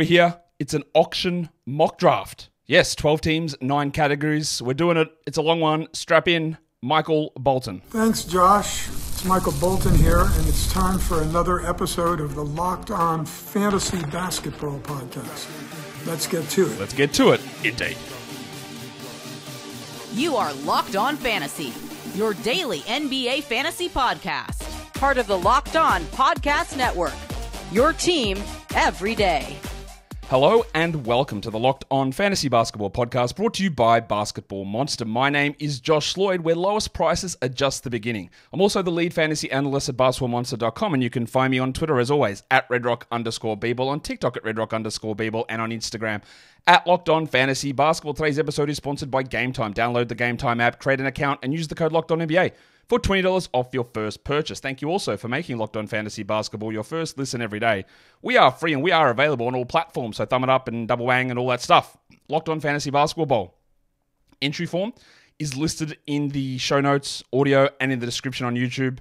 We're here. It's an auction mock draft. Yes, 12 teams, 9 categories. We're doing it. It's a long one. Strap in, Michael Bolton. Thanks, Josh. It's Michael Bolton here, and it's time for another episode of the Locked On Fantasy Basketball Podcast. Let's get to it. Let's get to it, indeed. You are Locked On Fantasy, your daily NBA fantasy podcast. Part of the Locked On Podcast Network, your team every day. Hello and welcome to the Locked On Fantasy Basketball Podcast, brought to you by Basketball Monster. My name is Josh Lloyd, where lowest prices are just the beginning. I'm also the lead fantasy analyst at basketballmonster.com, and you can find me on Twitter as always at redrock_bball, on TikTok at redrock_bball, and on Instagram at Locked On Fantasy Basketball. Today's episode is sponsored by Game Time. Download the Game Time app, create an account, and use the code Locked On NBA for $20 off your first purchase. Thank you also for making Locked On Fantasy Basketball your first listen every day. We are free and we are available on all platforms, so thumb it up and double wang and all that stuff. Locked On Fantasy Basketball Bowl. Entry form is listed in the show notes, audio, and in the description on YouTube.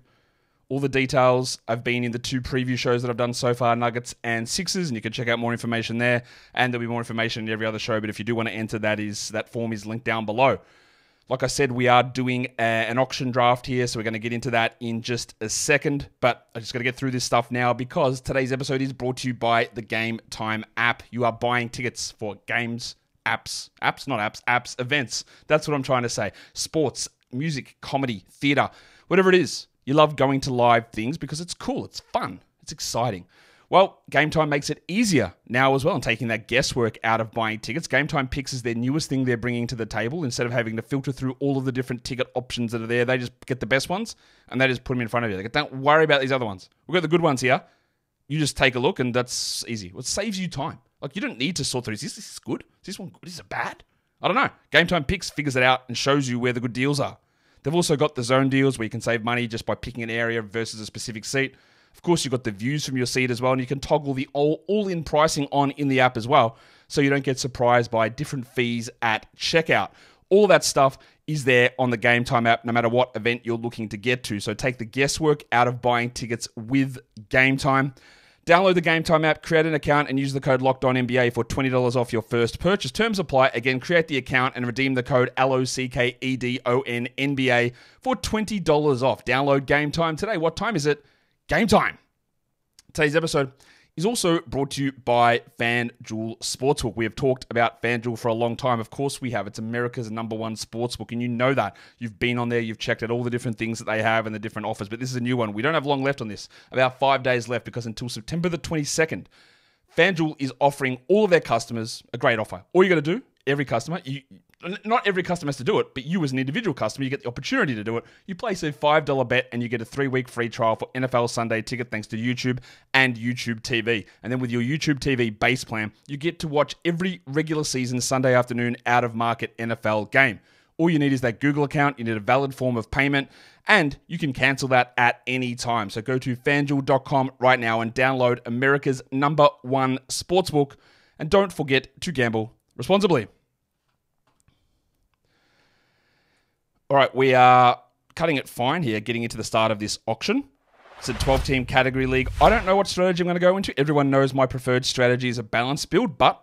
All the details have been in the 2 preview shows that I've done so far, Nuggets and Sixers, and you can check out more information there, and there'll be more information in every other show, but if you do want to enter, that form is linked down below. Like I said, we are doing an auction draft here, so we're going to get into that in just a second. But I just got to get through this stuff now because today's episode is brought to you by the Game Time app. You are buying tickets for games, apps, events. That's what I'm trying to say. Sports, music, comedy, theater, whatever it is. You love going to live things because it's cool, it's fun, it's exciting. Well, Game Time makes it easier now as well, and taking that guesswork out of buying tickets. Game Time Picks is their newest thing they're bringing to the table. Instead of having to filter through all of the different ticket options that are there, they just get the best ones, and they just put them in front of you. They go, don't worry about these other ones. We've got the good ones here. You just take a look, and that's easy. It saves you time. Like, you don't need to sort through, is this good? Is this one good? Is it bad? I don't know. Game Time Picks figures it out and shows you where the good deals are. They've also got the zone deals where you can save money just by picking an area versus a specific seat. Of course, you've got the views from your seat as well, and you can toggle the all-in pricing on in the app as well, so you don't get surprised by different fees at checkout. All that stuff is there on the Game Time app, no matter what event you're looking to get to. So take the guesswork out of buying tickets with Game Time. Download the Game Time app, create an account, and use the code LOCKEDONNBA for $20 off your first purchase. Terms apply. Again, create the account and redeem the code LOCKEDONNBA for $20 off. Download Game Time today. What time is it? Game time. Today's episode is also brought to you by FanDuel Sportsbook. We have talked about FanDuel for a long time. Of course we have. It's America's #1 sportsbook, and you know that. You've been on there, you've checked out all the different things that they have and the different offers, but this is a new one. We don't have long left on this. About 5 days left, because until September the 22nd, FanDuel is offering all of their customers a great offer. All you got to do, every customer, not every customer has to do it, but you as an individual customer, you get the opportunity to do it. You place a $5 bet and you get a 3-week free trial for NFL Sunday Ticket thanks to YouTube and YouTube TV. And then with your YouTube TV base plan, you get to watch every regular season Sunday afternoon out-of-market NFL game. All you need is that Google account, you need a valid form of payment, and you can cancel that at any time. So go to FanDuel.com right now and download America's #1 sportsbook. And don't forget to gamble responsibly. All right, we are cutting it fine here, getting into the start of this auction. It's a 12-team category league. I don't know what strategy I'm going to go into. Everyone knows my preferred strategy is a balanced build, but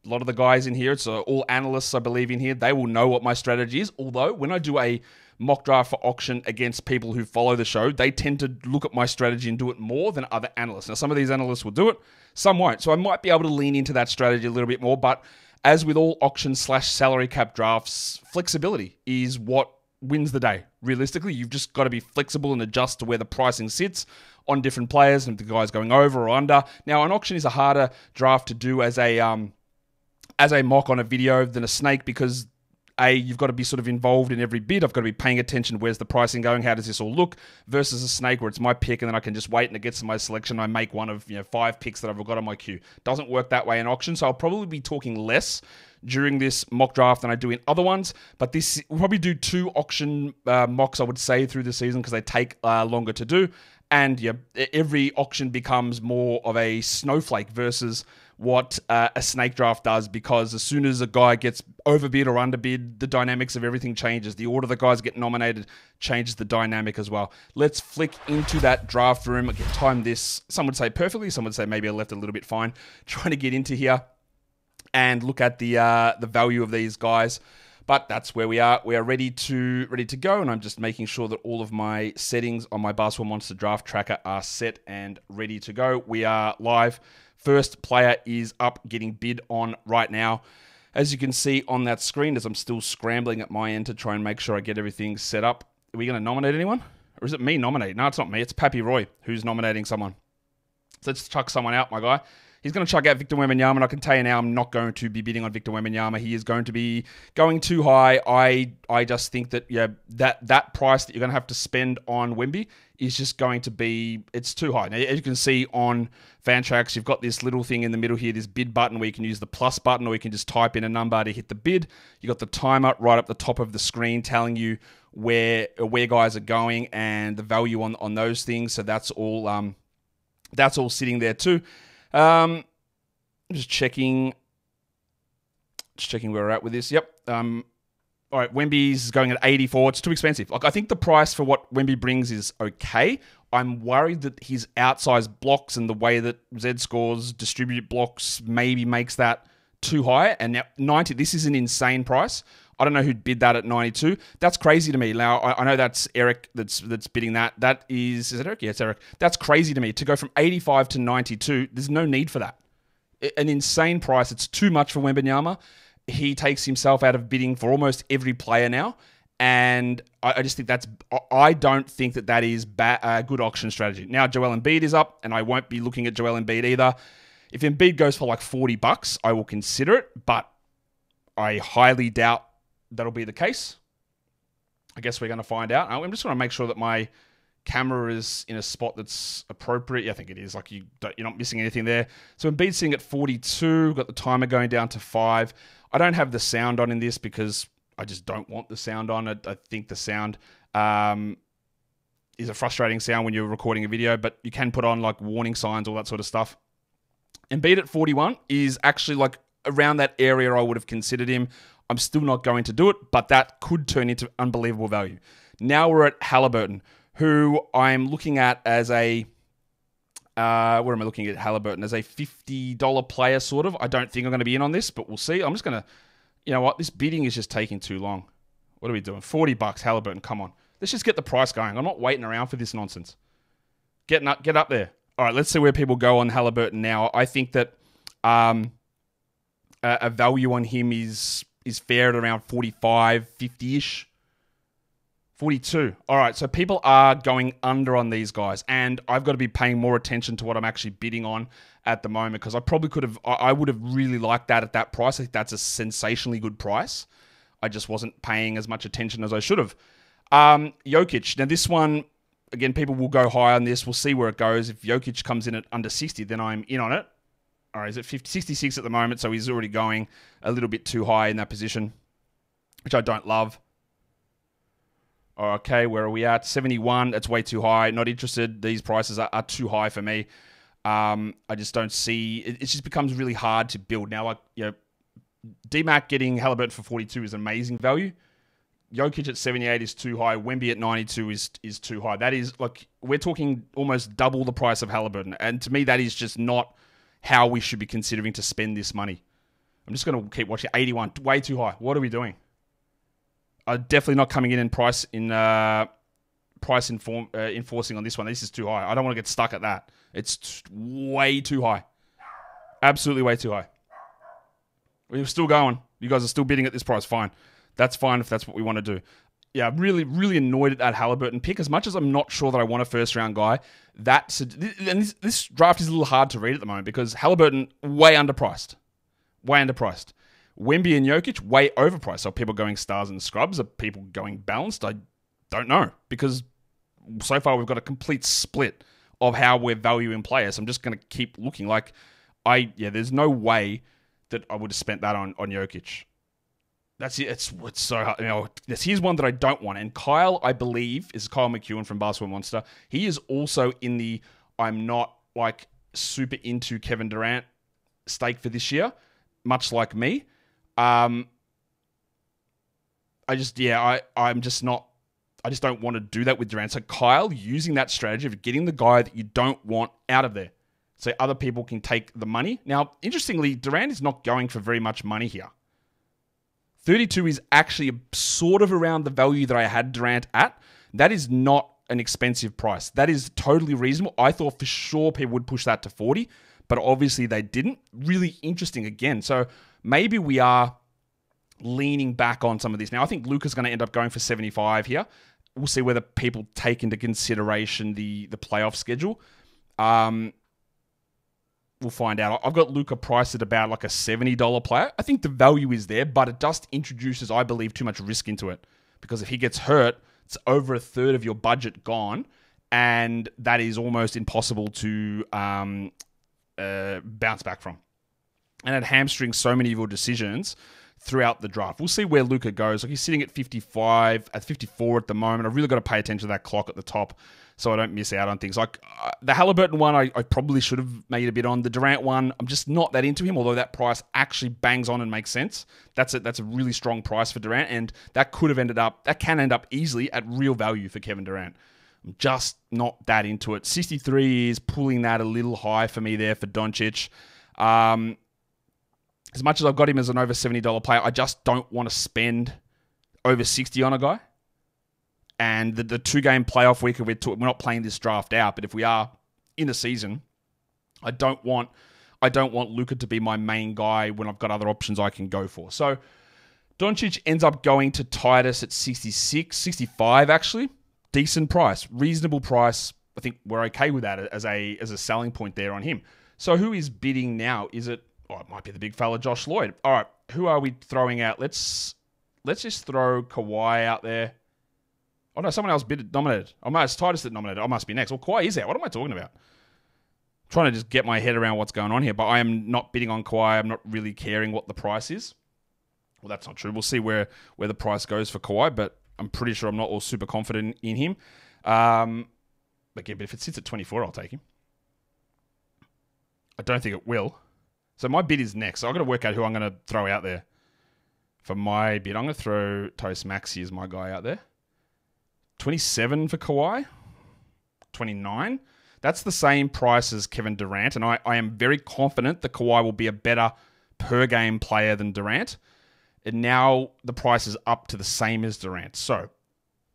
a lot of the guys in here, it's all analysts, I believe, in here, they will know what my strategy is. Although, when I do a mock draft for auction against people who follow the show, they tend to look at my strategy and do it more than other analysts. Now, some of these analysts will do it, some won't. So I might be able to lean into that strategy a little bit more, but as with all auction/salary cap drafts, flexibility is what wins the day. Realistically, you've just got to be flexible and adjust to where the pricing sits on different players and if the guy's going over or under. Now, an auction is a harder draft to do as a mock on a video than a snake because you've got to be sort of involved in every bid. I've got to be paying attention. Where's the pricing going? How does this all look? Versus a snake where it's my pick and then I can just wait and it gets to my selection. I make one of 5 picks that I've got on my queue. Doesn't work that way in auction. So I'll probably be talking less during this mock draft than I do in other ones. But we'll probably do 2 auction mocks, I would say, through the season because they take longer to do. And yeah, every auction becomes more of a snowflake versus what a snake draft does, because as soon as a guy gets overbid or underbid, the dynamics of everything changes. The order the guys get nominated changes the dynamic as well. Let's flick into that draft room. I can time this, some would say perfectly, some would say maybe I left it a little bit fine. Trying to get into here and look at the value of these guys. But that's where we are. We are ready to go, and I'm just making sure that all of my settings on my Basketball Monster draft tracker are set and ready to go. We are live. First player is up, getting bid on right now. As you can see on that screen, as I'm still scrambling at my end to try and make sure I get everything set up. Are we going to nominate anyone? Or is it me nominating? No, it's not me. It's Pappy Roy who's nominating someone. So let's chuck someone out, my guy. He's going to chuck out Victor Wembanyama, and I can tell you now I'm not going to be bidding on Victor Wembanyama. He is going to be going too high. I just think that that price that you're going to have to spend on Wemby is just going to be, it's too high. Now, as you can see on Fantrax, you've got this little thing in the middle here, this bid button where you can use the plus button, or you can just type in a number to hit the bid. You got the timer right up the top of the screen telling you where guys are going and the value on those things. So that's all sitting there too. Just checking where we're at with this. Yep. All right, Wemby's going at 84. It's too expensive. Like, I think the price for what Wemby brings is okay. I'm worried that his outsized blocks and the way that Z scores distribute blocks maybe makes that too high. And now 90, this is an insane price. I don't know who'd bid that at 92. That's crazy to me. Now, I know that's Eric that's bidding that. Is it Eric? Yeah, it's Eric. That's crazy to me. To go from 85 to 92, there's no need for that. An insane price. It's too much for Wembanyama. He takes himself out of bidding for almost every player now. And I just think I don't think that is a good auction strategy. Now, Joel Embiid is up, and I won't be looking at Joel Embiid either. If Embiid goes for like $40, I will consider it, but I highly doubt that'll be the case. I guess we're going to find out. I'm just going to make sure that my camera is in a spot that's appropriate. Yeah, I think it is. Like, you're not missing anything there. So Embiid's sitting at 42. Got the timer going down to 5. I don't have the sound on in this because I just don't want the sound on. I think the sound is a frustrating sound when you're recording a video, but you can put on like warning signs, all that sort of stuff. Embiid at 41 is actually like around that area I would have considered him. I'm still not going to do it, but that could turn into unbelievable value. Now we're at Haliburton, who I'm looking at as a... where am I looking at Haliburton? As a $50 player, sort of. I don't think I'm going to be in on this, but we'll see. I'm just going to... You know what? This bidding is just taking too long. What are we doing? $40, Haliburton. Come on. Let's just get the price going. I'm not waiting around for this nonsense. Get up there. All right, let's see where people go on Haliburton now. I think that a value on him is fair at around 45, 50-ish. 42. All right, so people are going under on these guys, and I've got to be paying more attention to what I'm actually bidding on at the moment, because I would have really liked that at that price. I think that's a sensationally good price. I just wasn't paying as much attention as I should have. Jokic. Now, this one, again, people will go high on this. We'll see where it goes. If Jokic comes in at under 60, then I'm in on it. All right, he's at 66 at the moment, so he's already going a little bit too high in that position, which I don't love. Okay, where are we at? 71. That's way too high. Not interested. These prices are too high for me. I just don't see... It just becomes really hard to build. Now, like, you know, D-Mac getting Haliburton for 42 is amazing value. Jokic at 78 is too high. Wemby at 92 is too high. That is, like, we're talking almost double the price of Haliburton. And to me, that is just not how we should be considering to spend this money. I'm just going to keep watching. 81, way too high. What are we doing? Definitely not coming in and enforcing on this one. This is too high. I don't want to get stuck at that. It's way too high. Absolutely way too high. We're still going. You guys are still bidding at this price. Fine. That's fine if that's what we want to do. Yeah, I'm really, really annoyed at that Haliburton pick. As much as I'm not sure that I want a first-round guy, this draft is a little hard to read at the moment because Haliburton, way underpriced. Way underpriced. Wemby and Jokic, way overpriced. Are people going stars and scrubs? Are people going balanced? I don't know, because so far we've got a complete split of how we're valuing players. I'm just going to keep looking. Like, there's no way that I would have spent that on Jokic. That's it. It's so hard. Here's one that I don't want. And Kyle, I believe, is Kyle McEwen from Basketball Monster. He is also in the I'm not like super into Kevin Durant stake for this year, much like me. I'm just not. I just don't want to do that with Durant. So Kyle using that strategy of getting the guy that you don't want out of there, so other people can take the money. Now, interestingly, Durant is not going for very much money here. 32 is actually sort of around the value that I had Durant at. That is not an expensive price. That is totally reasonable. I thought for sure people would push that to 40, but obviously they didn't. Really interesting again. So maybe we are leaning back on some of this. Now, I think Luka's going to end up going for 75 here. We'll see whether people take into consideration the playoff schedule. We'll find out. I've got Luka priced at about like a $70 player. I think the value is there, but it just introduces, I believe, too much risk into it. Because if he gets hurt, it's over a third of your budget gone, and that is almost impossible to bounce back from. And it hamstrings so many of your decisions throughout the draft. We'll see where Luka goes. Like, he's sitting at 55, at 54 at the moment. I've really got to pay attention to that clock at the top so I don't miss out on things. Like the Haliburton one, I probably should have made a bit on. The Durant one, I'm just not that into him, although that price actually bangs on and makes sense. That's a really strong price for Durant, and that can end up easily at real value for Kevin Durant. I'm just not that into it. 63 is pulling that a little high for me there for Doncic. As much as I've got him as an over $70 player, I just don't want to spend over 60 on a guy. And the 2-game playoff week, we're not playing this draft out, but if we are in the season, I don't want Luka to be my main guy when I've got other options I can go for. So Doncic ends up going to Titus at 66, 65 actually. Decent price, reasonable price. I think we're okay with that as a selling point there on him. So who is bidding now? Is it? Oh, it might be the big fella Josh Lloyd. All right, who are we throwing out? Let's just throw Kawhi out there. Oh no, someone else nominated. It's Titus that nominated. I must be next. Well, Kawhi is out. What am I talking about? I'm trying to just get my head around what's going on here, but I am not bidding on Kawhi. I'm not really caring what the price is. Well, that's not true. We'll see where the price goes for Kawhi, but I'm pretty sure I'm not all super confident in him. But if it sits at 24, I'll take him. I don't think it will. So my bid is next. So I've got to work out who I'm going to throw out there. For my bid, I'm going to throw Tyrese Maxey as my guy out there. 27 for Kawhi. 29. That's the same price as Kevin Durant, and I am very confident that Kawhi will be a better per-game player than Durant. And now the price is up to the same as Durant. So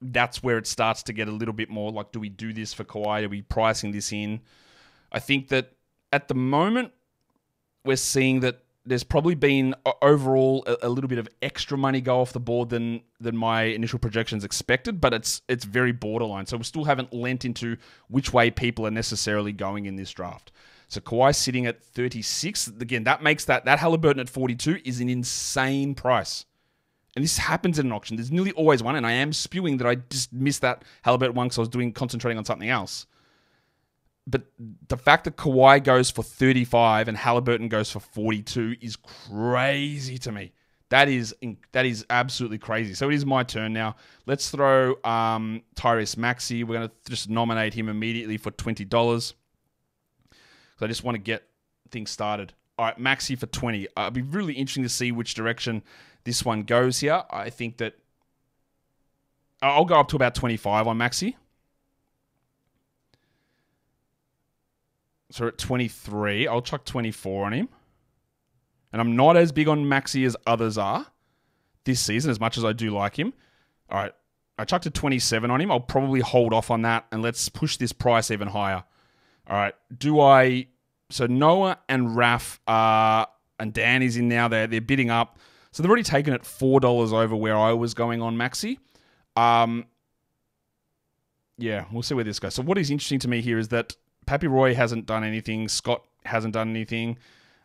that's where it starts to get a little bit more like, do we do this for Kawhi? Are we pricing this in? I think that at the moment, we're seeing that there's probably been overall a little bit of extra money go off the board than my initial projections expected, but it's very borderline. So we still haven't lent into which way people are necessarily going in this draft. So Kawhi sitting at 36. Again, that makes that Haliburton at 42 is an insane price. And this happens in an auction. There's nearly always one, and I am spewing that I just missed that Haliburton one because I was concentrating on something else. But the fact that Kawhi goes for 35 and Haliburton goes for 42 is crazy to me. That is absolutely crazy. So it is my turn now. Let's throw Tyrese Maxey. We're going to just nominate him immediately for $20. So I just want to get things started. All right, Maxey for 20. It'll be really interesting to see which direction this one goes here. I think that I'll go up to about 25 on Maxey. So at 23, I'll chuck 24 on him. And I'm not as big on Maxey as others are this season, as much as I do like him. All right, I chucked a 27 on him. I'll probably hold off on that, and let's push this price even higher. All right, so Noah and Raf and Dan is in now. They're bidding up. So they've already taken it $4 over where I was going on Maxey. Yeah, we'll see where this goes. So what is interesting to me here is that Pappy Roy hasn't done anything. Scott hasn't done anything.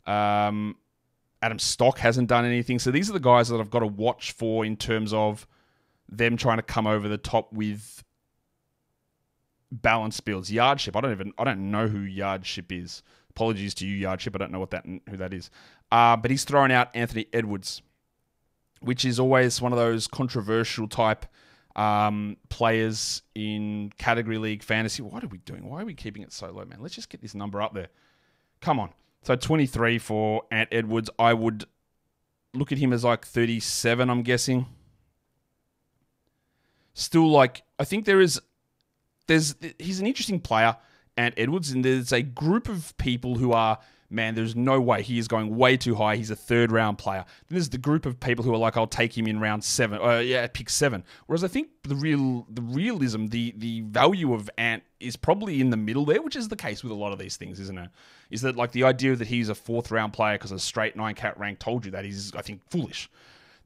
Adam Stock hasn't done anything. So these are the guys that I've got to watch for in terms of them trying to come over the top with balanced builds. Yardship. I don't know who Yardship is. Apologies to you, Yardship. I don't know who that is. But he's thrown out Anthony Edwards. which is always one of those controversial type players in category league fantasy. What are we doing? Why are we keeping it so low, man? Let's just get this number up there. Come on. So 23 for Ant Edwards. I would look at him as like 37, I'm guessing. Still, like, I think he's an interesting player, Ant Edwards, and there's a group of people who are, man, there's no way he is going way too high. He's a third-round player. Then there's the group of people who are like, I'll take him in round 7. Pick 7. Whereas I think the realism, the value of Ant is probably in the middle there, which is the case with a lot of these things, isn't it? Is that like the idea that he's a 4th-round player because a straight 9-cat rank told you that is, I think, foolish.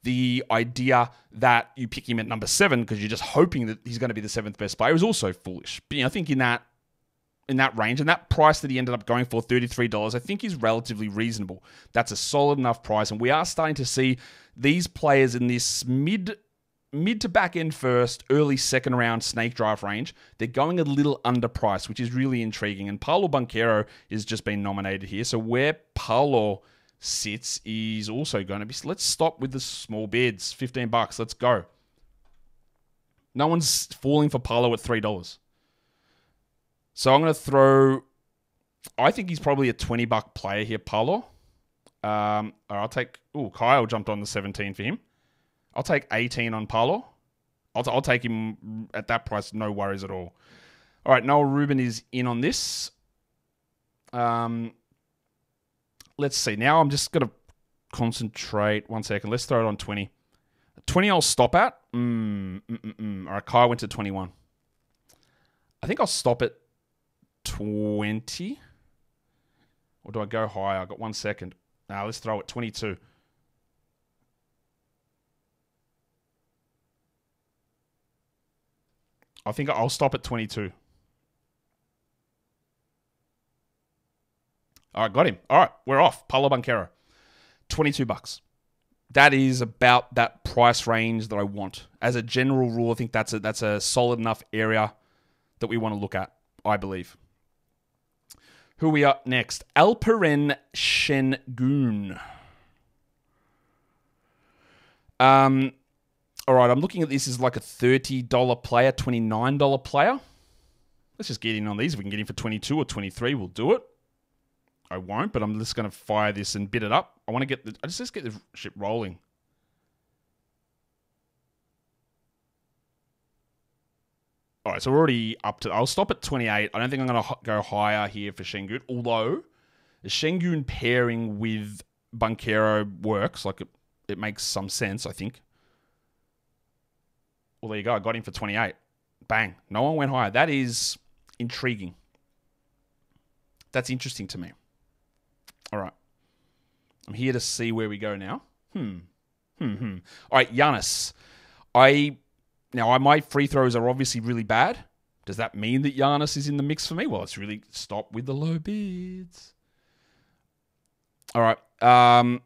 The idea that you pick him at number 7 because you're just hoping that he's going to be the 7th best player is also foolish. But I think in that range, and that price that he ended up going for, $33, I think is relatively reasonable. That's a solid enough price, and we are starting to see these players in this mid to back end first, early 2nd round snake draft range. They're going a little underpriced, which is really intriguing. And Paolo Banchero has just been nominated here, so where Paolo sits is also going to be... Let's stop with the small bids. $15. Let's go. No one's falling for Paolo at $3. So I'm going to throw... I think he's probably a $20 player here, Paolo. I'll take... Kyle jumped on the 17 for him. I'll take 18 on Paolo. I'll take him at that price, no worries at all. All right, Noah Rubin is in on this. Let's see. Now I'm just going to concentrate. 1 second. Let's throw it on 20. 20 I'll stop at. All right, Kyle went to 21. I think I'll stop at 20. Or do I go higher? I've got 1 second. Now let's throw it 22. I think I'll stop at 22. All right, got him. All right, we're off. Paolo Banchero, $22. That is about that price range that I want. As a general rule, I think that's a solid enough area that we want to look at, I believe. Who are we up next? Alperen Şengün. All right, I'm looking at this as like a $30 player, $29 player. Let's just get in on these. If we can get in for 22 or 23, we'll do it. I won't, but I'm just going to fire this and bid it up. I want to get just get the ship rolling. All right, so we're already up to... I'll stop at 28. I don't think I'm going to go higher here for Şengün, although the Şengün pairing with Banchero works. Like, it makes some sense, I think. Well, there you go. I got him for 28. Bang. No one went higher. That is intriguing. That's interesting to me. All right. I'm here to see where we go now. All right, Giannis. My free throws are obviously really bad. Does that mean that Giannis is in the mix for me? Well, it's really... Stop with the low bids. All right. I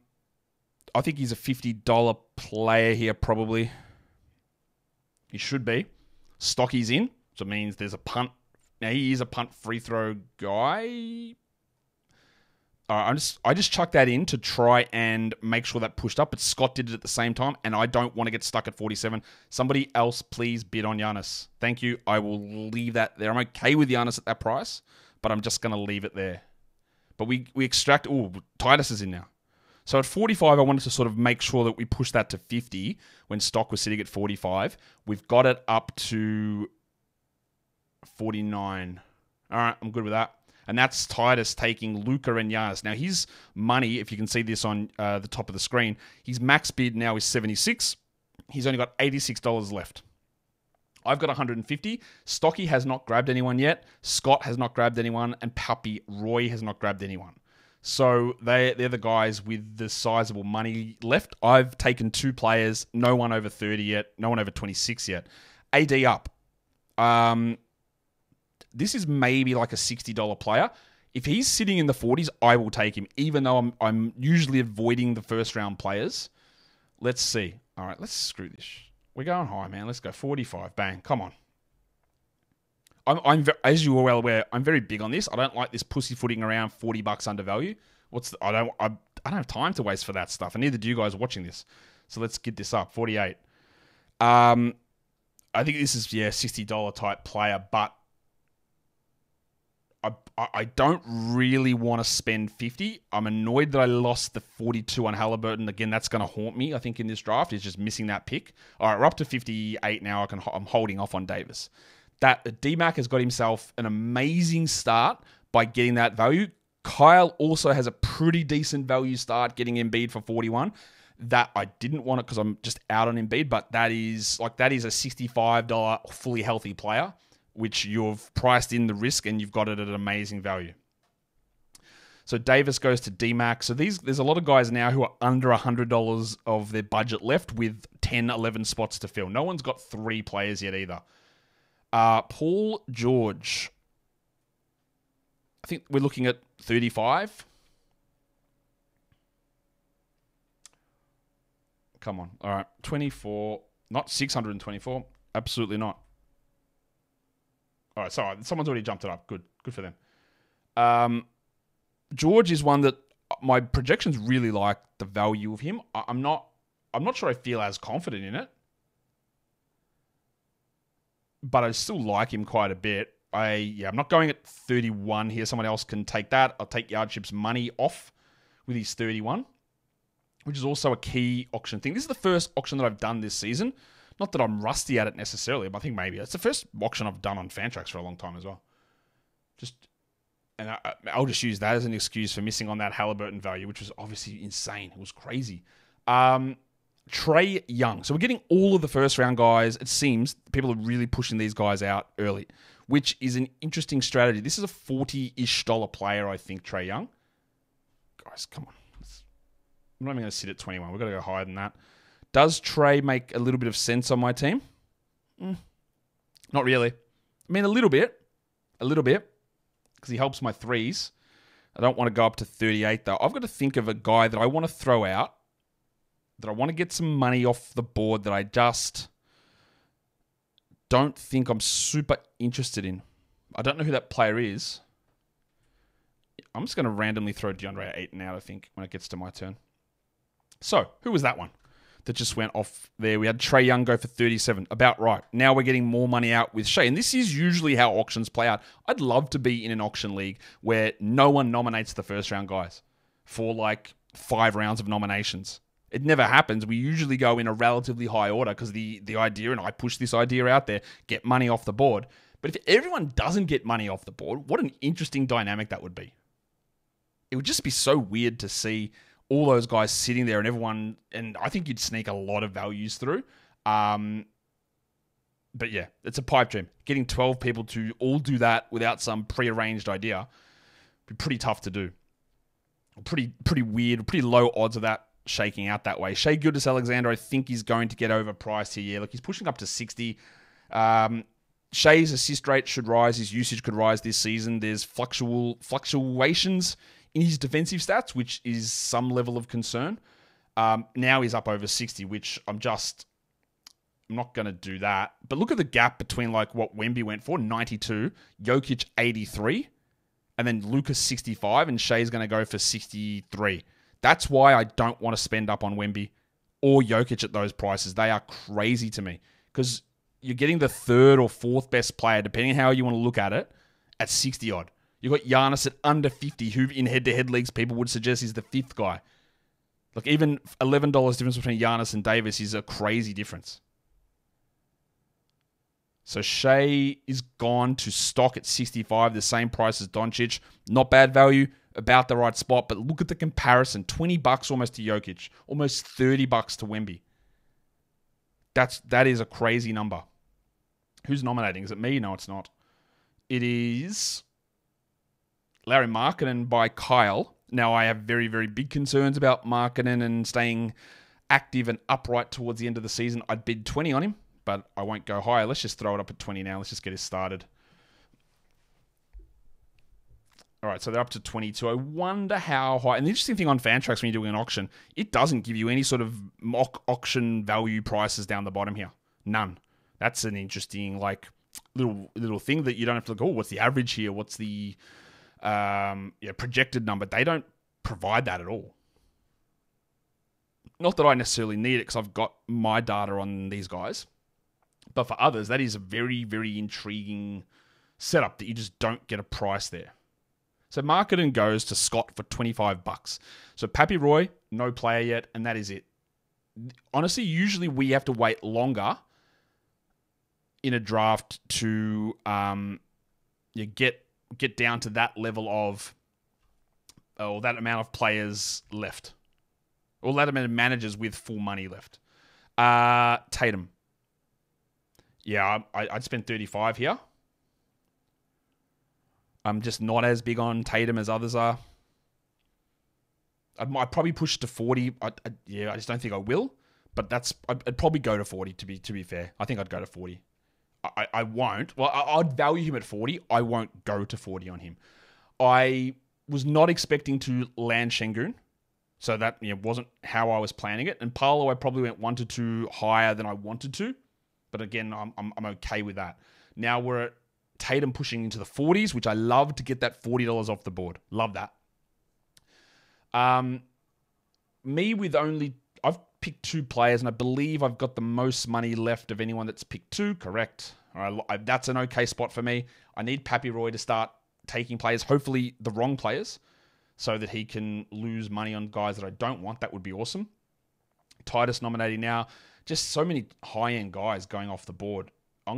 think he's a $50 player here, probably. He should be. Stocky's in, so it means there's a punt. Now, he is a punt free throw guy. I just chucked that in to try and make sure that pushed up, but Scott did it at the same time, and I don't want to get stuck at 47. Somebody else, please bid on Giannis. Thank you. I will leave that there. I'm okay with Giannis at that price, but I'm just going to leave it there. But we extract... Titus is in now. So at 45, I wanted to sort of make sure that we push that to 50 when stock was sitting at 45. We've got it up to 49. All right, I'm good with that. And that's Titus taking Luka and Giannis. Now, his money, if you can see this on the top of the screen, his max bid now is 76. He's only got $86 left. I've got 150. Stocky has not grabbed anyone yet. Scott has not grabbed anyone. And Puppy Roy has not grabbed anyone. So they're the guys with the sizable money left. I've taken 2 players. No one over 30 yet. No one over 26 yet. AD up. This is maybe like a $60 player. If he's sitting in the 40s, I will take him, even though I'm usually avoiding the first round players. Let's see. All right, let's screw this. We're going high, man. Let's go 45. Bang. Come on. As you are well aware, I'm very big on this. I don't like this pussyfooting around $40 undervalue. I don't have time to waste for that stuff, and neither do you guys watching this. So let's get this up. 48. I think this is, $60 type player, but I don't really want to spend 50. I'm annoyed that I lost the 42 on Haliburton. Again, that's going to haunt me, I think, in this draft. Is just missing that pick. All right, we're up to 58 now. I'm holding off on Davis. That D-Mac has got himself an amazing start by getting that value. Kyle also has a pretty decent value start getting Embiid for 41. That I didn't want it because I'm just out on Embiid, but that is a $65 fully healthy player, which you've priced in the risk and you've got it at an amazing value. So Davis goes to D-Mac. So there's a lot of guys now who are under $100 of their budget left with 10, 11 spots to fill. No one's got 3 players yet either. Paul George. I think we're looking at 35. Come on. All right. 24. Not 624. Absolutely not. All right. Sorry. Someone's already jumped it up. Good. Good for them. George is one that my projections really like the value of him. I'm not sure I feel as confident in it, but I still like him quite a bit. I'm not going at 31 here. Someone else can take that. I'll take Yardship's money off with his 31. Which is also a key auction thing. This is the first auction that I've done this season. Not that I'm rusty at it necessarily, but I think maybe it's the first auction I've done on Fantrax for a long time as well. I'll just use that as an excuse for missing on that Haliburton value, which was obviously insane. It was crazy. Trae Young. So we're getting all of the first round guys. It seems people are really pushing these guys out early, which is an interesting strategy. This is a $40-ish player, I think, Trae Young. Guys, come on. I'm not even going to sit at 21. We've got to go higher than that. Does Trae make a little bit of sense on my team? Not really. I mean, a little bit, because he helps my threes. I don't want to go up to 38, though. I've got to think of a guy that I want to throw out, that I want to get some money off the board that I just don't think I'm super interested in. I don't know who that player is. I'm just going to randomly throw DeAndre Ayton out, I think, when it gets to my turn. So, who was that one that just went off there? We had Trae Young go for 37. About right. Now we're getting more money out with Shea. And this is usually how auctions play out. I'd love to be in an auction league where no one nominates the first round guys for like 5 rounds of nominations. It never happens. We usually go in a relatively high order because the idea, and I push this idea out there, get money off the board. But if everyone doesn't get money off the board, what an interesting dynamic that would be. It would just be so weird to see all those guys sitting there and everyone, and I think you'd sneak a lot of values through. But yeah, it's a pipe dream. Getting 12 people to all do that without some prearranged idea would be pretty tough to do. Pretty weird, pretty low odds of that shaking out that way. Shai Gilgeous-Alexander, I think he's going to get overpriced here. Yeah, look, he's pushing up to 60. Shai's assist rate should rise. His usage could rise this season. There's fluctuations in his defensive stats, which is some level of concern. Now he's up over 60, which I'm not going to do that. But look at the gap between like what Wemby went for, 92, Jokic 83, and then Lucas 65, and Shai's going to go for 63. That's why I don't want to spend up on Wemby or Jokic at those prices. They are crazy to me because you're getting the 3rd or 4th best player, depending on how you want to look at it, at 60 odd. You've got Giannis at under 50, who in head-to-head leagues people would suggest he's the 5th guy. Like even $11 difference between Giannis and Davis is a crazy difference. So Shai is gone to stock at 65, the same price as Doncic. Not bad value, about the right spot, but look at the comparison. $20 almost to Jokic, almost $30 to Wemby. That is a crazy number. Who's nominating? Is it me? No, it's not. It is Larry Markkinen by Kyle. Now, I have very, very big concerns about Markkinen and staying active and upright towards the end of the season. I'd bid 20 on him, but I won't go higher. Let's just throw it up at 20 now. Let's just get it started. All right, so they're up to 22. I wonder how high. And the interesting thing on Fantrax when you're doing an auction, it doesn't give you any sort of mock auction value prices down the bottom here. None. That's an interesting little thing that you don't have to look, what's the average here? What's the projected number? They don't provide that at all. Not that I necessarily need it because I've got my data on these guys. But for others, that is a very, very intriguing setup that you just don't get a price there. So marketing goes to Scott for $25. So Pappy Roy, no player yet, and that is it. Honestly, usually we have to wait longer in a draft to get down to that level of, or that amount of players left. Or that amount of managers with full money left. Tatum. Yeah, I'd spend 35 here. I'm just not as big on Tatum as others are. I'd probably push to 40. I just don't think I will. But I'd probably go to 40 to be fair. I think I'd go to 40. I won't. Well, I'd value him at 40. I won't go to 40 on him. I was not expecting to land Şengün. So that wasn't how I was planning it. And Paolo, I probably went 1 to 2 higher than I wanted to. But again, I'm okay with that. Now we're at Tatum pushing into the 40s, which I love to get that $40 off the board. Love that. I've picked 2 players, and I believe I've got the most money left of anyone that's picked 2. Correct. All right, that's an okay spot for me. I need Pappy Roy to start taking players, hopefully the wrong players, so that he can lose money on guys that I don't want. That would be awesome. Titus nominating now. Just so many high-end guys going off the board. I've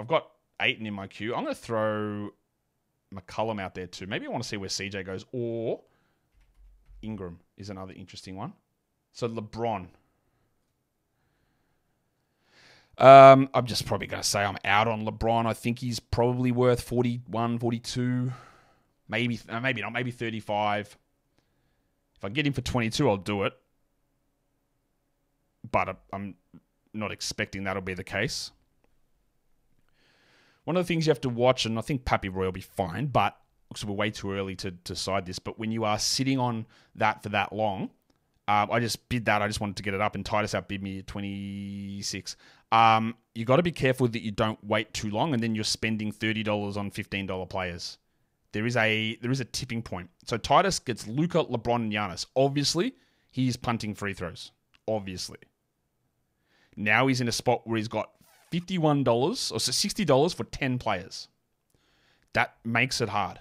got Ayton in my queue. I'm going to throw McCollum out there too. Maybe I want to see where CJ goes. Or Ingram is another interesting one. So LeBron. I'm just probably going to say I'm out on LeBron. I think he's probably worth 41, 42. Maybe not. Maybe 35. If I get him for 22, I'll do it. But I'm not expecting that'll be the case. One of the things you have to watch, and I think Pappy Roy will be fine, but looks we're way too early to decide this, but when you are sitting on that for that long, I just bid that. I just wanted to get it up, and Titus outbid me at 26. You got to be careful that you don't wait too long, and then you're spending $30 on $15 players. There is a tipping point. So Titus gets Luka, LeBron, and Giannis. Obviously, he's punting free throws. Obviously. Now he's in a spot where he's got $51 or $60 for 10 players. That makes it hard.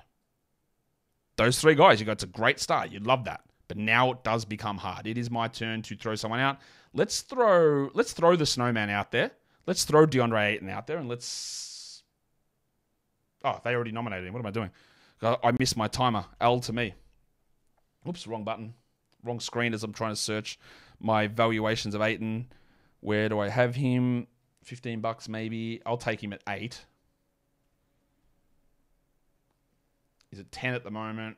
Those 3 guys, it's a great start. You'd love that. But now it does become hard. It is my turn to throw someone out. Let's throw the snowman out there. Let's throw DeAndre Ayton out there, and let's... Oh, they already nominated him. What am I doing? I missed my timer. L to me. Oops, wrong button. Wrong screen as I'm trying to search my valuations of Ayton. Where do I have him? $15 maybe. I'll take him at 8. He's at 10 at the moment.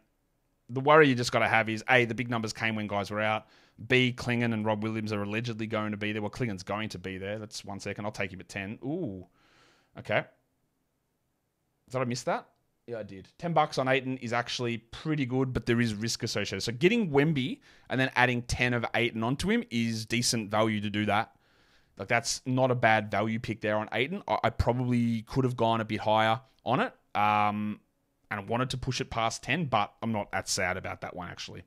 The worry you just got to have is, A, the big numbers came when guys were out. B, Klingon and Rob Williams are allegedly going to be there. Well, Klingon's going to be there. That's 1 second. I'll take him at 10. Ooh. Okay. Did I miss that? Yeah, I did. $10 on Ayton is actually pretty good, but there is risk associated. So getting Wemby and then adding 10 of Ayton onto him is decent value to do that. Like, that's not a bad value pick there on Ayton. I probably could have gone a bit higher on it. And I wanted to push it past 10, but I'm not that sad about that one, actually.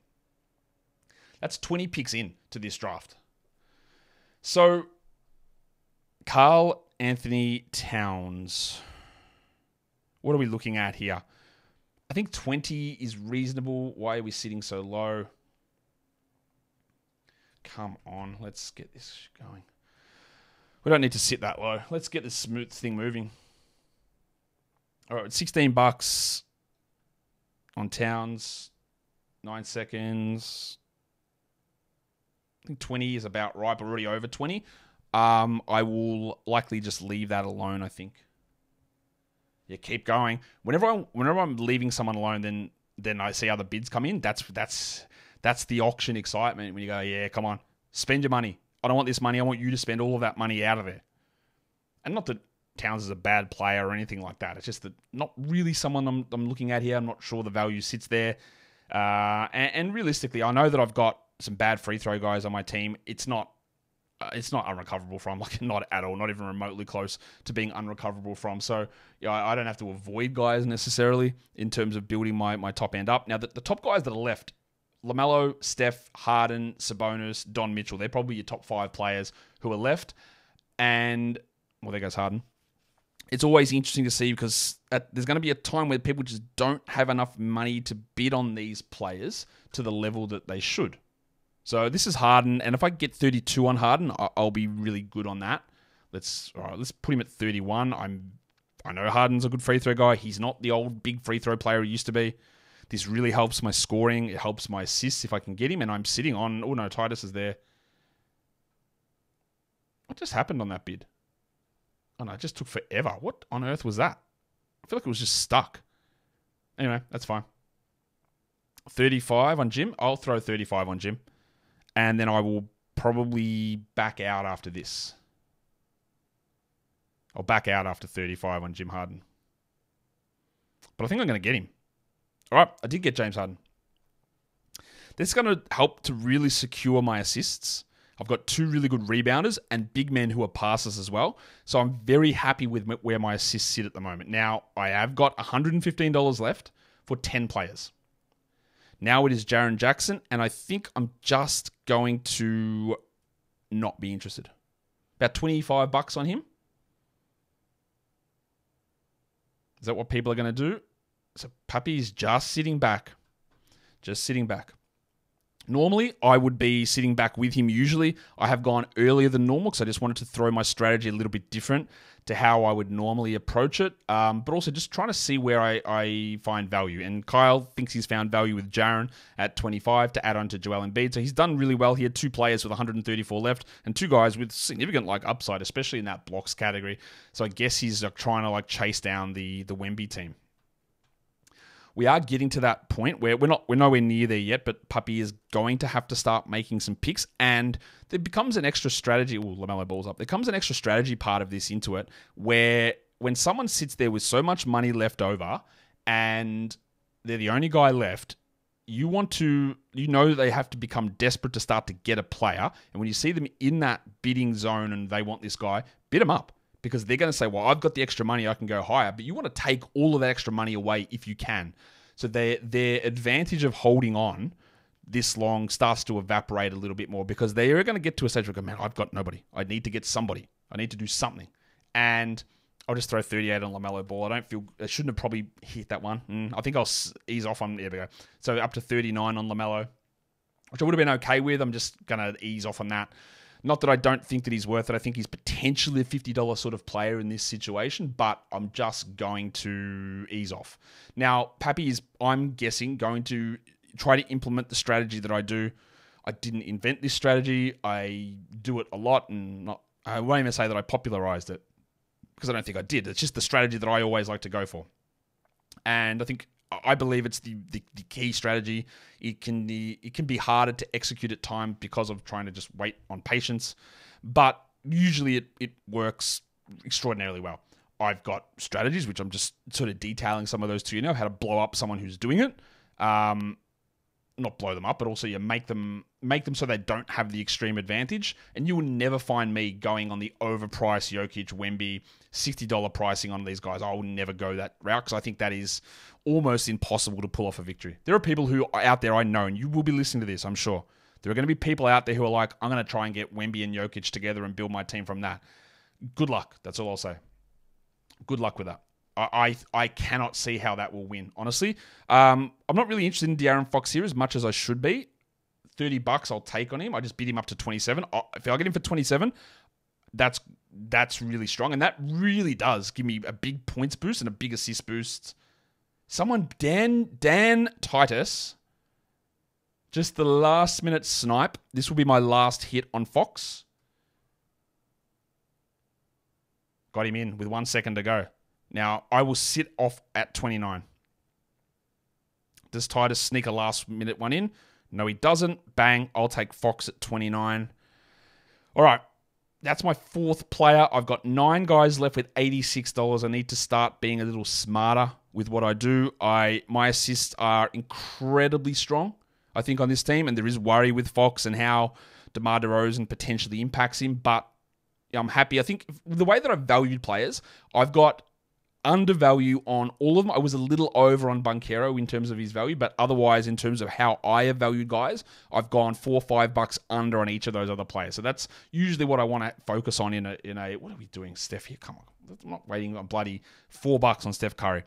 That's 20 picks in to this draft. So, Karl Anthony Towns. What are we looking at here? I think 20 is reasonable. Why are we sitting so low? Come on, let's get this going. We don't need to sit that low. Let's get this smooth thing moving. All right, $16 on Towns. 9 seconds. I think 20 is about right, but already over 20. I will likely just leave that alone, I think. Yeah, keep going. Whenever I'm leaving someone alone, then I see other bids come in. That's the auction excitement when you go, yeah, come on, spend your money. I don't want this money. I want you to spend all of that money out of there. And not that Towns is a bad player or anything like that. It's just that not really someone I'm looking at here. I'm not sure the value sits there. And realistically, I know that I've got some bad free throw guys on my team. It's not unrecoverable from, like, not at all, not even remotely close to being unrecoverable from. So, I don't have to avoid guys necessarily in terms of building my top end up. Now, the top guys that are left LaMelo, Steph, Harden, Sabonis, Don Mitchell. They're probably your top 5 players who are left. And, well, there goes Harden. It's always interesting to see because there's going to be a time where people just don't have enough money to bid on these players to the level that they should. So this is Harden, and if I get 32 on Harden, I'll be really good on that. Let's put him at 31. I know Harden's a good free throw guy. He's not the old big free throw player he used to be. This really helps my scoring. It helps my assists if I can get him, and I'm sitting on... Oh, no, Titus is there. What just happened on that bid? Oh, no, it just took forever. What on earth was that? I feel like it was just stuck. Anyway, that's fine. 35 on Jim. I'll throw 35 on Jim. And then I will probably back out after this. I'll back out after 35 on Jim Harden. But I think I'm going to get him. All right, I did get James Harden. This is going to help to really secure my assists. I've got 2 really good rebounders and big men who are passers as well. So I'm very happy with where my assists sit at the moment. Now, I have got $115 left for 10 players. Now it is Jaren Jackson, and I think I'm just going to not be interested. About $25 on him. Is that what people are going to do? So Pappy's just sitting back. Just sitting back. Normally, I would be sitting back with him. Usually, I have gone earlier than normal because I just wanted to throw my strategy a little bit different to how I would normally approach it. But also just trying to see where I find value. And Kyle thinks he's found value with Jaren at 25 to add on to Joel Embiid. So he's done really well. He had 2 players with 134 left and 2 guys with significant upside, especially in that blocks category. So I guess he's trying to chase down the Wemby team. We are getting to that point where we're nowhere near there yet, but Puppy is going to have to start making some picks, and there becomes an extra strategy. LaMelo balls up. There comes an extra strategy part of this into it, where when someone sits there with so much money left over, and they're the only guy left, you know they have to become desperate to start to get a player, and when you see them in that bidding zone and they want this guy, bid them up. Because they're going to say, well, I've got the extra money, I can go higher. But you want to take all of that extra money away if you can. So their advantage of holding on this long starts to evaporate a little bit more because they are going to get to a stage where they go, man, I've got nobody. I need to get somebody. I need to do something. And I'll just throw 38 on LaMelo Ball. I shouldn't have probably hit that one. I think I'll ease off on, there we go. So up to 39 on LaMelo, which I would have been okay with. I'm just going to ease off on that. Not that I don't think that he's worth it. I think he's potentially a $50 sort of player in this situation, but I'm just going to ease off. Now, Pappy is, I'm guessing, going to try to implement the strategy that I do. I didn't invent this strategy. I do it a lot, and I won't even say that I popularized it because I don't think I did. It's just the strategy that I always like to go for. And I believe it's the key strategy. It can be harder to execute at times because of trying to just wait on patience, but usually it works extraordinarily well. I've got strategies, which I'm just sort of detailing some of those to you now, how to blow up someone who's doing it. Not blow them up, but also you make them so they don't have the extreme advantage. And you will never find me going on the overpriced Jokic, Wemby, $60 pricing on these guys. I will never go that route because I think that is almost impossible to pull off a victory. There are people who are out there I know, and you will be listening to this, I'm sure. There are going to be people out there who are like, I'm going to try and get Wemby and Jokic together and build my team from that. Good luck. That's all I'll say. Good luck with that. I cannot see how that will win, honestly. I'm not really interested in De'Aaron Fox here as much as I should be. $30 I'll take on him. I just bid him up to 27. If I get him for 27, that's really strong. And that really does give me a big points boost and a big assist boost. Someone, Dan Titus, just the last minute snipe. This will be my last hit on Fox. Got him in with 1 second to go. Now, I will sit off at 29. Does Titus sneak a last-minute one in? No, he doesn't. Bang. I'll take Fox at 29. All right. That's my 4th player. I've got 9 guys left with $86. I need to start being a little smarter with what I do. My assists are incredibly strong, I think, on this team, and there is worry with Fox and how DeMar DeRozan potentially impacts him, but I'm happy. I think the way that I've valued players, I've got undervalue on all of them. I was a little over on Banchero in terms of his value, but otherwise, in terms of how I have valued guys, I've gone $4 or $5 under on each of those other players. So that's usually what I want to focus on in a. What are we doing, Steph? Here, come on, I'm not waiting on bloody $4 on Steph Curry.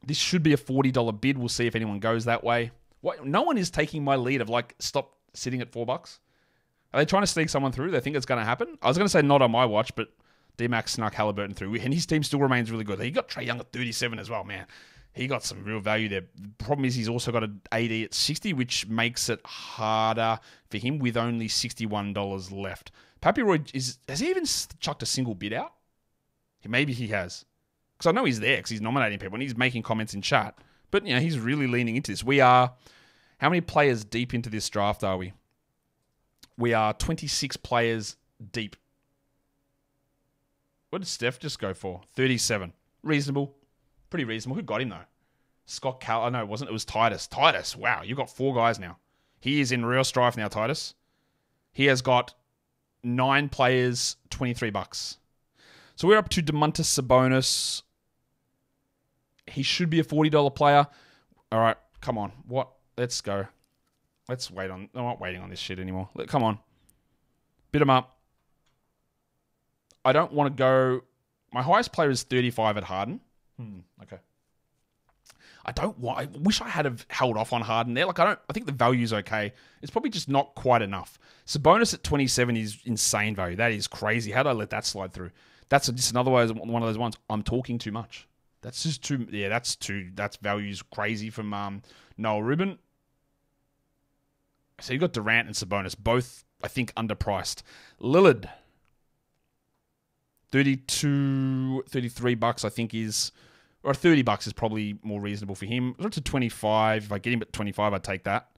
This should be a $40 bid. We'll see if anyone goes that way. What? No one is taking my lead of stop sitting at $4. Are they trying to sneak someone through? They think it's going to happen? I was going to say not on my watch, but D-Max snuck Haliburton through, and his team still remains really good. He got Trae Young at 37 as well, man. He got some real value there. The problem is he's also got an AD at 60, which makes it harder for him with only $61 left. Pappy Roy, has he even chucked a single bid out? Maybe he has. Because I know he's there because he's nominating people and he's making comments in chat. But, he's really leaning into this. We are, how many players deep into this draft are we? We are 26 players deep. What did Steph just go for? 37. Reasonable. Pretty reasonable. Who got him, though? Scott Cal. Oh, no, it wasn't. It was Titus. Titus. Wow, you've got 4 guys now. He is in real strife now, Titus. He has got 9 players, $23. So we're up to Domantas Sabonis. He should be a $40 player. All right, come on. What? Let's go. Let's wait on... I'm not waiting on this shit anymore. Come on. Bid him up. I don't want to go... My highest player is 35 at Harden. Okay. I wish I had have held off on Harden there. I think the value's okay. It's probably just not quite enough. Sabonis at 27 is insane value. That is crazy. How did I let that slide through? That's just another one of those ones. I'm talking too much. That's just too... Yeah, that's value's crazy from Noah Rubin. So you got Durant and Sabonis, both, I think, underpriced. Lillard, $33, I think is... Or $30 is probably more reasonable for him. Up to 25. If I get him at 25, I'd take that.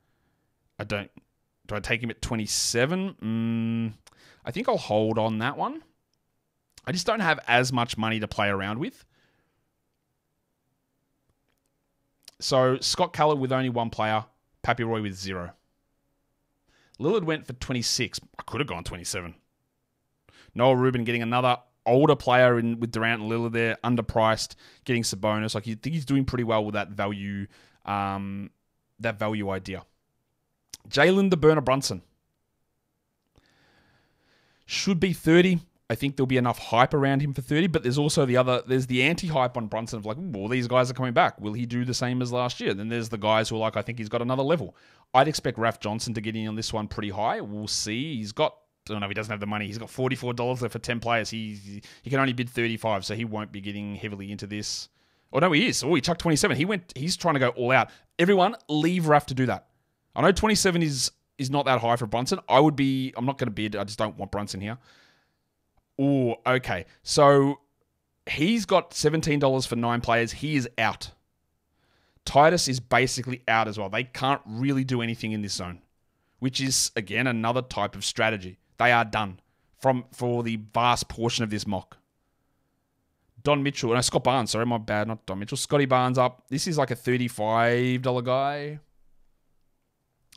I don't... Do I take him at 27? I think I'll hold on that one. I just don't have as much money to play around with. So, Scott Callard with only 1 player. Pappy Roy with 0. Lillard went for 26. I could have gone 27. Noah Rubin getting another older player with Durant and Lillard there, underpriced, getting Sabonis. You think he's doing pretty well with that value idea. Jalen the Burner Brunson. Should be 30. I think there'll be enough hype around him for 30, but there's also there's the anti-hype on Brunson of well, these guys are coming back. Will he do the same as last year? Then there's the guys who are I think he's got another level. I'd expect Raf Johnson to get in on this one pretty high. We'll see. He's got, I don't know if he doesn't have the money. He's got $44 left for 10 players. He can only bid 35, so he won't be getting heavily into this. Oh, no, he is. Oh, he chucked 27. He's trying to go all out. Everyone, leave Raf to do that. I know 27 is not that high for Brunson. I'm not going to bid. I just don't want Brunson here. Oh, okay. So he's got $17 for 9 players. He is out. Titus is basically out as well. They can't really do anything in this zone, which is, again, another type of strategy. They are done for the vast portion of this mock. Scott Barnes. Sorry, my bad, not Don Mitchell. Scotty Barnes up. This is like a $35 guy.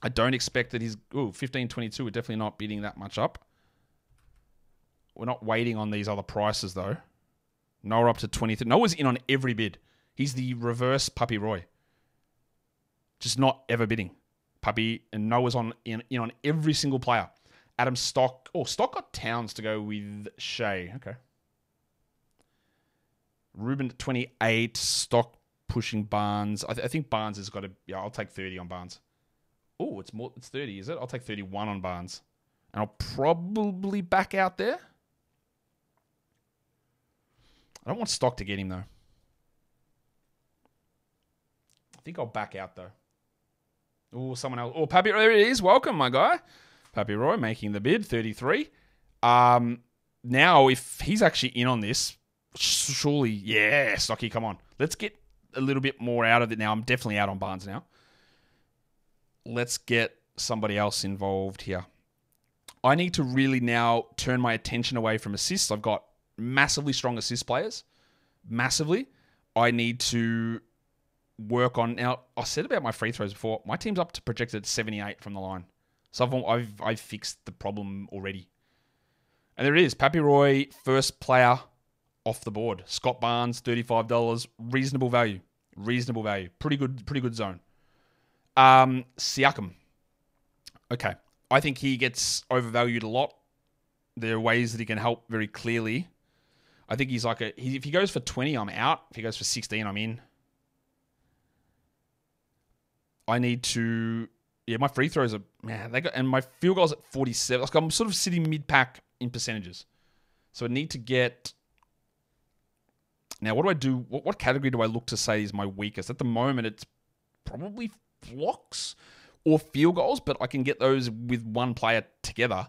I don't expect that he's... 15.22. We're definitely not bidding that much up. We're not waiting on these other prices, though. Noah up to 23. Noah's in on every bid. He's the reverse Puppy Roy. Just not ever bidding. Puppy and Noah's in on every single player. Adam Stock. Oh, Stock got Towns to go with Shea. Okay. Ruben at 28. Stock pushing Barnes. I think Barnes has got to... Yeah, I'll take 30 on Barnes. Oh, it's 30, is it? I'll take 31 on Barnes. And I'll probably back out there. I don't want Stock to get him, though. I think I'll back out, though. Oh, someone else. Oh, Pappy, there it is. Welcome, my guy. Pappy Roy making the bid, 33. Now, if he's actually in on this, surely, yeah, Stocky, come on. Let's get a little bit more out of it now. I'm definitely out on Barnes now. Let's get somebody else involved here. I need to really now turn my attention away from assists. I've got massively strong assist players. Massively. I need to work on... Now, I said about my free throws before. My team's up to projected 78 from the line. So I've fixed the problem already. And there it is. Pappy Roy, first player off the board. Scott Barnes, $35. Reasonable value. Reasonable value. Pretty good zone. Siakam. Okay. I think he gets overvalued a lot. There are ways that he can help very clearly. I think he's like if he goes for 20, I'm out. If he goes for 16, I'm in. I need to... Yeah, my free throws are... Man, and my field goals at 47. Like, I'm sort of sitting mid-pack in percentages. So I need to get... Now, what do I do? What category do I look to say is my weakest? At the moment, it's probably blocks or field goals, but I can get those with one player together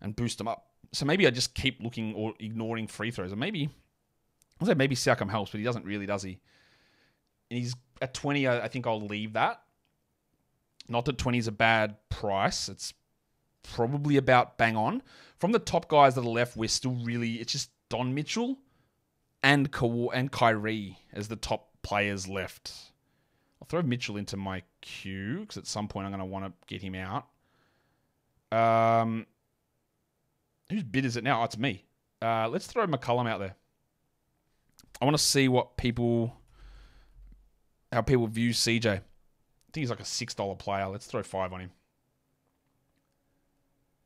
and boost them up. So maybe I just keep looking or ignoring free throws. Or maybe... I'll say maybe Siakam helps, but he doesn't really, does he? And he's at 20, I think I'll leave that. Not that 20 is a bad price. It's probably about bang on. From the top guys that are left, we're still really... It's just Don Mitchell and Kyrie as the top players left. I'll throw Mitchell into my queue because at some point I'm going to want to get him out. Whose bid is it now? Oh, it's me. Let's throw McCollum out there. I want to see how people view CJ. I think he's like a $6 player. Let's throw 5 on him.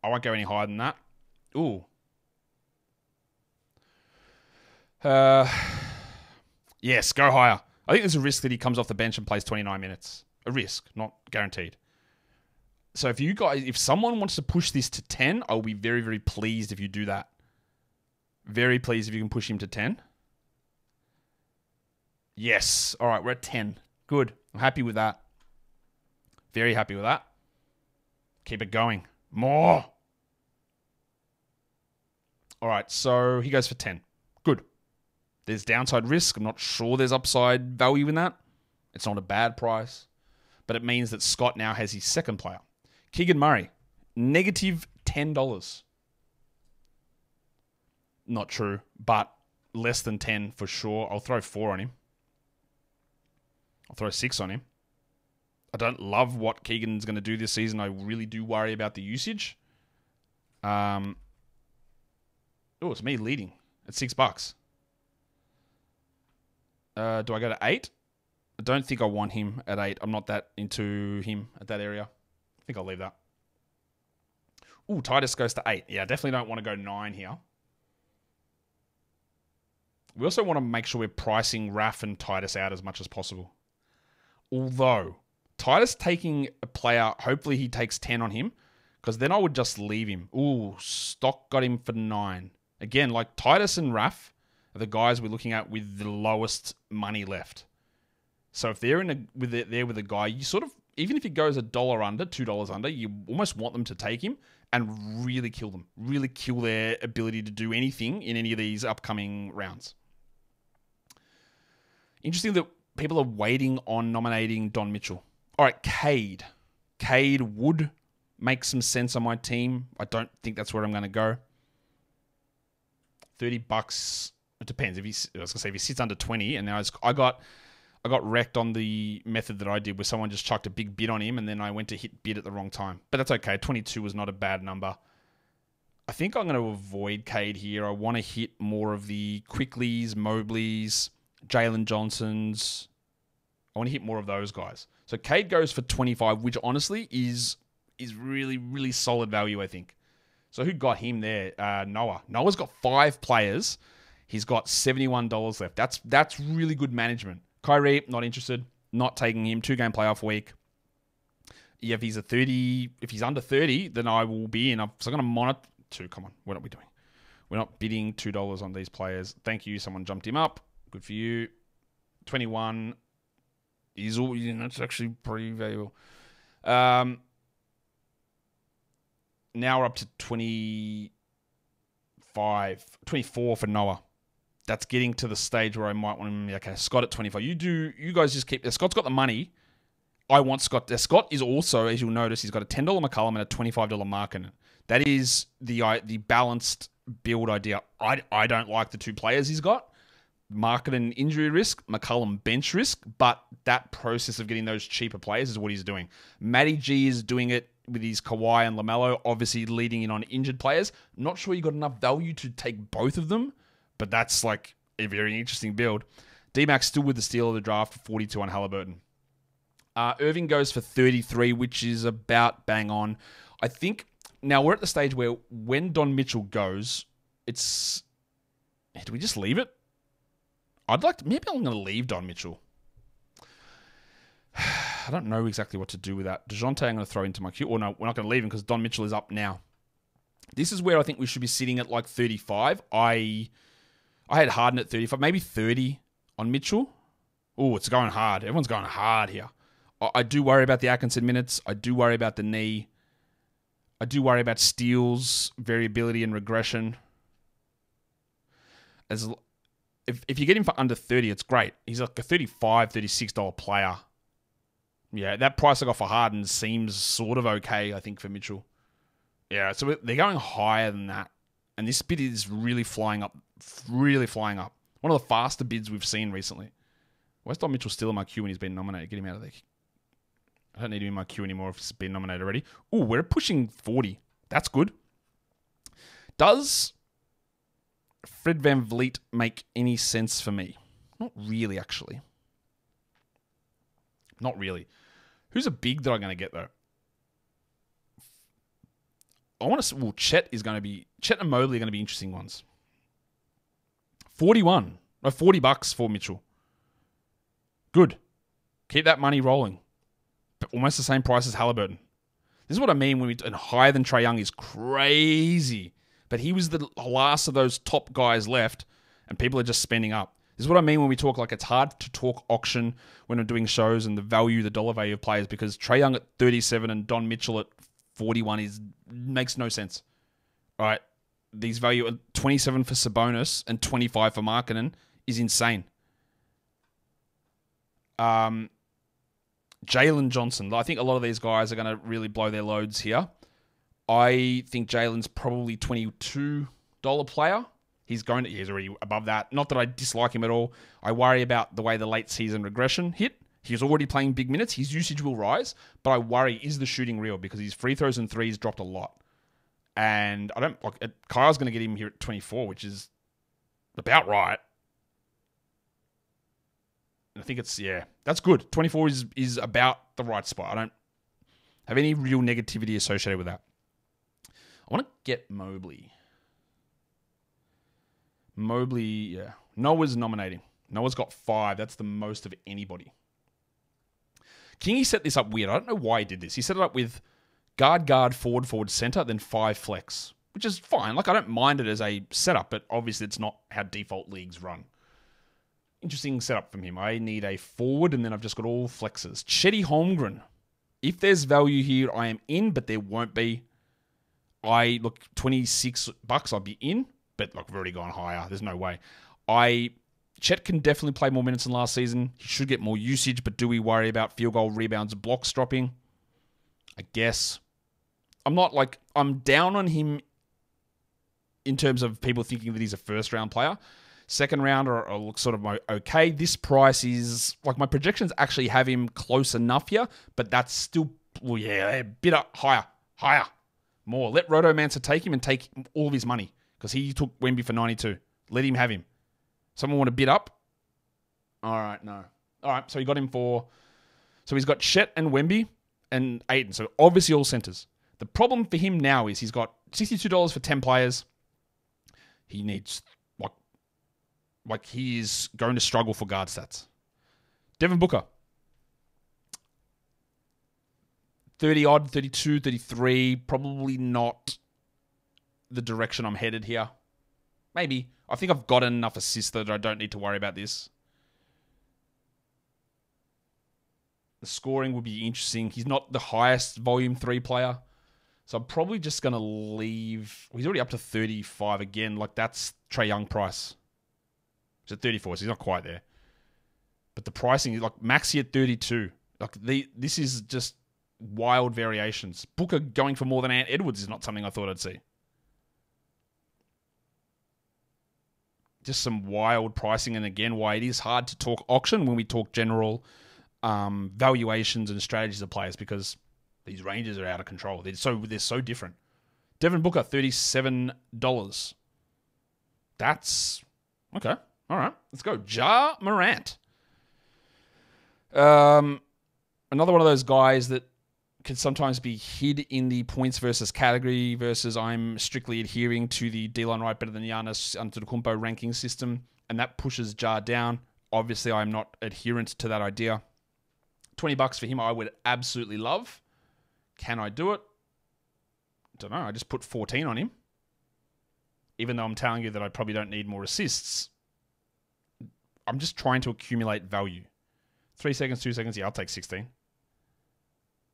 I won't go any higher than that. Ooh. Yes, go higher. I think there's a risk that he comes off the bench and plays 29 minutes. A risk, not guaranteed. So if someone wants to push this to 10, I'll be very, very pleased if you do that. Very pleased if you can push him to 10. Yes. All right, we're at 10. Good. I'm happy with that. Very happy with that. Keep it going. More. All right, so he goes for 10. Good. There's downside risk. I'm not sure there's upside value in that. It's not a bad price. But it means that Scott now has his second player. Keegan Murray, negative $10. Not true, but less than 10 for sure. I'll throw 4 on him. I'll throw 6 on him. I don't love what Keegan's going to do this season. I really do worry about the usage. Oh, it's me leading at $6. Do I go to 8? I don't think I want him at 8. I'm not that into him at that area. I think I'll leave that. Ooh, Titus goes to 8. Yeah, definitely don't want to go 9 here. We also want to make sure we're pricing Raf and Titus out as much as possible. Although, Titus taking a player, hopefully he takes 10 on him, because then I would just leave him. Ooh, Stock got him for 9. Again, like Titus and Raf are the guys we're looking at with the lowest money left. So if they're with a guy, you sort of, even if he goes $1 under, $2 under, you almost want them to take him and really kill them. Really kill their ability to do anything in any of these upcoming rounds. Interesting that people are waiting on nominating Don Mitchell. All right, Cade. Cade would make some sense on my team. I don't think that's where I'm going to go. $30. It depends. I was going to say if he sits under 20, and now I got wrecked on the method that I did where someone just chucked a big bid on him and then I went to hit bid at the wrong time. But that's okay. 22 was not a bad number. I think I'm going to avoid Cade here. I want to hit more of the Quickleys, Mobleys, Jalen Johnsons. I want to hit more of those guys. So Cade goes for 25, which honestly is really, really solid value, I think. So who got him there? Noah. Noah's got 5 players. He's got $71 left. That's really good management. Kyrie, not interested. Not taking him. 2-game playoff week. Yeah, if he's under 30, then I will be in. So I'm going to monitor. Come on, what are we doing? We're not bidding $2 on these players. Thank you. Someone jumped him up. Good for you. 21 is all. That's actually pretty valuable. Now we're up to 24 for Noah. That's getting to the stage where I might want him. Okay, Scott at 25. You guys just keep. Scott's got the money. I want Scott. Scott is also, as you'll notice, he's got a $10 McCollum and a $25 Markkanen. That is the balanced build idea. I don't like the 2 players he's got. Markkanen injury risk, McCollum bench risk, but that process of getting those cheaper players is what he's doing. Matty G is doing it with his Kawhi and LaMelo, obviously leading in on injured players. Not sure you got enough value to take both of them, but that's like a very interesting build. D-Mac still with the steal of the draft for 42 on Haliburton. Irving goes for 33, which is about bang on. I think now we're at the stage where when Don Mitchell goes, it's... Do we just leave it? Maybe I'm going to leave Don Mitchell. I don't know exactly what to do with that. DeJounte I'm going to throw into my queue. Or no, we're not going to leave him because Don Mitchell is up now. This is where I think we should be sitting at like 35. I had Harden at 35, maybe 30 on Mitchell. Oh, it's going hard. Everyone's going hard here. I do worry about the Atkinson minutes. I do worry about the knee. I do worry about steals, variability, and regression. If you get him for under 30, it's great. He's like a $35, $36 player. Yeah, that price I got for Harden seems sort of okay, I think, for Mitchell. Yeah, so they're going higher than that. And this bid is really flying up. Really flying up. One of the faster bids we've seen recently. Where's Don Mitchell still in my queue when he's been nominated? Get him out of there. I don't need him in my queue anymore if he's been nominated already. Ooh, we're pushing 40. That's good. Does Fred VanVleet make any sense for me? Not really, actually. Not really. Who's a big that I'm going to get, though? I want to... Well, Chet and Mobley are going to be interesting ones. 41. No, $40 for Mitchell. Good. Keep that money rolling. But almost the same price as Haliburton. This is what I mean and higher than Trae Young is crazy. But he was the last of those top guys left, and people are just spending up. This is what I mean when we talk like it's hard to talk auction when we're doing shows and the dollar value of players, because Trae Young at 37 and Don Mitchell at 41 makes no sense. All right, these value at 27 for Sabonis and 25 for Markkanen is insane. Jalen Johnson. I think a lot of these guys are going to really blow their loads here. I think Jalen's probably $22 player. He's already above that. Not that I dislike him at all. I worry about the way the late season regression hit. He's already playing big minutes. His usage will rise, but I worry, is the shooting real? Because his free throws and threes dropped a lot. And I don't like Kyle's going to get him here at 24, which is about right. I think it's, that's good. 24 is about the right spot. I don't have any real negativity associated with that. I want to get Mobley. Noah's nominating. Noah's got 5. That's the most of anybody. Kingy set this up weird. I don't know why he did this. He set it up with guard, forward, center, then 5 flex, which is fine. Like, I don't mind it as a setup, but obviously it's not how default leagues run. Interesting setup from him. I need a forward, and then I've just got all flexes. Chetty Holmgren. If there's value here, I am in, but there won't be. $26, I'll be in, but look, I've already gone higher. There's no way. Chet can definitely play more minutes than last season. He should get more usage, but do we worry about field goal, rebounds, blocks dropping? I guess. I'm down on him in terms of people thinking that he's a first round player. Second round or look sort of okay. This price is, like, my projections actually have him close enough here, but that's still, a bit up, higher, more. Let Rotomancer take him and take all of his money, because he took Wemby for 92. Let him have him. Someone want to bid up? All right, no. All right, so he got him so he's got Chet and Wemby and Ayton, so obviously all centers. The problem for him now is he's got $62 for 10 players. He needs, like he is going to struggle for guard stats. Devin Booker. 30 odd, 32, 33. Probably not the direction I'm headed here. Maybe. I think I've got enough assists that I don't need to worry about this. The scoring will be interesting. He's not the highest volume 3 player. So I'm probably just going to leave. He's already up to 35 again. Like, that's Trae Young price. He's at 34, so he's not quite there. But the pricing is like Maxi at 32. Like, this is just wild variations. Booker going for more than Ant Edwards is not something I thought I'd see. Just some wild pricing, and again, why it is hard to talk auction when we talk general valuations and strategies of players, because these ranges are out of control. They're so different. Devin Booker, $37. That's okay. All right, let's go. Ja Morant. Another one of those guys that can sometimes be hid in the points versus category versus I'm strictly adhering to the D-line right better than Giannis Antetokounmpo ranking system, and that pushes Ja down. Obviously, I'm not adherent to that idea. $20 for him, I would absolutely love. Can I do it? Don't know. I just put 14 on him. Even though I'm telling you that I probably don't need more assists. I'm just trying to accumulate value. 3 seconds, 2 seconds. Yeah, I'll take 16.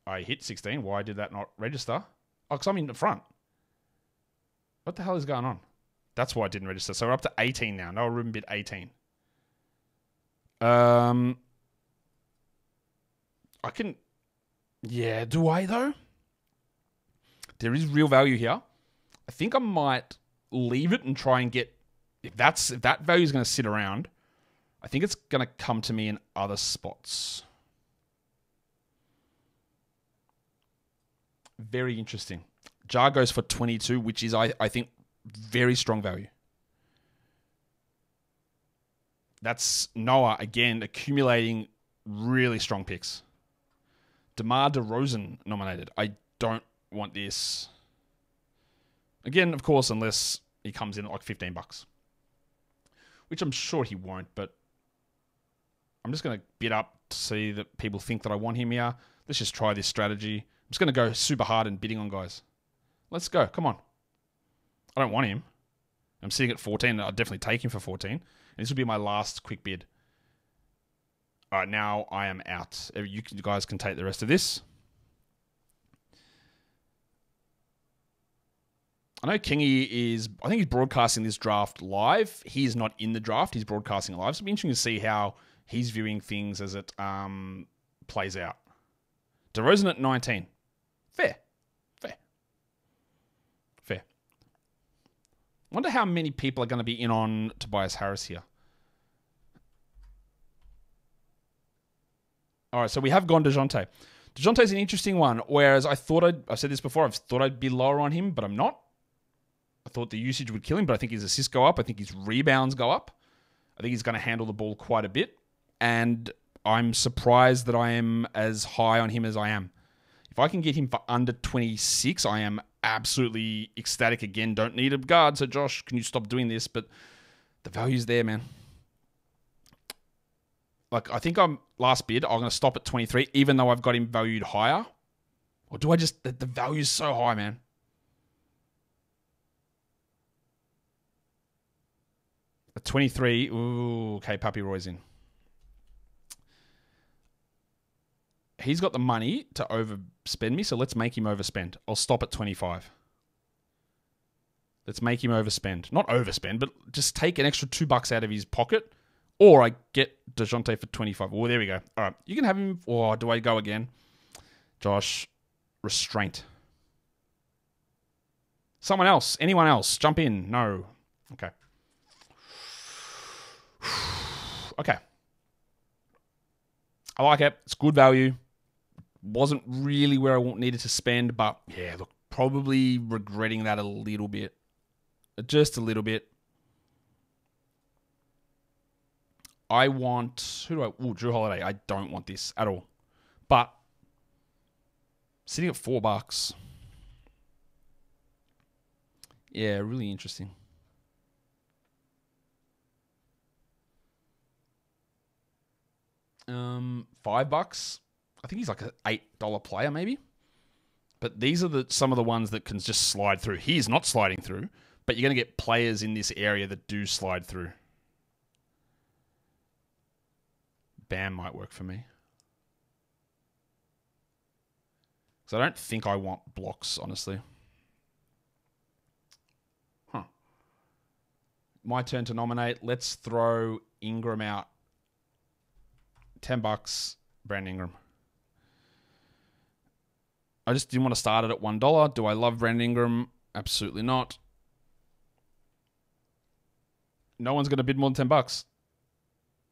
I hit 16. Why did that not register? Oh, because I'm in the front. What the hell is going on? That's why it didn't register. So we're up to 18 now. Noah Rubin bid 18. I can... Yeah, do I though? There is real value here. I think I might leave it and try and get... If that value is going to sit around, I think it's going to come to me in other spots. Very interesting. Ja goes for 22, which is, I think, very strong value. That's Noah, again, accumulating really strong picks. DeMar DeRozan nominated. I don't want this. Again, of course, unless he comes in at like $15. Which I'm sure he won't, but I'm just going to bid up to see that people think that I want him here. Let's just try this strategy. I'm just going to go super hard and bidding on guys. Let's go. Come on. I don't want him. I'm sitting at 14. I'll definitely take him for 14. And this will be my last quick bid. All right, now I am out. You guys can take the rest of this. I know Kingy is... I think he's broadcasting this draft live. He is not in the draft. He's broadcasting it live. So it'll be interesting to see how he's viewing things as it plays out. DeRozan at 19. Fair. Wonder how many people are going to be in on Tobias Harris here. All right, so we have gone DeJounte. DeJounte's an interesting one, whereas I've said this before, I've thought I'd be lower on him, but I'm not. I thought the usage would kill him, but I think his assists go up. I think his rebounds go up. I think he's going to handle the ball quite a bit. And I'm surprised that I am as high on him as I am. If I can get him for under 26, I am absolutely ecstatic again. Don't need a guard, so Josh, can you stop doing this? But the value's there, man. Like, I think last bid, I'm going to stop at 23, even though I've got him valued higher. Or do I just... The value's so high, man. At 23, ooh, okay, Papi Roy's in. He's got the money to overspend me, so let's make him overspend. I'll stop at 25. Let's make him overspend. Not overspend, but just take an extra $2 out of his pocket, or I get DeJounte for 25. Oh, there we go. All right, you can have him. Or do I go again? Josh, restraint. Someone else. Anyone else? Jump in. No. Okay. Okay. I like it. It's good value. Wasn't really where I needed to spend, but yeah, look, probably regretting that a little bit. Just a little bit. I want... Drew Holiday. I don't want this at all. But sitting at $4. Yeah, really interesting. $5. I think he's like an $8 player, maybe. But these are some of the ones that can just slide through. He's not sliding through, but you're going to get players in this area that do slide through. Bam might work for me. Because I don't think I want blocks, honestly. Huh. My turn to nominate. Let's throw Ingram out. $10, Brandon Ingram. I just didn't want to start it at $1. Do I love Brandon Ingram? Absolutely not. No one's going to bid more than $10.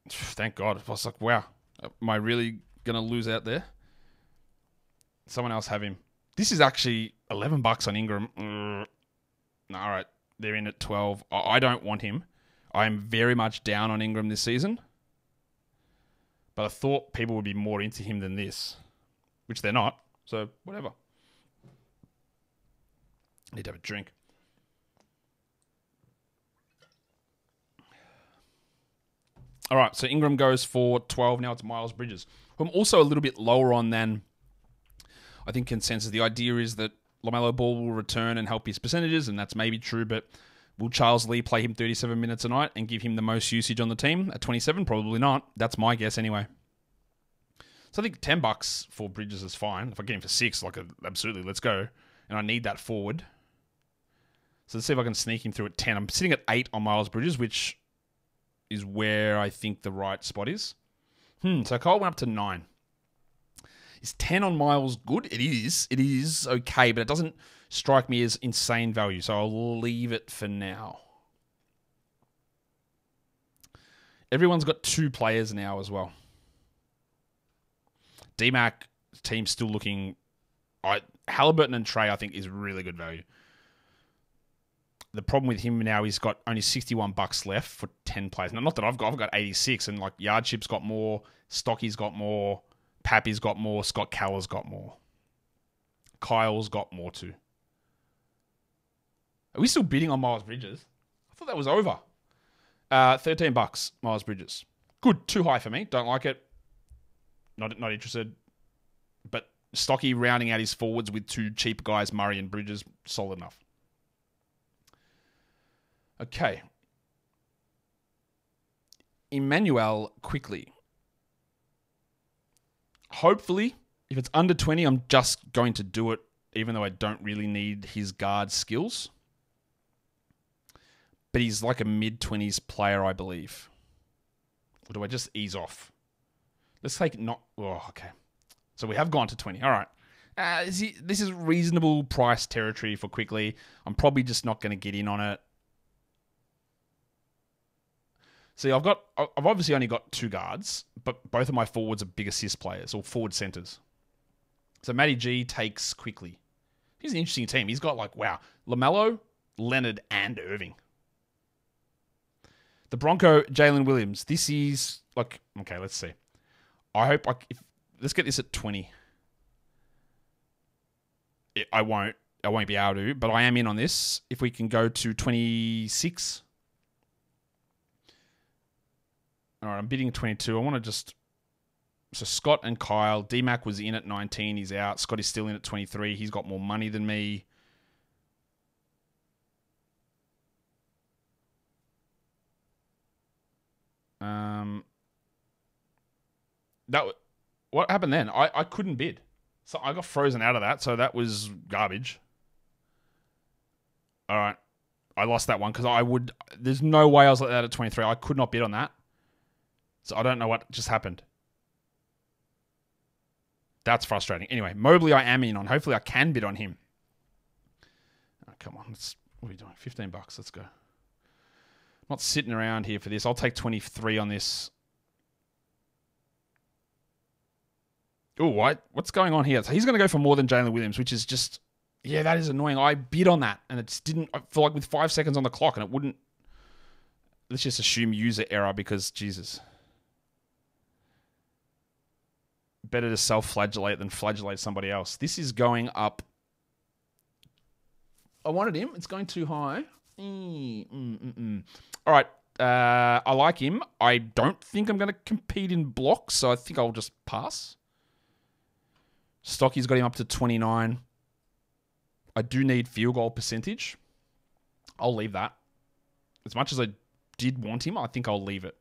Thank God. I was like, wow. Am I really going to lose out there? Someone else have him. This is actually $11 on Ingram. No, all right. They're in at 12. I don't want him. I'm very much down on Ingram this season. But I thought people would be more into him than this, which they're not. So, whatever. I need to have a drink. All right, so Ingram goes for 12. Now it's Miles Bridges, who I'm also a little bit lower on than I think consensus. The idea is that LaMelo Ball will return and help his percentages, and that's maybe true, but will Charles Lee play him 37 minutes a night and give him the most usage on the team at 27? Probably not. That's my guess anyway. So I think $10 for Bridges is fine. If I get him for 6, absolutely, let's go. And I need that forward. So let's see if I can sneak him through at 10. I'm sitting at 8 on Miles Bridges, which is where I think the right spot is. So Kyle went up to 9. Is 10 on Miles good? It is. It is okay, but it doesn't strike me as insane value, so I'll leave it for now. Everyone's got 2 players now as well. D-Mac team's still looking... Haliburton and Trey, I think, is really good value. The problem with him now, he's got only $61 left for 10 players. Now, not that I've got 86, and Yardship's got more, Stocky's got more, Pappy's got more, Scott Caller's got more. Kyle's got more too. Are we still bidding on Miles Bridges? I thought that was over. $13, Miles Bridges. Good, too high for me. Don't like it. Not interested. But Stocky rounding out his forwards with 2 cheap guys, Murray and Bridges, solid enough. Okay. Emmanuel quickly. Hopefully, if it's under 20, I'm just going to do it, even though I don't really need his guard skills. But he's like a mid-20s player, I believe. Or do I just ease off? Let's take not... Oh, okay. So we have gone to 20. All right. This is reasonable price territory for quickly. I'm probably just not going to get in on it. See, I've obviously only got 2 guards, but both of my forwards are big assist players, or forward centers. So Matty G takes quickly. He's an interesting team. He's got LaMelo, Leonard, and Irving. The Bronco, Jalen Williams. This is okay, let's see. I hope let's get this at 20. I won't be able to, but I am in on this. If we can go to 26. All right, I'm bidding 22. I want to just... So Scott and Kyle. D-Mac was in at 19. He's out. Scott is still in at 23. He's got more money than me. What happened then? I couldn't bid. So I got frozen out of that. So that was garbage. All right. I lost that one because there's no way I was like that at 23. I could not bid on that. So I don't know what just happened. That's frustrating. Anyway, Mobley I am in on. Hopefully I can bid on him. Oh, come on. What are we doing? $15. Let's go. I'm not sitting around here for this. I'll take 23 on this. Oh, what's going on here? So he's going to go for more than Jalen Williams, which is just... Yeah, that is annoying. I bid on that, and it didn't... I feel like with 5 seconds on the clock, and it wouldn't... Let's just assume user error because, Jesus... Better to self-flagellate than flagellate somebody else. This is going up. I wanted him. It's going too high. All right. I like him. I don't think I'm going to compete in blocks, so I think I'll just pass. Stocky's got him up to 29. I do need field goal percentage. I'll leave that. As much as I did want him, I think I'll leave it.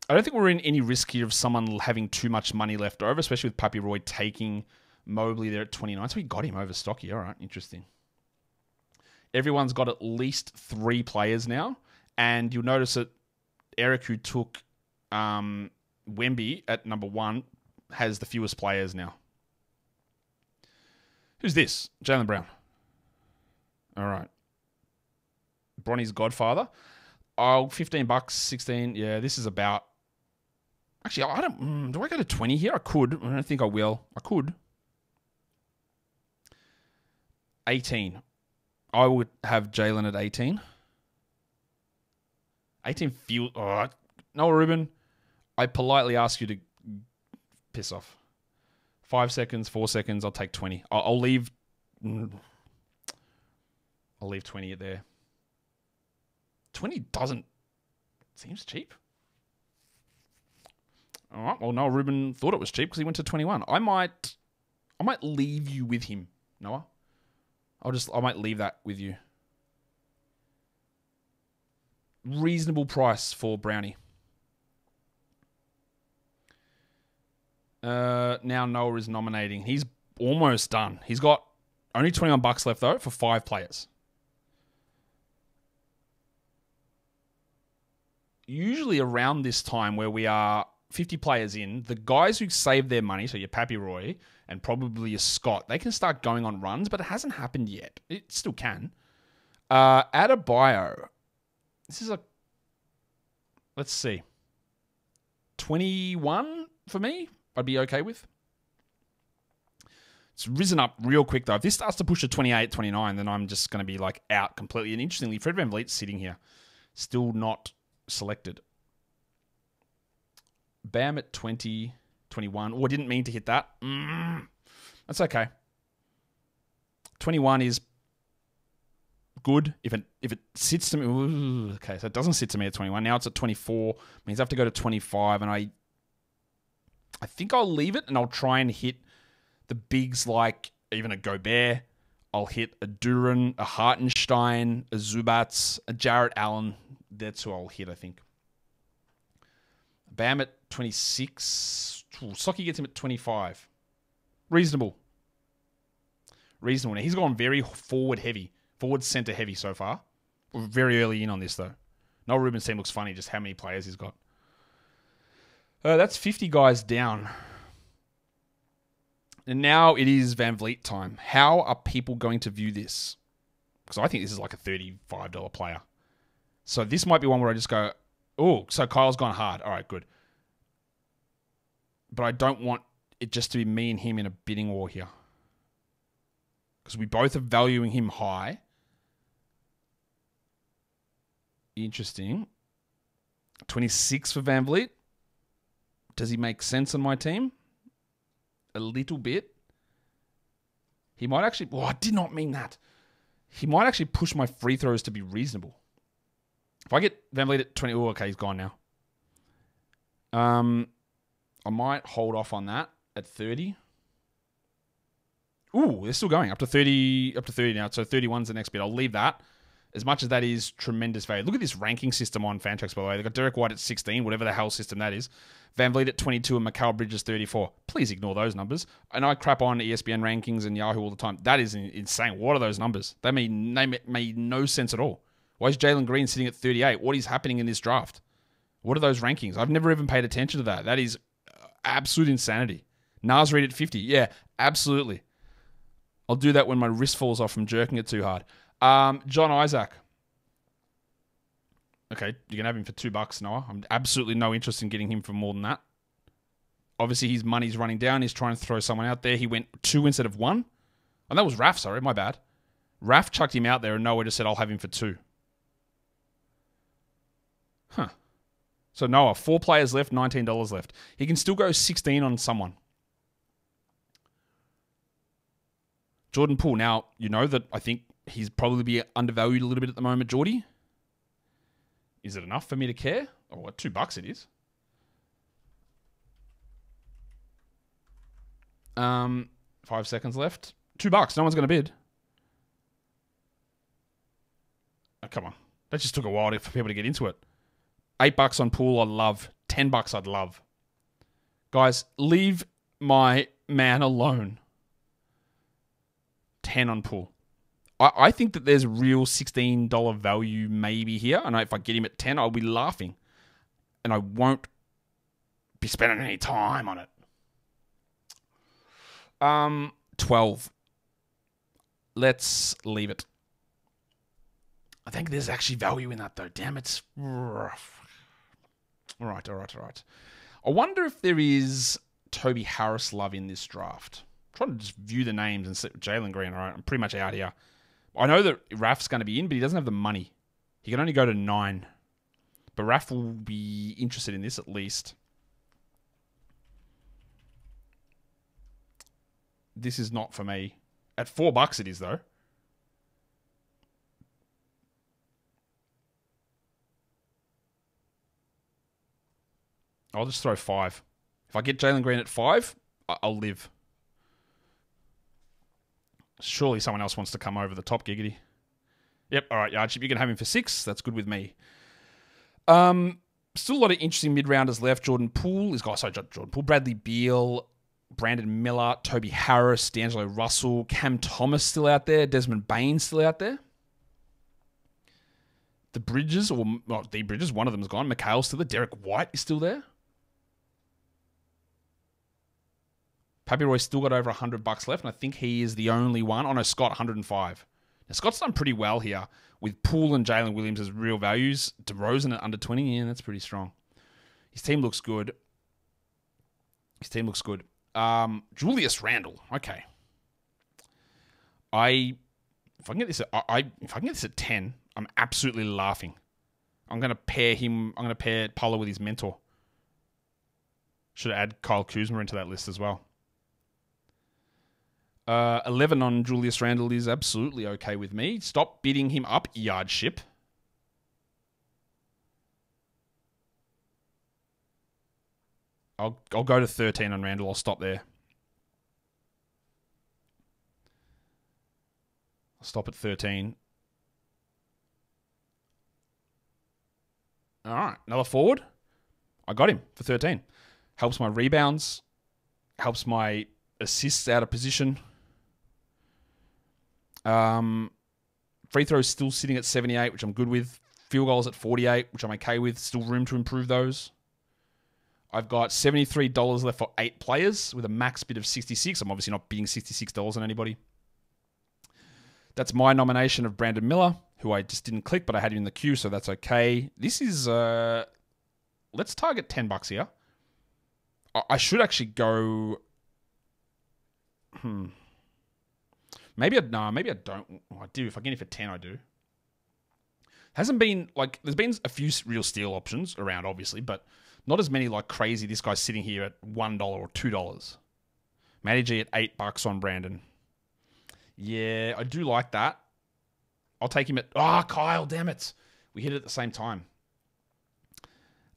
I don't think we're in any risk here of someone having too much money left over, especially with Pappy Roy taking Mobley there at 29. So we got him over Stocky. All right, interesting. Everyone's got at least 3 players now. And you'll notice that Eric, who took Wemby at number 1, has the fewest players now. Who's this? Jaylen Brown. All right. Bronny's godfather. Oh, $15, 16. Yeah, this is about... Actually, I don't... Do I go to 20 here? I could. I don't think I will. I could. 18. I would have Jalen at 18. 18 field. Oh, Noah Rubin, I politely ask you to piss off. 5 seconds, 4 seconds. I'll take 20. I'll leave. I'll leave 20 there. 20 doesn't. Seems cheap. All right. Well, Noah Rubin thought it was cheap because he went to 21. I might leave you with him, Noah. I might leave that with you. Reasonable price for Brownie. Now Noah is nominating. He's almost done. He's got only $21 left though for 5 players. Usually around this time where we are 50 players in, the guys who save their money, so your Pappy Roy and probably your Scott, they can start going on runs, but it hasn't happened yet. It still can. Add a bio. This is let's see. 21 for me, I'd be okay with. It's risen up real quick though. If this starts to push to 28, 29, then I'm just going to be like out completely. And interestingly, Fred VanVleet's sitting here. Still not selected. Bam at 20, 21. Oh, I didn't mean to hit that. That's okay. 21 is good if it sits to me. Ooh, okay, so it doesn't sit to me at 21. Now it's at 24. Means I have to go to 25, and I think I'll leave it, and I'll try and hit the bigs like even a Gobert. I'll hit a Duran, a Hartenstein, a Zubats, a Jarrett Allen. That's who I'll hit, I think. Bam at 26. Socky gets him at 25. Reasonable. Now, he's gone very forward center heavy so far. We're very early in on this, though. Noel Rubin's team looks funny, just how many players he's got. That's 50 guys down. And now it is VanVleet time. How are people going to view this? Because I think this is like a $35 player. So this might be one where I just go, oh, so Kyle's gone hard. All right, good. But I don't want it just to be me and him in a bidding war here. Because we both are valuing him high. Interesting. 26 for VanVleet. Does he make sense on my team? A little bit. He might actually... Oh, I did not mean that. He might actually push my free throws to be reasonable. If I get VanVleet at 20... Oh, okay, he's gone now. I might hold off on that at 30. Ooh, they're still going up to 30 now. So 31's the next bid. I'll leave that. As much as that is tremendous value. Look at this ranking system on Fantrax, by the way. They've got Derek White at 16, whatever the hell system that is. VanVleet at 22 and Mikal Bridges 34. Please ignore those numbers. And I crap on ESPN rankings and Yahoo all the time. That is insane. What are those numbers? They made no sense at all. Why is Jalen Green sitting at 38? What is happening in this draft? What are those rankings? I've never even paid attention to that. That is absolute insanity. Nas Reed at 50. Yeah, absolutely. I'll do that when my wrist falls off from jerking it too hard. John Isaac. Okay, you can have him for $2, Noah. I'm absolutely no interest in getting him for more than that. Obviously, his money's running down. He's trying to throw someone out there. He went 2 instead of 1. And that was Raf, sorry, my bad. Raf chucked him out there and Noah just said, I'll have him for 2. Huh. So Noah, 4 players left, $19 left. He can still go 16 on someone. Jordan Poole. Now, you know that I think he's probably be undervalued a little bit at the moment, Geordie. Is it enough for me to care? Oh, what, $2 it is. 5 seconds left. $2. No one's going to bid. Oh, come on. That just took a while for people to get into it. $8 on Poole, I'd love. $10 I'd love. Guys, leave my man alone. 10 on Poole. I think that there's real $16 value maybe here. And if I get him at 10, I'll be laughing. And I won't be spending any time on it. 12. Let's leave it. I think there's actually value in that though. Damn, it's rough. All right. I wonder if there is Toby Harris love in this draft. I'm trying to just view the names and see Jalen Green. All right, I'm pretty much out here. I know that Raf's going to be in, but he doesn't have the money. He can only go to 9. But Raf will be interested in this at least. This is not for me. At $4 it is, though. I'll just throw 5. If I get Jalen Green at 5, I'll live. Surely someone else wants to come over the top, giggity. Yep, all right, Yardship, you can have him for 6. That's good with me. Still a lot of interesting mid-rounders left. Jordan Poole, Bradley Beal, Brandon Miller, Toby Harris, D'Angelo Russell, Cam Thomas still out there, Desmond Bain still out there. The Bridges, one of them is gone. McHale's still there. Derek White is still there. Pappy Roy's still got over $100 left, and I think he is the only one. Oh no, Scott, 105. Now, Scott's done pretty well here with Poole and Jalen Williams as real values. DeRozan at under 20, yeah, that's pretty strong. His team looks good. Julius Randle, okay. If I can get this at 10, I'm absolutely laughing. I'm gonna pair Paolo with his mentor. Should add Kyle Kuzma into that list as well. 11 on Julius Randle is absolutely okay with me. Stop bidding him up, Yardship. I'll go to 13 on Randle. I'll stop there. I'll stop at 13. All right, another forward. I got him for 13. Helps my rebounds. Helps my assists out of position. Free throws still sitting at 78, which I'm good with. Field goals at 48, which I'm okay with. Still room to improve those. I've got $73 left for 8 players with a max bid of 66. I'm obviously not bidding $66 on anybody. That's my nomination of Brandon Miller, who I just didn't click, but I had him in the queue, so that's okay. This is, let's target $10 here. I should actually go, maybe I don't. Oh, I do. If I get it for 10, I do. Hasn't been, there's been a few real steal options around, obviously, but not as many crazy. This guy's sitting here at $1 or $2. Matty G at $8 on Brandon. Yeah, I do like that. I'll take him at... Kyle, damn it. We hit it at the same time.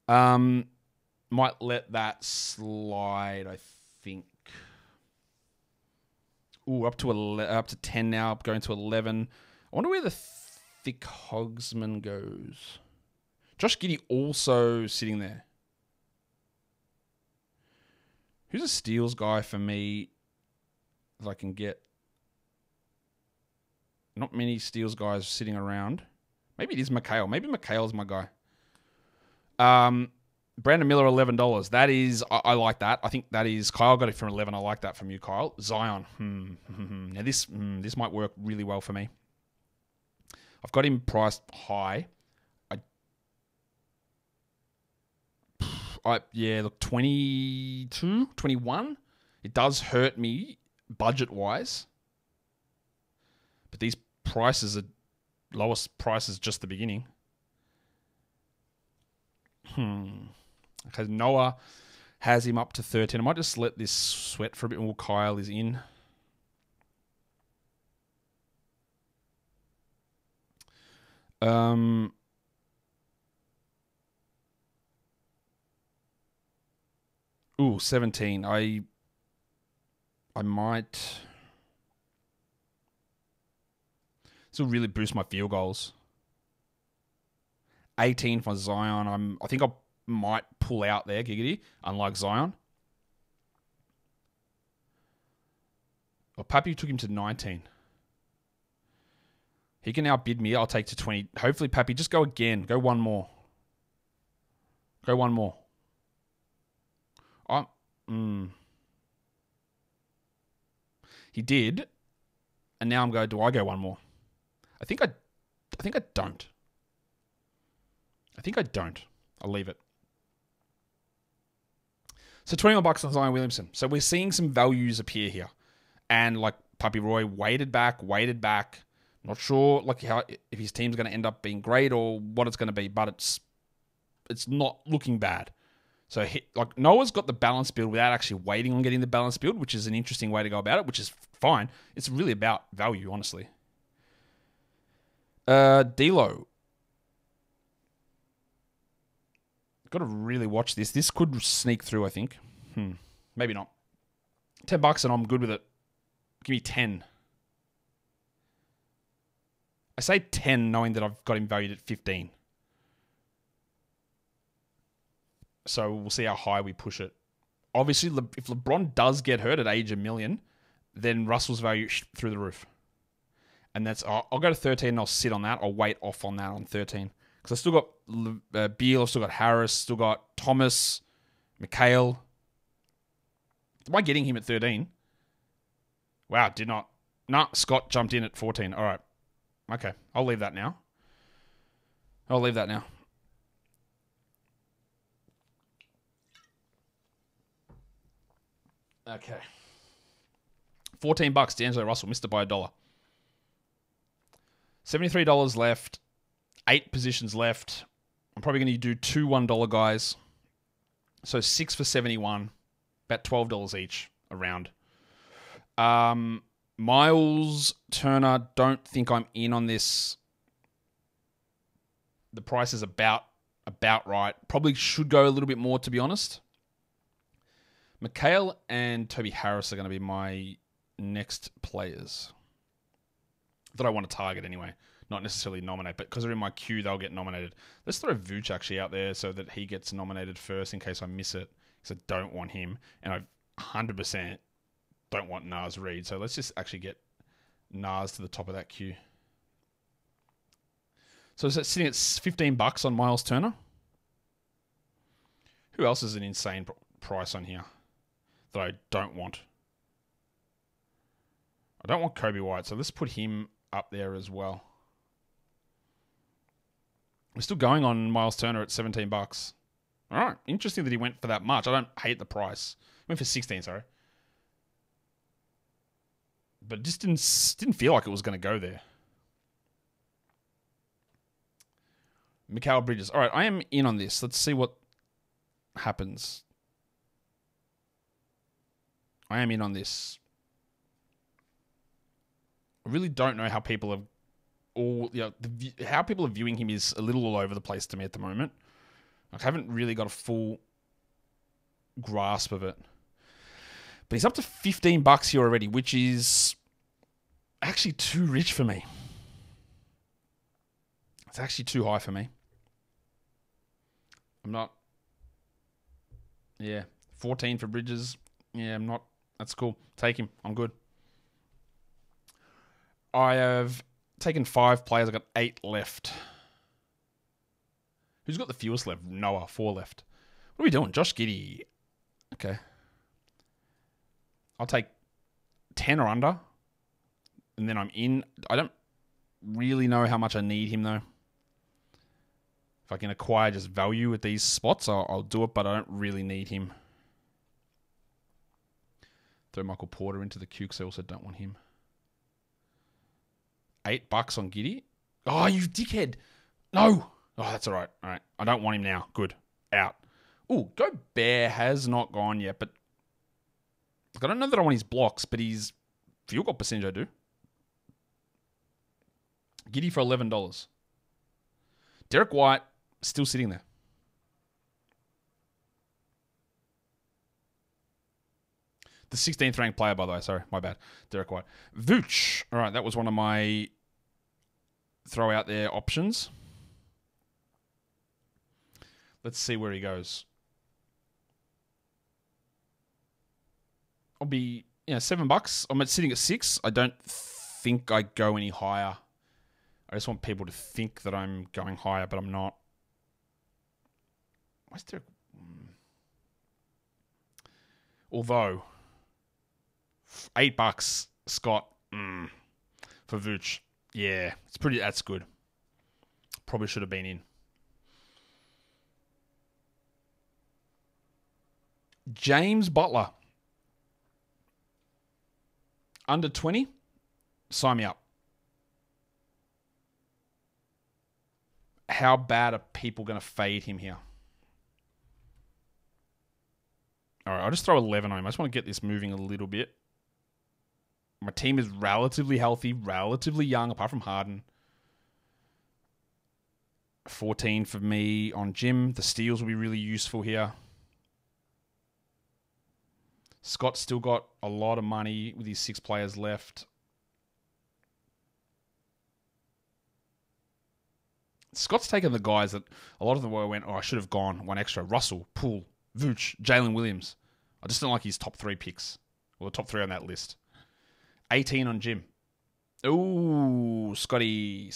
Might let that slide, I think. Ooh, up to 10 now, going to 11. I wonder where the thick Hogsman goes. Josh Giddey also sitting there. Who's a steals guy for me that I can get? Not many steals guys sitting around. Maybe it is McHale. Maybe McHale's my guy. Brandon Miller, $11. That is, I like that. I think that is, Kyle got it from 11. I like that from you, Kyle. Zion. Now this might work really well for me. I've got him priced high. Look, 22, 21. It does hurt me budget-wise. But these prices are lowest prices just the beginning. Okay, Noah has him up to 13. I might just let this sweat for a bit more. Kyle is in. Ooh, 17. I might... This will really boost my field goals. 18 for Zion. I think I might pull out there, giggity, unlike Zion. Well, Pappy took him to 19. He can outbid me. I'll take to 20. Hopefully, Pappy, just go again. Go one more. Go one more. He did. And now I'm going, do I go one more? I think I don't. I think I don't. I'll leave it. So $21 on Zion Williamson. So we're seeing some values appear here. And Puppy Roy waited back. Not sure how if his team's going to end up being great or what it's going to be, but it's it's not looking bad. So like Noah's got the balance build without actually waiting on getting the balance build, which is an interesting way to go about it, which is fine. It's really about value, honestly. D'Lo. Got to really watch this. This could sneak through, I think. Maybe not. $10 and I'm good with it. Give me 10. I say 10 knowing that I've got him valued at 15. So we'll see how high we push it. Obviously, if LeBron does get hurt at age 1 million, then Russell's value through the roof. And that's I'll go to 13 and I'll sit on that. I'll wait off on that on 13. Because I still got Beal, I've still got Harris, still got Thomas, McHale. Am I getting him at 13? Wow, did not. Nah, Scott jumped in at 14. All right. Okay, I'll leave that now. Okay. $14, D'Angelo Russell, missed it by $1. $73 left. 8 positions left. I'm probably going to do 2 $1 guys. So 6 for 71. About $12 each around. Miles Turner, don't think I'm in on this. The price is about right. Probably should go a little bit more, to be honest. McHale and Toby Harris are going to be my next players that I want to target anyway. Not necessarily nominate, but because they're in my queue, they'll get nominated. Let's throw Vooch actually out there so that he gets nominated first in case I miss it, because I don't want him, and I 100% don't want Naz Reid. So let's just actually get Naz to the top of that queue. So is that sitting at $15 on Miles Turner? Who else is an insane price on here that I don't want? I don't want Kobe White, so let's put him up there as well. We're still going on Miles Turner at $17. All right, interesting that he went for that much. I don't hate the price. He went for 16, sorry. But it just didn't feel like it was going to go there. Mikal Bridges. All right, I am in on this. Let's see what happens. I am in on this. I really don't know how people have how people are viewing him is a little all over the place to me at the moment. I haven't really got a full grasp of it. But he's up to $15 here already, which is actually too rich for me. It's actually too high for me. I'm not... Yeah, 14 for Bridges. Yeah, I'm not... That's cool. Take him. I'm good. I have taken 5 players. I've got 8 left. Who's got the fewest left? Noah, 4 left. What are we doing? Josh Giddey. Okay. I'll take 10 or under. And then I'm in. I don't really know how much I need him, though. If I can acquire just value at these spots, I'll do it, but I don't really need him. Throw Michael Porter into the queue because I also don't want him. $8 on Giddey. Oh, you dickhead. No. Oh, that's all right. All right. I don't want him now. Good. Out. Oh, Gobert has not gone yet, but I don't know that I want his blocks, but his field goal percentage I do. Giddey for $11. Derek White still sitting there. The 16th ranked player, by the way. Sorry, my bad. Derek White. Vooch. All right, that was one of my throw out there options. Let's see where he goes. I'll be, $7. I'm sitting at 6. I don't think I go any higher. I just want people to think that I'm going higher, but I'm not. Why's Derek? Although, $8, Scott, for Vooch. Yeah, that's good. Probably should have been in. James Butler. Under 20, sign me up. How bad are people going to fade him here? All right, I'll just throw 11 on him. I just want to get this moving a little bit. My team is relatively healthy, relatively young, apart from Harden. 14 for me on Jim. The steals will be really useful here. Scott's still got a lot of money with his 6 players left. Scott's taken the guys that a lot of them went, I should have gone one extra. Russell, Poole, Vooch, Jalen Williams. I just don't like his top 3 picks. Or the top 3 on that list. 18 on Jim. Ooh, Scotty.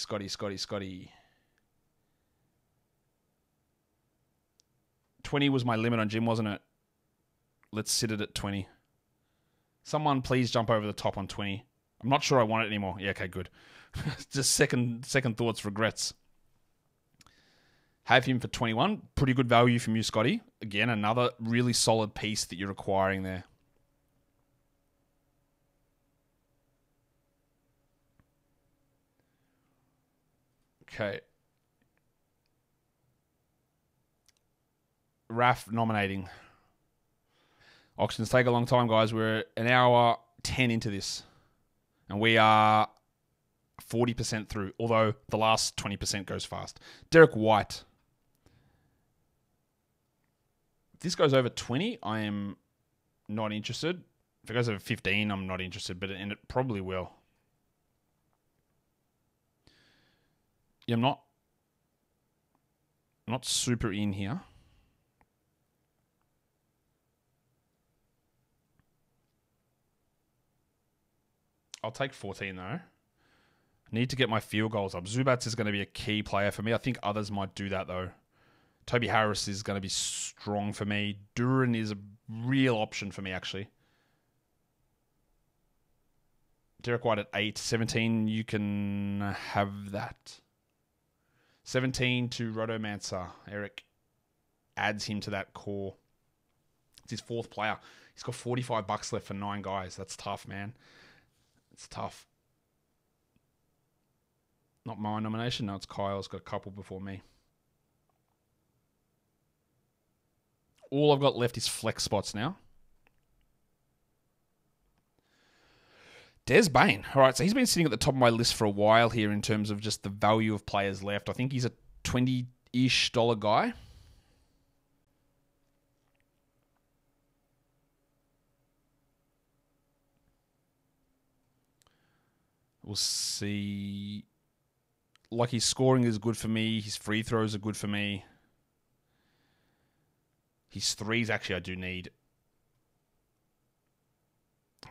20 was my limit on Jim, wasn't it? Let's sit it at 20. Someone please jump over the top on 20. I'm not sure I want it anymore. Yeah, okay, good. Just second thoughts, regrets. Have him for 21. Pretty good value from you, Scotty. Again, another really solid piece that you're acquiring there. Okay. Raf nominating. Auctions take a long time, guys. We're an hour 10 into this. And we are 40% through, although the last 20% goes fast. Derek White. If this goes over 20, I am not interested. If it goes over 15, I'm not interested, and it probably will. Yeah, I'm not super in here. I'll take 14 though. I need to get my field goals up. Zubats is going to be a key player for me. I think others might do that though. Toby Harris is going to be strong for me. Duran is a real option for me actually. Derek White at 8. 17, you can have that. 17 to Rotomancer. Eric adds him to that core. It's his 4th player. He's got $45 left for 9 guys. That's tough, man. It's tough. Not my nomination. No, it's Kyle's got a couple before me. All I've got left is flex spots now. Des Bane. All right, so he's been sitting at the top of my list for a while here in terms of just the value of players left. I think he's a $20-ish guy. We'll see. Like, his scoring is good for me. His free throws are good for me. His threes, actually, I do need.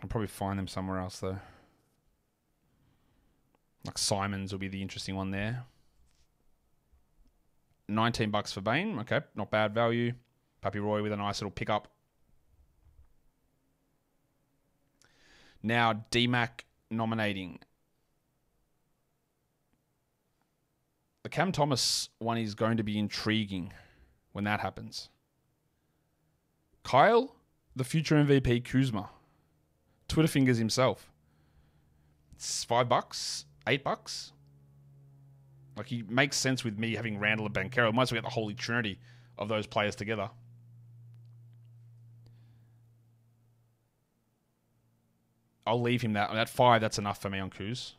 I'll probably find them somewhere else, though. Like Simons will be the interesting one there. $19 for Bane. Okay, not bad value. Pappy Roy with a nice little pickup. Now, DMAC nominating. The Cam Thomas one is going to be intriguing when that happens. Kyle, the future MVP Kuzma. Twitter fingers himself. It's $5, $8. Like, he makes sense with me having Randall and Banchero. Might as well get the holy trinity of those players together. I'll leave him that. At 5, that's enough for me on Kuz.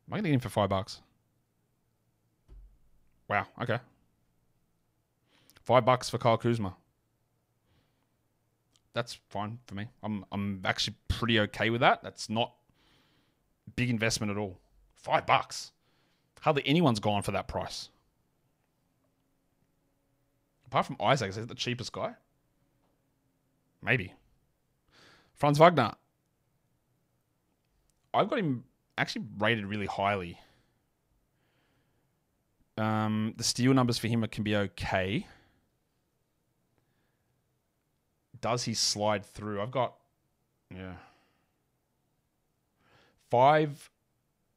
Am I going to get him for $5? Wow, okay. $5 for Kyle Kuzma. That's fine for me. I'm actually pretty okay with that. That's not big investment at all. $5. Hardly anyone's gone for that price. Apart from Isaac, is that the cheapest guy? Maybe. Franz Wagner. I've got him actually rated really highly. The steal numbers for him can be okay. Does he slide through? I've got,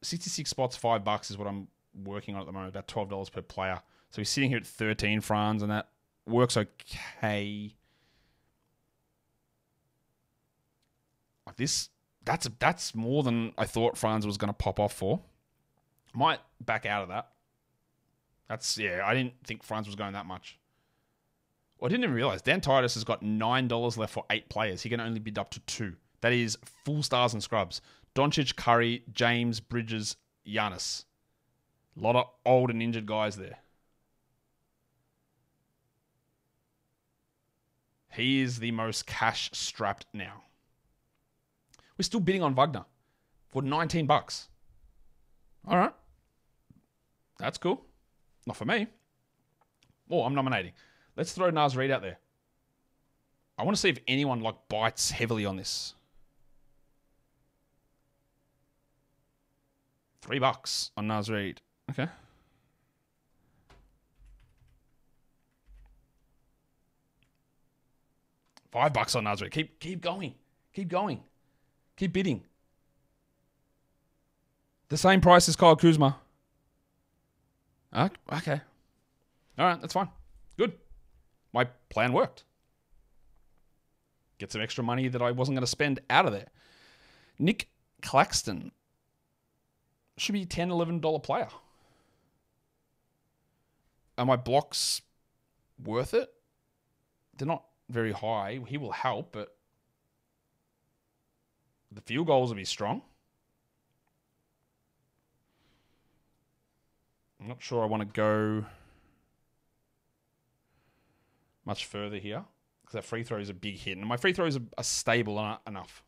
66 spots, $5 is what I'm working on at the moment, about $12 per player. So he's sitting here at 13 Franz, and that works okay. Like this, that's more than I thought Franz was going to pop off for. Might back out of that. I didn't think Franz was going that much. Well, I didn't even realize Dan Titus has got $9 left for 8 players. He can only bid up to 2. That is full stars and scrubs. Doncic, Curry, James, Bridges, Giannis. A lot of old and injured guys there. He is the most cash-strapped now. We're still bidding on Wagner for $19. All right. That's cool. Not for me. Oh, I'm nominating. Let's throw Naz Reid out there. I want to see if anyone bites heavily on this. $3 on Naz Reid. Okay. $5 on Naz Reid. Keep going. Keep going. Keep bidding. The same price as Kyle Kuzma. Okay. All right, that's fine. Good. My plan worked. Get some extra money that I wasn't going to spend out of there. Nick Claxton. Should be $10, $11 player. Are my blocks worth it? They're not very high. He will help, but the field goals will be strong. I'm not sure I want to go much further here because that free throw is a big hit. And my free throws are stable enough.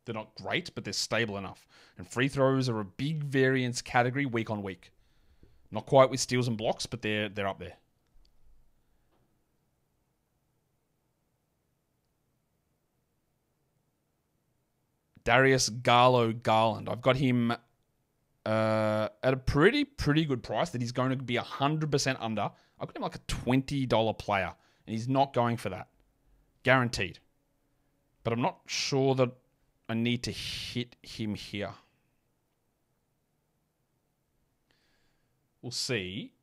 They're not great, but they're stable enough. And free throws are a big variance category week on week. Not quite with steals and blocks, but they're up there. Darius Garland. I've got him at a pretty good price that he's going to be 100% under. I've got him like a $20 player, and he's not going for that. Guaranteed. But I'm not sure that I need to hit him here. We'll see.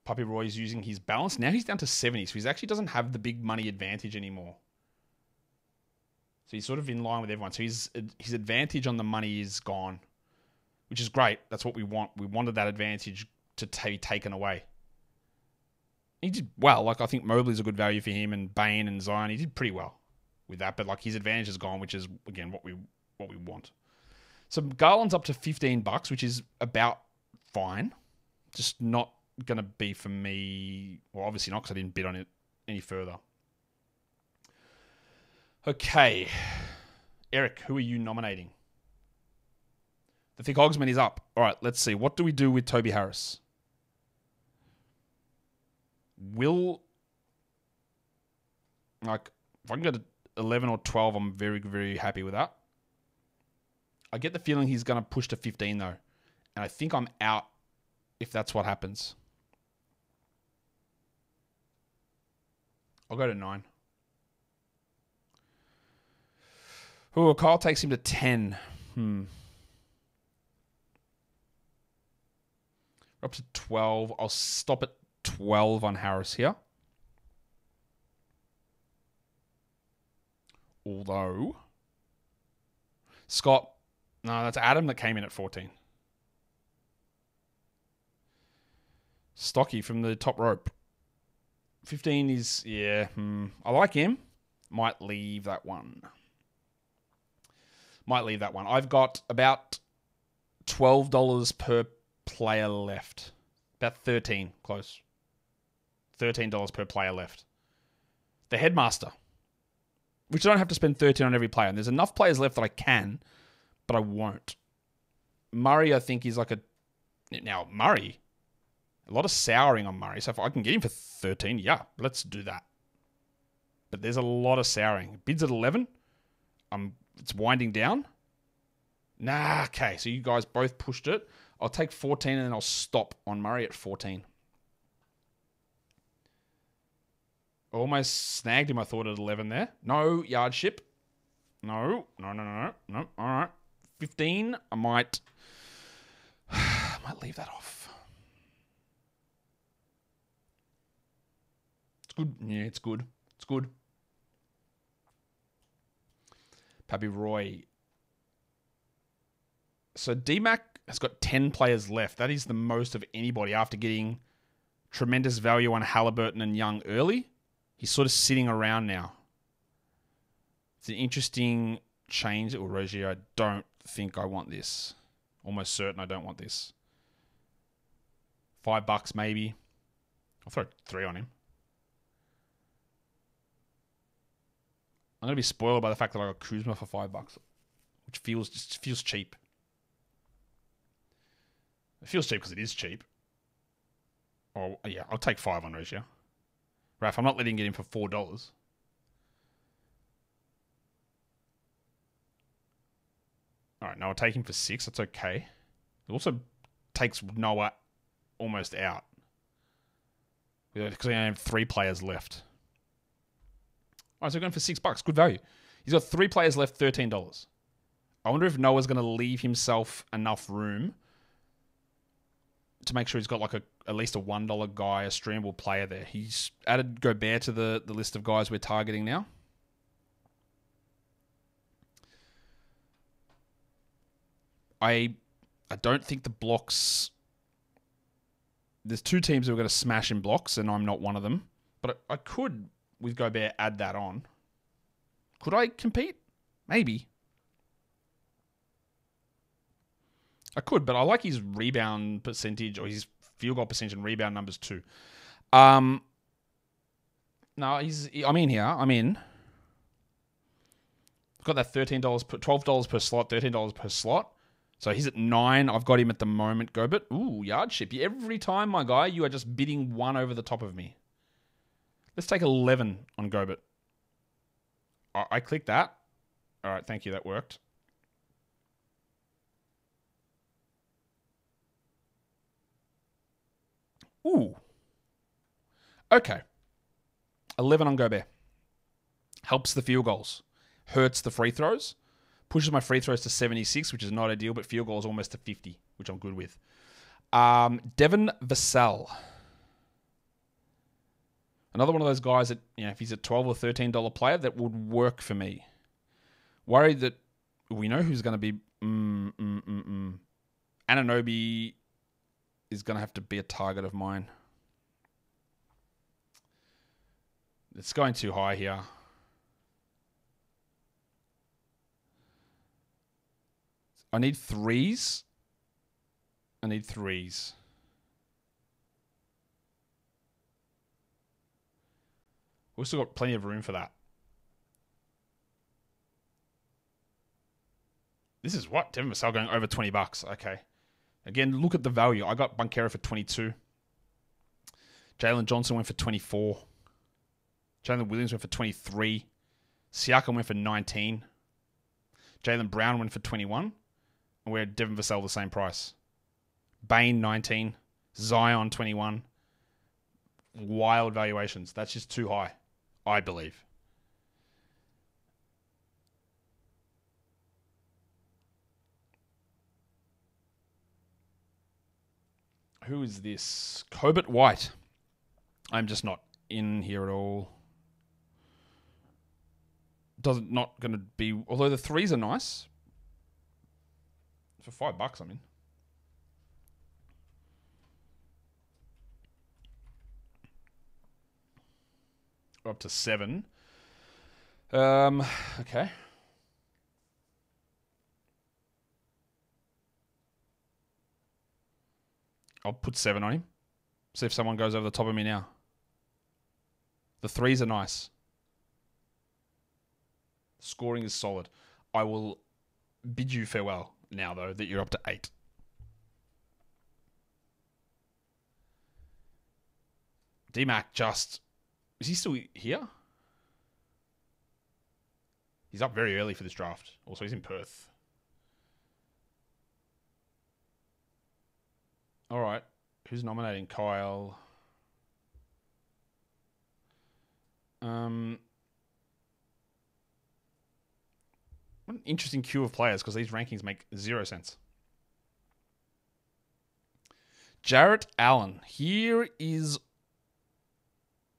Puppy Roy's using his balance. Now he's down to 70, so he actually doesn't have the big money advantage anymore. So he's sort of in line with everyone. So his advantage on the money is gone, which is great. That's what we want. We wanted that advantage to be taken away. He did well. I think Mobley's a good value for him, and Bane and Zion. He did pretty well with that, but his advantage is gone, which is again what we want. So Garland's up to $15, which is about fine. Just not gonna be for me. Well, obviously not because I didn't bid on it any further. Okay, Eric, who are you nominating? The Thick Hogsman is up. All right, let's see. What do we do with Toby Harris? If I can go to 11 or 12, I'm very, very happy with that. I get the feeling he's going to push to 15, though. And I think I'm out if that's what happens. I'll go to 9. Oh, Kyle takes him to 10. We're up to 12. I'll stop at 12 on Harris here. Although, Scott, no, that's Adam that came in at 14. Stocky from the top rope. 15 is, I like him. Might leave that one. I've got about $12 per player left. About 13, close. $13 per player left. The Headmaster, which I don't have to spend 13 on every player. And there's enough players left that I can, but I won't. Murray, I think, is now, Murray, a lot of souring on Murray. So if I can get him for 13, yeah, let's do that. But there's a lot of souring. Bids at 11. It's winding down. Nah, okay. So you guys both pushed it. I'll take 14 and then I'll stop on Murray at 14. Almost snagged him, I thought, at 11 there. No yardship. No. All right. 15, I might leave that off. It's good. Yeah, it's good. Pappy Roy. So D-Mac has got 10 players left. That is the most of anybody after getting tremendous value on Haliburton and Young early. He's sort of sitting around now. It's an interesting change. Oh, Rozier, I don't think I want this. Almost certain I don't want this. $5 maybe. I'll throw 3 on him. I'm going to be spoiled by the fact that I got Kuzma for $5, which feels cheap. It feels cheap because it is cheap. Oh, yeah, I'll take 5 on Rozier. Raf, I'm not letting you get him for $4. All right, now I'll take him for 6. That's okay. It also takes Noah almost out. Because I only have 3 players left. All right, so we're going for $6. Good value. He's got 3 players left, $13. I wonder if Noah's going to leave himself enough room to make sure he's got like at least a $1 guy, a streamable player there. He's added Gobert to the list of guys we're targeting now. I don't think the blocks... There's 2 teams who are going to smash in blocks, and I'm not one of them. But I could, with Gobert, add that on. Could I compete? Maybe. I could, but I like his rebound percentage, or his field goal percentage and rebound numbers too. No, I'm in here. I'm in. I've got that $12 per slot, $13 per slot. So he's at 9. I've got him at the moment. Gobert. Ooh, yard ship. Every time, my guy, you are just bidding 1 over the top of me. Let's take 11 on Gobert. I clicked that. All right, thank you. That worked. Ooh. Okay. 11 on Gobert. Helps the field goals. Hurts the free throws. Pushes my free throws to 76, which is not ideal, but field goals almost to 50, which I'm good with. Devin Vassell. Another one of those guys that, if he's a $12 or $13 player, that would work for me. Worried that we know who's going to be... Anunoby is going to have to be a target of mine. It's going too high here. I need 3s. We've still got plenty of room for that. This is what? Devin Vassell going over $20. Okay. Again, look at the value. I got Bunkera for 22. Jalen Johnson went for 24. Jalen Williams went for 23. Siakam went for 19. Jaylen Brown went for 21. And we're Devin Vassell the same price. Bane 19. Zion 21. Wild valuations. That's just too high, I believe. Who is this? Cobert White. I'm just not in here at all. Not going to be... Although the 3s are nice. For $5, I'm in. We're up to 7. Okay. I'll put 7 on him. See if someone goes over the top of me now. The 3s are nice. Scoring is solid. I will bid you farewell now, though, that you're up to 8. D-Mac just... Is he still here? He's up very early for this draft. Also, he's in Perth. All right. Who's nominating? Kyle. What an interesting queue of players, because these rankings make 0 sense. Jarrett Allen. Here is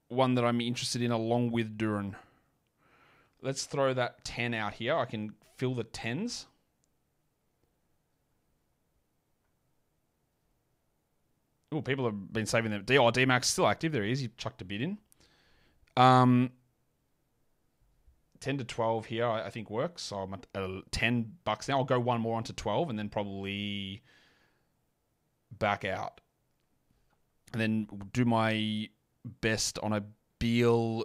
one that I'm interested in along with Duran. Let's throw that 10 out here. I can fill the 10s. Oh, people have been saving them. D-Max still active. There he is. He chucked a bid in. 10 to 12 here, I think works. So I'm at $10 now. I'll go one more onto 12 and then probably back out. And then do my best on a Beal,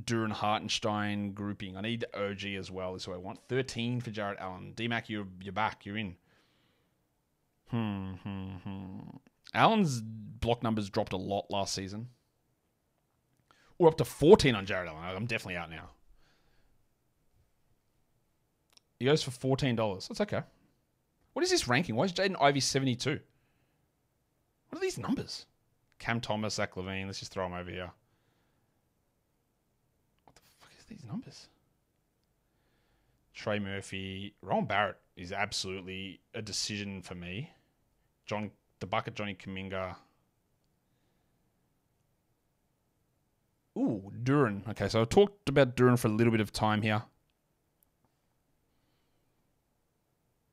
Duran, Hartenstein grouping. I need OG as well. Is what I want. 13 for Jarrett Allen. D-Mac, you're back. You're in. Allen's block numbers dropped a lot last season. We're up to 14 on Jarrett Allen. I'm definitely out now. He goes for $14. That's okay. What is this ranking? Why is Jaden Ivey 72? What are these numbers? Cam Thomas, Zach Levine. Let's just throw him over here. What the fuck is these numbers? Trey Murphy. Ron Barrett is absolutely a decision for me. The Bucket, Johnny Kuminga. Ooh, Duran. Okay, so I've talked about Duran for a little bit of time here.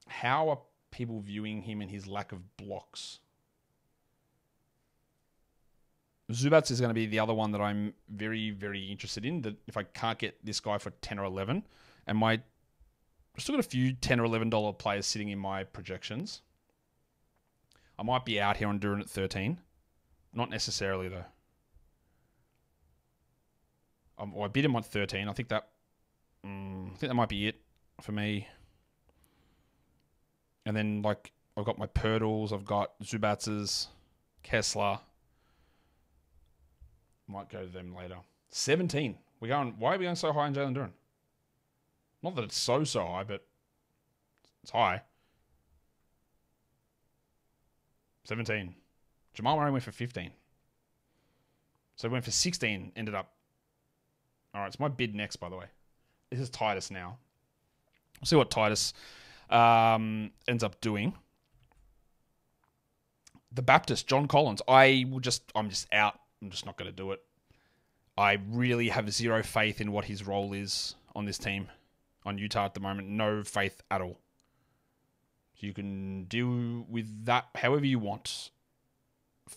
How are people viewing him and his lack of blocks? Zubats is going to be the other one that I'm very, very interested in. That if I can't get this guy for 10 or 11, and I've still got a few $10 or $11 players sitting in my projections. I might be out here on Duran at 13. Not necessarily, though. I bid him on 13. I think that might be it for me. And then, like, I've got my Pirtles. I've got Zubatz's, Kessler. Might go to them later. 17. Why are we going so high on Jalen Duran? Not that it's so high, but it's high. 17. Jamal Murray went for 15. So he went for 16, ended up. All right, it's my bid next, by the way. This is Titus now. We'll see what Titus ends up doing. The Baptist, John Collins. I'm just out. I'm just not going to do it. I really have zero faith in what his role is on this team, on Utah at the moment. No faith at all. So you can deal with that however you want.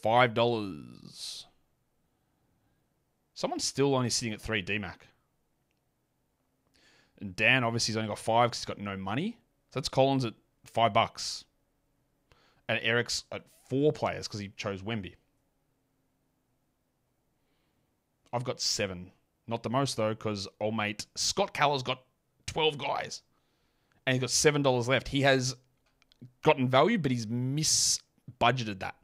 $5. Someone's still only sitting at 3, D-Mac. And Dan obviously has only got 5 because he's got no money. So that's Collins at $5. And Eric's at 4 players because he chose Wemby. I've got 7. Not the most, though, because old mate Scott Caller's got 12 guys. And he's got $7 left. He has gotten value, but he's misbudgeted that.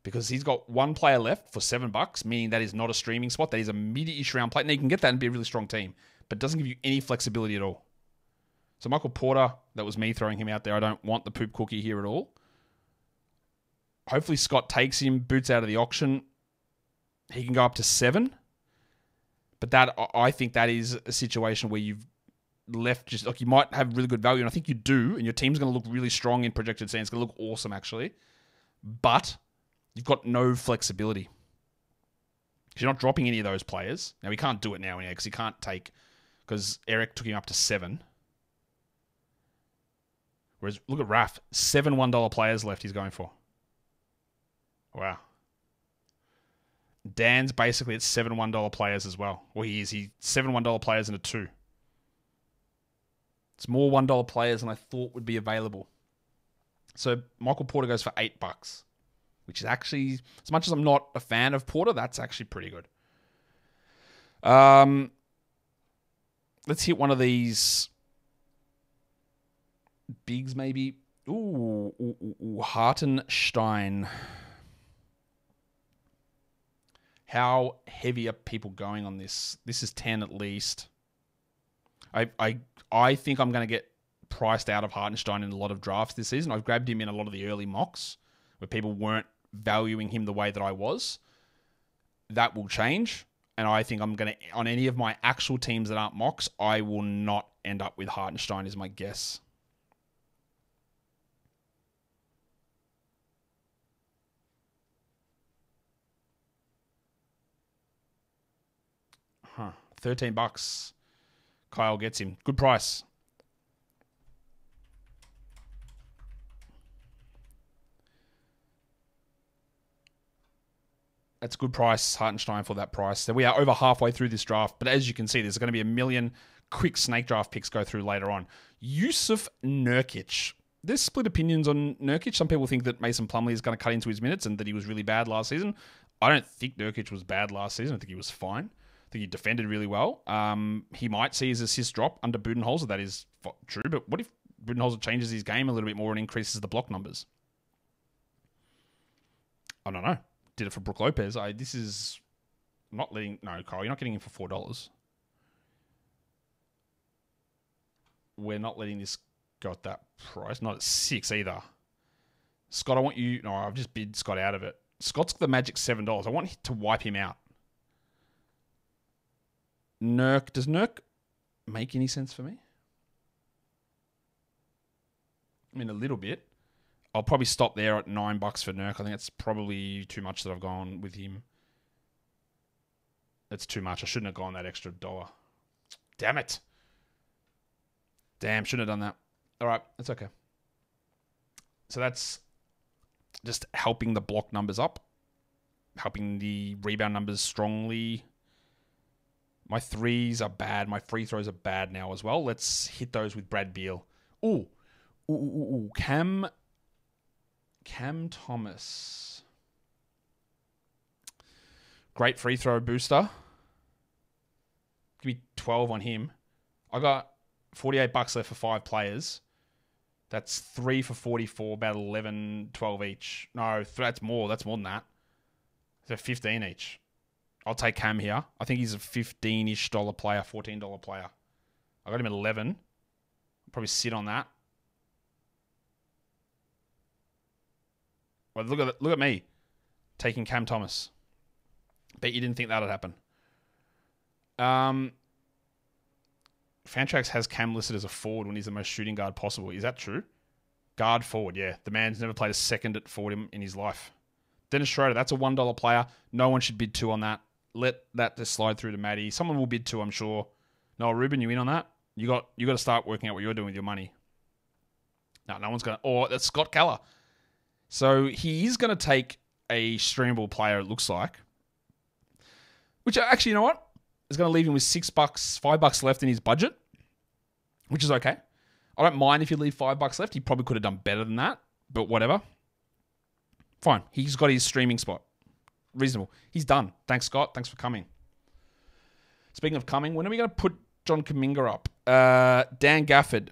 Because he's got 1 player left for $7, meaning that is not a streaming spot. That is a mid-ish round play. Now, you can get that and be a really strong team, but it doesn't give you any flexibility at all. So Michael Porter, that was me throwing him out there. I don't want the poop cookie here at all. Hopefully Scott takes him, boots out of the auction. He can go up to 7. But I think that is a situation where you've left just like you might have really good value, and I think you do, and your team's going to look really strong in projected sense. It's going to look awesome, actually. But you've got no flexibility. You're not dropping any of those players. Now, we can't do it now because he can't take, because Eric took him up to 7. Whereas, look at Raf. 7 $1 players left he's going for. Wow. Dan's basically at 7 $1 players as well. Well, he's 7 $1 players and a 2. It's more $1 players than I thought would be available. So Michael Porter goes for $8, which is actually, as much as I'm not a fan of Porter, that's actually pretty good. Let's hit one of these bigs, maybe. Ooh, Hartenstein. How heavy are people going on this? This is 10 at least. I think I'm going to get priced out of Hartenstein in a lot of drafts this season. I've grabbed him in a lot of the early mocks where people weren't valuing him the way that I was. That will change. And I think I'm going to, on any of my actual teams that aren't mocks, I will not end up with Hartenstein is my guess. $13. Kyle gets him. Good price. That's a good price, Hartenstein, for that price. So we are over halfway through this draft, but as you can see, there's going to be a million quick snake draft picks go through later on. Yusuf Nurkic. There's split opinions on Nurkic. Some people think that Mason Plumlee is going to cut into his minutes and that he was really bad last season. I don't think Nurkic was bad last season. I think he was fine. I think he defended really well. He might see his assist drop under Budenholzer. That is true, but what if Budenholzer changes his game a little bit more and increases the block numbers? I don't know. Did it for Brook Lopez. This is not letting... No, Kyle, you're not getting him for $4. We're not letting this go at that price. Not at $6 either. Scott, I want you... No, I've just bid Scott out of it. Scott's the magic $7. I want to wipe him out. Nurk. Does Nurk make any sense for me? I mean, a little bit. I'll probably stop there at $9 for Nurk. I think that's probably too much that I've gone with him. That's too much. I shouldn't have gone that extra $1. Damn it. Damn, shouldn't have done that. All right, that's okay. So that's just helping the block numbers up, helping the rebound numbers strongly. My threes are bad. My free throws are bad now as well. Let's hit those with Brad Beal. Ooh. Cam Thomas. Great free throw booster. Give me 12 on him. I got $48 left for 5 players. That's 3 for 44, about 11, 12 each. No, that's more. That's more than that. So 15 each. I'll take Cam here. I think he's a $15-ish player, $14 player. I got him at 11. I'll probably sit on that. Well, look at me taking Cam Thomas. Bet you didn't think that would happen. Fantrax has Cam listed as a forward when he's the most shooting guard possible. Is that true? Guard forward, yeah. The man's never played a second at forward in his life. Dennis Schroeder, that's a $1 player. No one should bid 2 on that. Let that just slide through to Maddie. Someone will bid 2, I'm sure. Noah Rubin, you in on that? You got to start working out what you're doing with your money. No one's going to... Or that's Scott Keller. So he is going to take a streamable player, it looks like. Which, actually, you know what? Is going to leave him with $6, $5 left in his budget. Which is okay. I don't mind if you leave $5 left. He probably could have done better than that. But whatever. Fine. He's got his streaming spot. Reasonable. He's done. Thanks, Scott. Thanks for coming. Speaking of coming, when are we going to put John Kuminga up? Dan Gafford.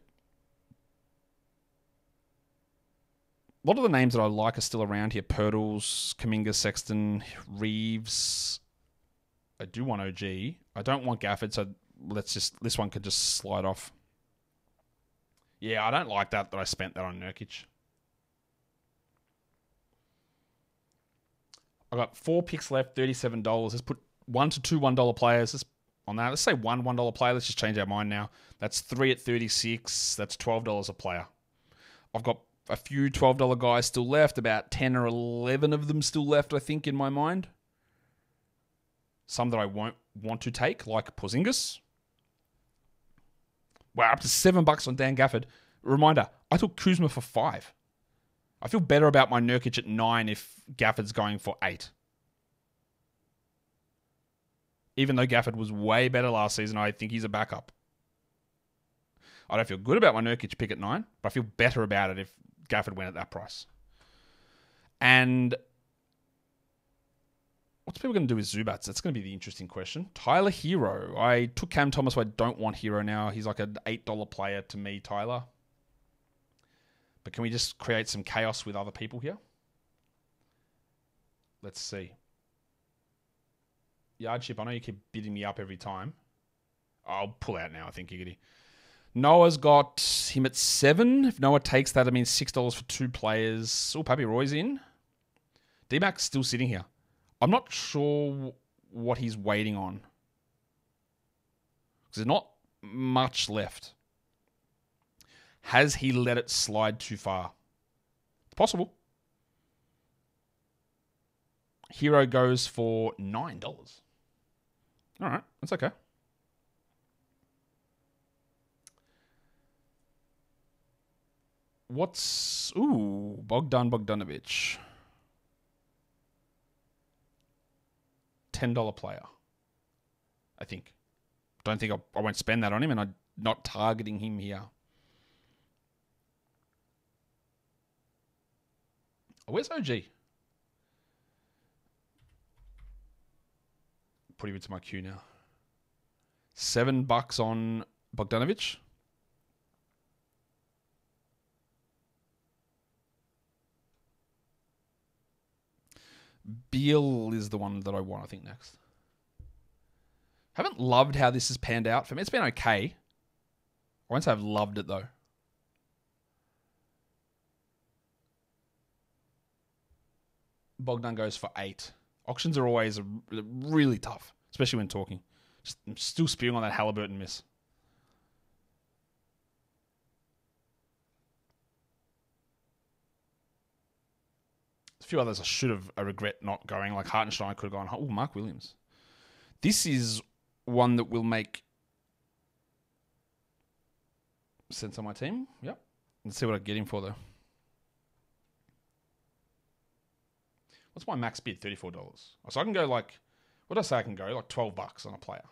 A lot of the names that I like are still around here. Pirtles, Kuminga, Sexton, Reeves. I do want OG. I don't want Gafford, so this one could just slide off. Yeah, I don't like that I spent that on Nurkic. I got 4 picks left, $37. Let's put 1 to 2 $1 players on that. Let's say one $1 player. Let's just change our mind now. That's 3 at 36. That's $12 a player. I've got a few $12 guys still left. About 10 or 11 of them still left, I think, in my mind. Some that I won't want to take, like Porzingis. Wow, up to $7 on Dan Gafford. Reminder, I took Kuzma for 5. I feel better about my Nurkic at 9 if Gafford's going for 8. Even though Gafford was way better last season, I think he's a backup. I don't feel good about my Nurkic pick at 9, but I feel better about it if Gafford went at that price. And what's people going to do with Zubats? That's going to be the interesting question. Tyler Hero. I took Cam Thomas, so I don't want Hero now. He's like an $8 player to me, Tyler. But can we just create some chaos with other people here? Let's see. Yardship, I know you keep bidding me up every time. I'll pull out now, I think, Giggity. Noah's got him at 7. If Noah takes that, I mean $6 for 2 players. Oh, Pappy Roy's in. D-Mac's still sitting here. I'm not sure what he's waiting on. Because there's not much left. Has he let it slide too far? It's possible. Hero goes for $9. All right, that's okay. What's... Ooh, Bogdan Bogdanovic. $10 player. I think. Don't think I won't spend that on him, and I'm not targeting him here. Oh, where's OG? Put him into my queue now. $7 on Bogdanovic. Beal is the one that I want, I think, next. Haven't loved how this has panned out for me. It's been okay. I won't say I've loved it, though. Bogdan goes for 8. Auctions are always really tough, especially when talking. I'm still spewing on that Haliburton miss. A few others I regret not going, like Hartenstein. I could have gone. Oh, Mark Williams. This is one that will make sense on my team. Yep. Let's see what I get him for, though. What's my max bid? $34. So I can go like, what did I say I can go? Like $12 on a player.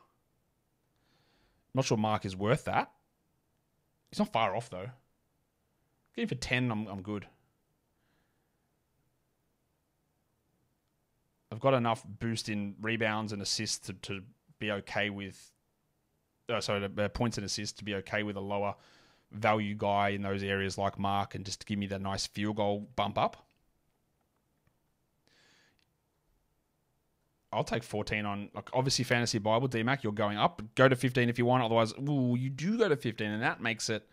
Not sure Mark is worth that. He's not far off, though. Get him for 10, I'm good. I've got enough boost in rebounds and assists to be okay with... points and assists to be okay with a lower value guy in those areas like Mark, and just to give me that nice field goal bump up. I'll take 14 on, like, obviously Fantasy Bible, DMAC, you're going up. Go to 15 if you want. Otherwise, you do go to 15, and that makes it...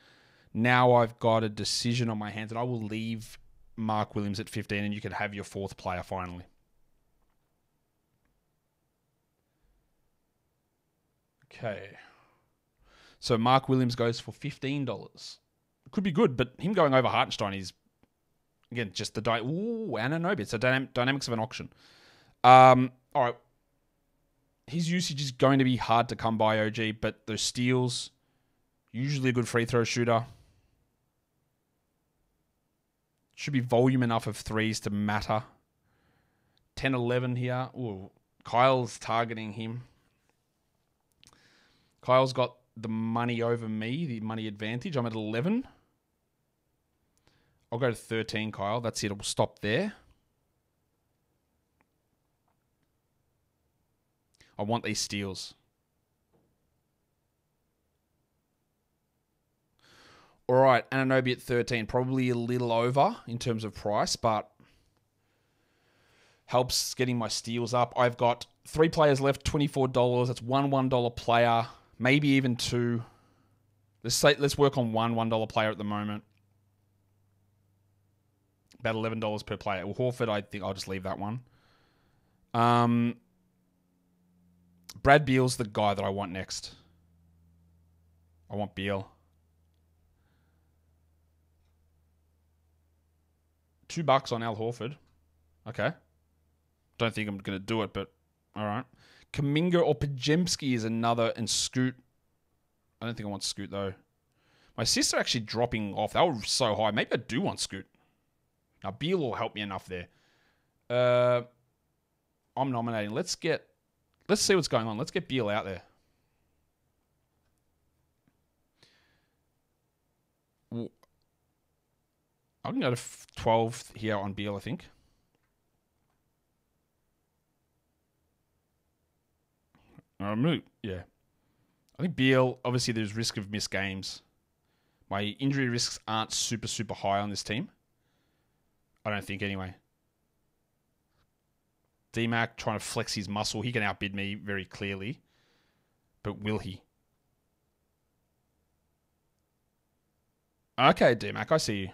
Now I've got a decision on my hands, and I will leave Mark Williams at 15, and you can have your 4th player finally. Okay. So Mark Williams goes for $15. Could be good, but him going over Hartenstein is, again, just the... Anunoby. It's a dynamics of an auction. All right. His usage is going to be hard to come by, OG, but those steals, usually a good free throw shooter. Should be volume enough of threes to matter. 10-11 here. Ooh, Kyle's targeting him. Kyle's got the money over me, the money advantage. I'm at 11. I'll go to 13, Kyle. That's it. I'll stop there. I want these steals. All right, Anunoby at 13. Probably a little over in terms of price, but helps getting my steals up. I've got 3 players left, $24. That's one $1 player, maybe even 2. Let's work on one $1 player at the moment. About $11 per player. Well, Horford, I think I'll just leave that one. Brad Beal's the guy that I want next. I want Beal. $2 on Al Horford. Okay. Don't think I'm going to do it, but all right. Kuminga or Pajemski is another, and Scoot. I don't think I want Scoot, though. My assists are actually dropping off. They were so high. Maybe I do want Scoot. Now, Beal will help me enough there. I'm nominating. Let's see what's going on. Let's get Beal out there. I can go to 12 here on Beal, I think. Yeah. I think Beal, obviously there's risk of missed games. My injury risks aren't super, super high on this team. I don't think anyway. DMAC trying to flex his muscle. He can outbid me very clearly. But will he? Okay, DMAC, I see you.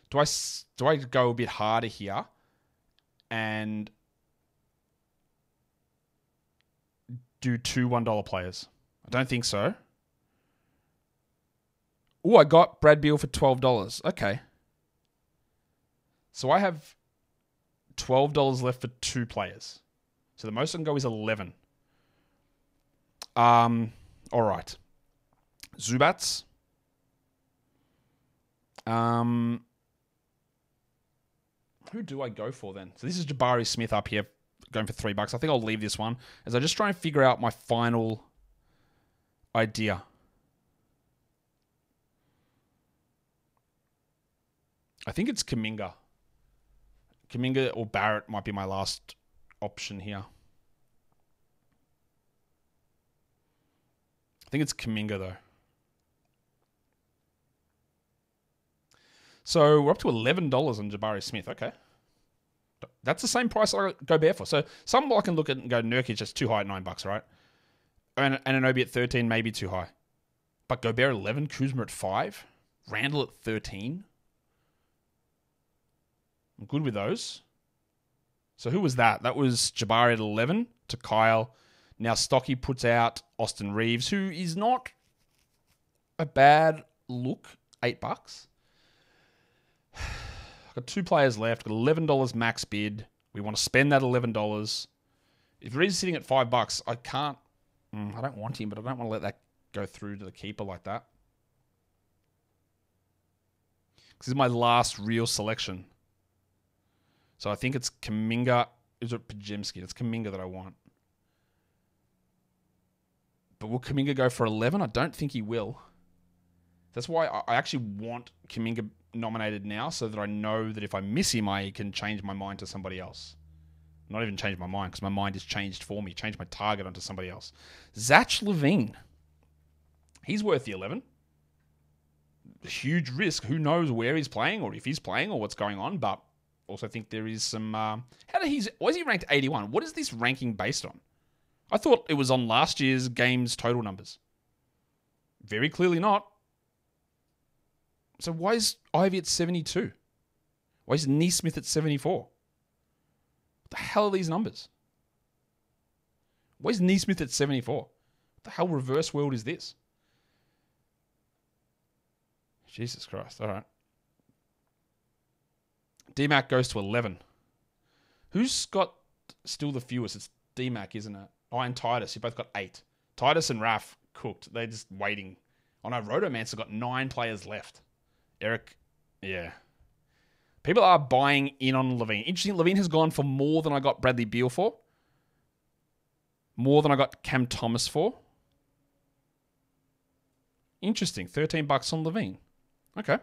Do I go a bit harder here and do 2 $1 players? I don't think so. Oh, I got Brad Beal for $12. Okay. So I have $12 left for 2 players. So the most I can go is 11. All right. Zubats. Who do I go for then? So this is Jabari Smith up here. going for $3. I think I'll leave this one as I just try and figure out my final idea. I think it's Kuminga. Kuminga or Barrett might be my last option here. I think it's Kuminga, though. So we're up to $11 on Jabari Smith. Okay. That's the same price I go bare for. So some I can look at and go, Nurkic, that's too high at $9, right? And Anunoby at 13, maybe too high. But Gobert 11, Kuzma at 5, Randall at 13. I'm good with those. So who was that? That was Jabari at 11 to Kyle. Now Stocky puts out Austin Reeves, who is not a bad look. $8. I've got 2 players left. Got $11 max bid. We want to spend that $11. If Reeves is sitting at $5, I can't. I don't want him, but I don't want to let that go through to the keeper like that. This is my last real selection. So I think it's Kuminga. Is it Pajemski? It's Kuminga that I want. But will Kuminga go for 11? I don't think he will. That's why I actually want Kuminga nominated now, so that I know that if I miss him, I can change my mind to somebody else. Not even change my mind, because my mind is changed for me. Change my target onto somebody else. Zach LaVine. He's worth the 11. Huge risk. Who knows where he's playing, or if he's playing, or what's going on, but also think there is some... why is he ranked 81? What is this ranking based on? I thought it was on last year's games total numbers. Very clearly not. So why is Ivy at 72? Why is Neesmith at 74? What the hell are these numbers? Why is Neesmith at 74? What the hell reverse world is this? Jesus Christ. All right. D-Mac goes to 11. Who's got still the fewest? It's D-Mac, isn't it? Oh, and Titus. You both got 8. Titus and Raf cooked. They're just waiting. Oh no, Rotomancer got 9 players left. Eric, yeah. People are buying in on LaVine. Interesting, LaVine has gone for more than I got Bradley Beal for. More than I got Cam Thomas for. Interesting, $13 on LaVine. Okay.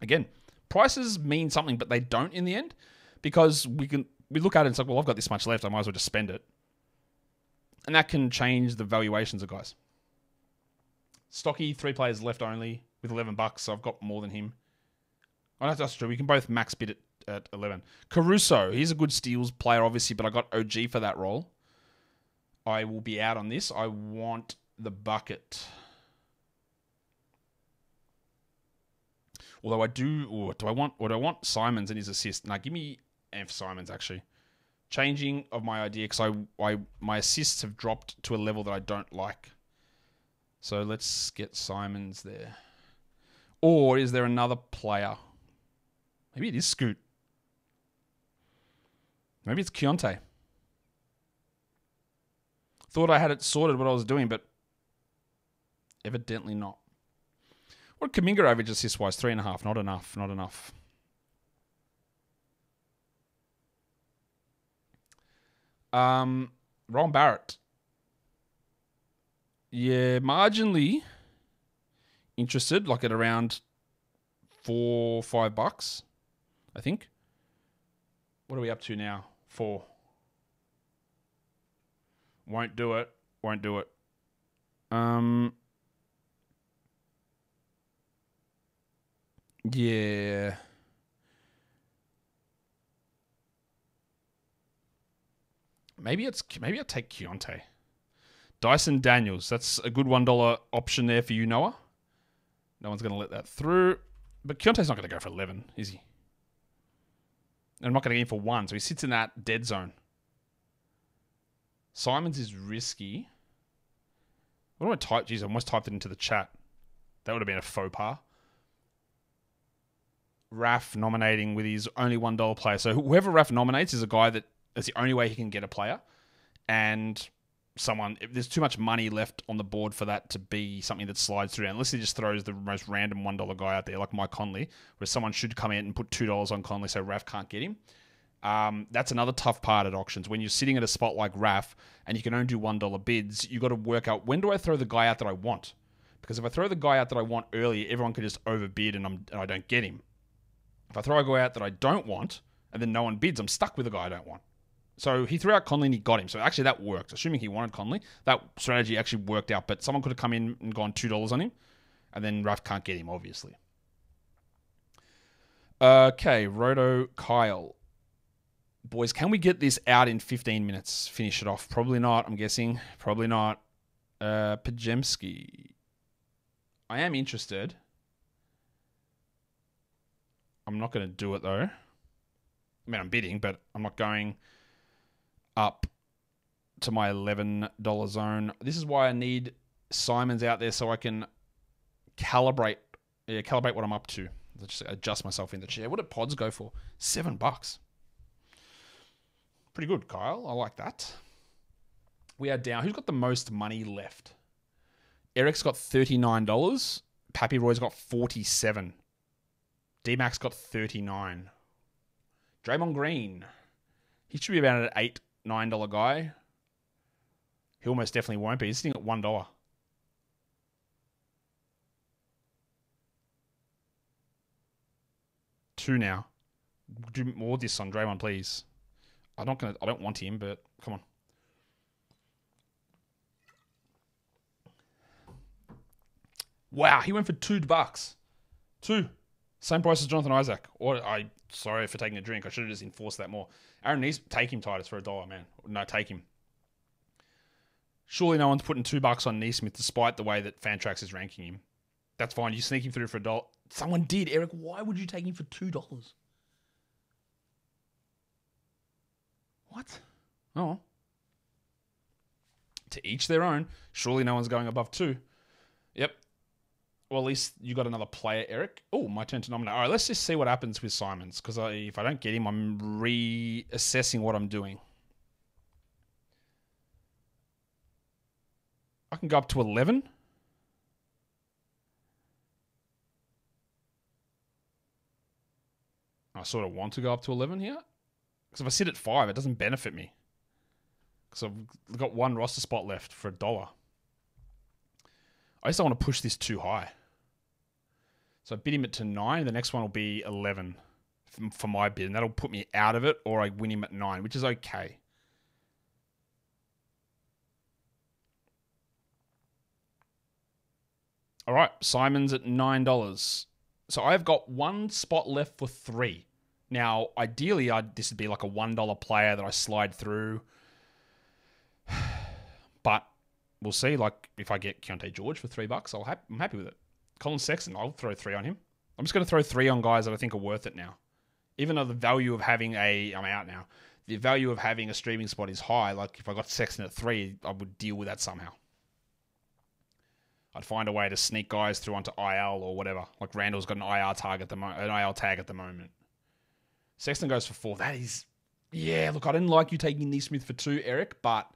Again, prices mean something, but they don't in the end. Because we look at it and say, well, I've got this much left, I might as well just spend it. And that can change the valuations of guys. Stocky, 3 players left only with $11, so I've got more than him. Oh, that's true. We can both max bid at 11. Caruso, he's a good steals player, obviously, but I got OG for that role. I will be out on this. I want the bucket. Although I do... do I want Simons and his assist? Nah, give me Anf Simons, actually. Changing of my idea, because my assists have dropped to a level that I don't like. So let's get Simons there. Or is there another player? Maybe it is Scoot. Maybe it's Keontae. Thought I had it sorted what I was doing, but evidently not. What Kuminga average assist-wise? 3.5. Not enough. Not enough. Ron Barrett. Yeah, marginally interested, like at around $4-5, I think. What are we up to now? 4. Won't do it. Won't do it. Yeah. Maybe I'll take Keontae. Dyson Daniels. That's a good $1 option there for you, Noah. No one's going to let that through. But Keontae's not going to go for 11, is he? And I'm not going to get him for 1, so he sits in that dead zone. Simons is risky. What do I type? Jeez, I almost typed it into the chat. That would have been a faux pas. Raf nominating with his only $1 player. So whoever Raf nominates is a guy that's the only way he can get a player. And if there's too much money left on the board for that to be something that slides through, unless he just throws the most random $1 guy out there, like Mike Conley, where someone should come in and put $2 on Conley so Raf can't get him. That's another tough part at auctions. When you're sitting at a spot like RAF and you can only do $1 bids, you got to work out, when do I throw the guy out that I want? Because if I throw the guy out that I want early, everyone can just overbid and I don't get him. If I throw a guy out that I don't want and then no one bids, I'm stuck with the guy I don't want. So he threw out Conley and he got him. So actually that worked. Assuming he wanted Conley, that strategy actually worked out. But someone could have come in and gone $2 on him. And then Raf can't get him, obviously. Okay, Roto Kyle. Boys, can we get this out in 15 minutes? Finish it off. Probably not, I'm guessing. Probably not. Pajemski. I am interested. I'm not going to do it, though. I mean, I'm bidding, but I'm not going up to my $11 zone. This is why I need Simons out there so I can calibrate what I'm up to. Just adjust myself in the chair. What did pods go for? $7. Pretty good, Kyle. I like that. We are down. Who's got the most money left? Eric's got $39. Pappy Roy's got $47. D-Max got $39. Draymond Green. He should be about an $8, $9 guy. He almost definitely won't be. He's sitting at $1. $2 now. Do more of this on Draymond, please. I don't want him, but come on. Wow, he went for $2. $2. Same price as Jonathan Isaac. Sorry for taking a drink. I should have just enforced that more. Aaron Neesmith, take him, Titus, for $1, man. No, take him. Surely no one's putting $2 on Neesmith despite the way that Fantrax is ranking him. That's fine. You sneak him through for $1. Someone did. Eric, why would you take him for $2? What? Oh. To each their own. Surely no one's going above 2. Yep. Well, at least you got another player, Eric. Oh, my turn to nominate. All right, let's just see what happens with Simons. Because if I don't get him, I'm reassessing what I'm doing. I can go up to 11. I sort of want to go up to 11 here. Because if I sit at 5, it doesn't benefit me. Because I've got one roster spot left for $1. I just don't want to push this too high. So I bid him at to 9. The next one will be 11 for my bid. And that'll put me out of it, or I win him at 9, which is okay. All right, Simon's at $9. So I've got one spot left for 3. Now, ideally, this would be like a $1 player that I slide through. But we'll see. Like, if I get Keontae George for $3, I'm happy with it. Colin Sexton, I'll throw 3 on him. I'm just going to throw 3 on guys that I think are worth it now. Even though the value of having I'm out now. The value of having a streaming spot is high. Like, if I got Sexton at 3, I would deal with that somehow. I'd find a way to sneak guys through onto IL or whatever. Like Randall's got an IL tag at the moment. Sexton goes for 4. That is, yeah. Look, I didn't like you taking Neesmith for 2, Eric, but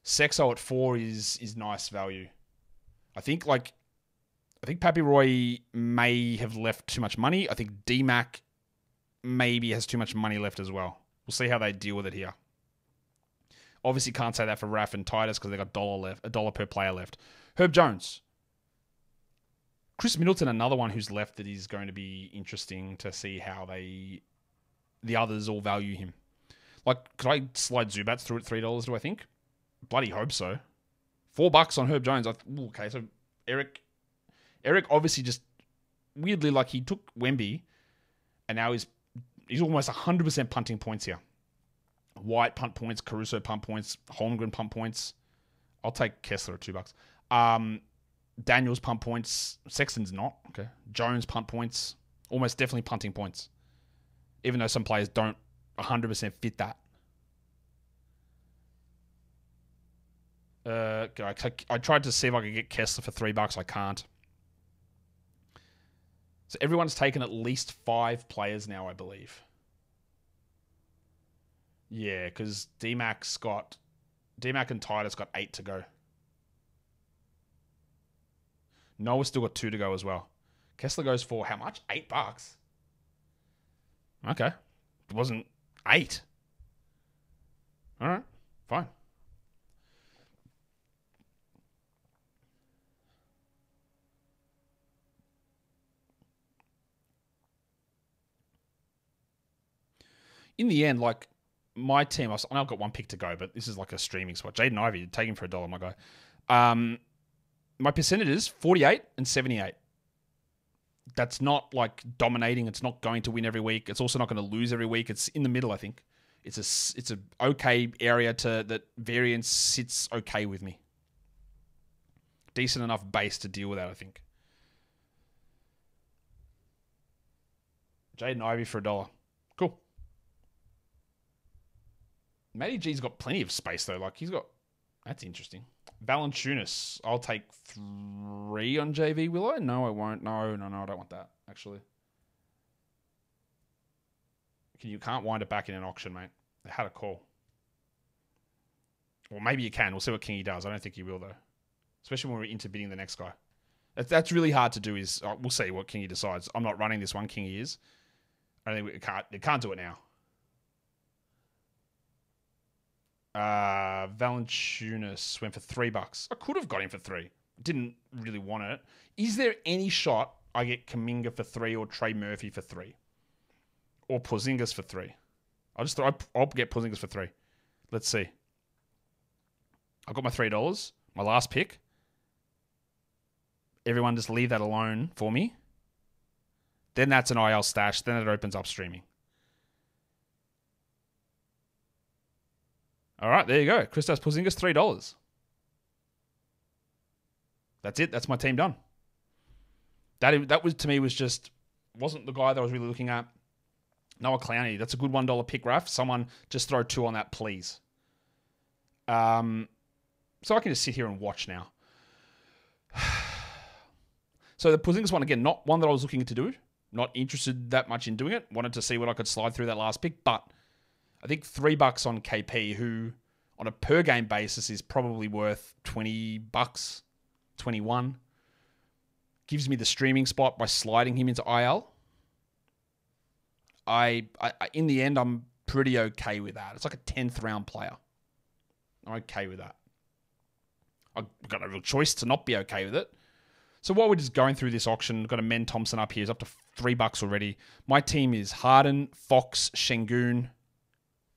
Sexo at 4 is nice value. I think Pappy Roy may have left too much money. I think D-Mac maybe has too much money left as well. We'll see how they deal with it here. Obviously can't say that for Raf and Titus because they got $1 per player left. Herb Jones. Chris Middleton, another one who's left that is going to be interesting to see how the others all value him. Like, could I slide Zubats through at $3, do I think? Bloody hope so. $4 on Herb Jones. Okay, so Eric obviously just weirdly, like, he took Wemby and now he's almost 100% punting points here. White punt points, Caruso punt points, Holmgren punt points. I'll take Kessler at $2. Daniels punt points. Sexton's not. Okay. Jones punt points. Almost definitely punting points. Even though some players don't 100% fit that. I tried to see if I could get Kessler for $3. I can't. So everyone's taken at least 5 players now, I believe. Yeah, because D-Mac and Titus got 8 to go. Noah's still got 2 to go as well. Kessler goes for how much? $8. Okay. It wasn't 8. All right, fine. In the end, like, my team, I've got one pick to go, but this is like a streaming spot. Jaden Ivey, take him for $1, my guy. My percentages, 48 and 78. That's not like dominating. It's not going to win every week. It's also not going to lose every week. It's in the middle, I think. It's a okay area that variance sits okay with me. Decent enough base to deal with that, I think. Jaden Ivey for $1. Cool. Matty G's got plenty of space, though. Like, he's got... That's interesting. Valanciunas. I'll take 3 on JV, will I? No, I won't. No, I don't want that, actually. You can't wind it back in an auction, mate. They had a call. Well, maybe you can. We'll see what Kingy does. I don't think he will, though. Especially when we're into bidding the next guy. That's really hard to do. We'll see what Kingy decides. I'm not running this one. Kingy is. I don't think it can't do it now. Valanciunas went for $3. I could have got him for 3. Didn't really want it. Is there any shot I get Kuminga for 3 or Trey Murphy for 3? Or Porzingis for 3? I'll get Porzingis for 3. Let's see. I got my $3. My last pick. Everyone just leave that alone for me. Then that's an IL stash. Then it opens up streaming. All right, there you go. Kristaps Porzingis, $3. That's it. That's my team done. That was, to me, wasn't the guy that I was really looking at. Noah Clowney, that's a good $1 pick, Raf. Someone just throw 2 on that, please. So I can just sit here and watch now. So the Porzingis one, again, not one that I was looking to do. Not interested that much in doing it. Wanted to see what I could slide through that last pick, but I think $3 on KP, who on a per game basis is probably worth $20, 21. Gives me the streaming spot by sliding him into IL. I in the end, I'm pretty okay with that. It's like a 10th round player. I'm okay with that. I've got no real choice to not be okay with it. So while we're just going through this auction, I've got a Men Thompson up here. He's up to $3 already. My team is Harden, Fox, Şengün.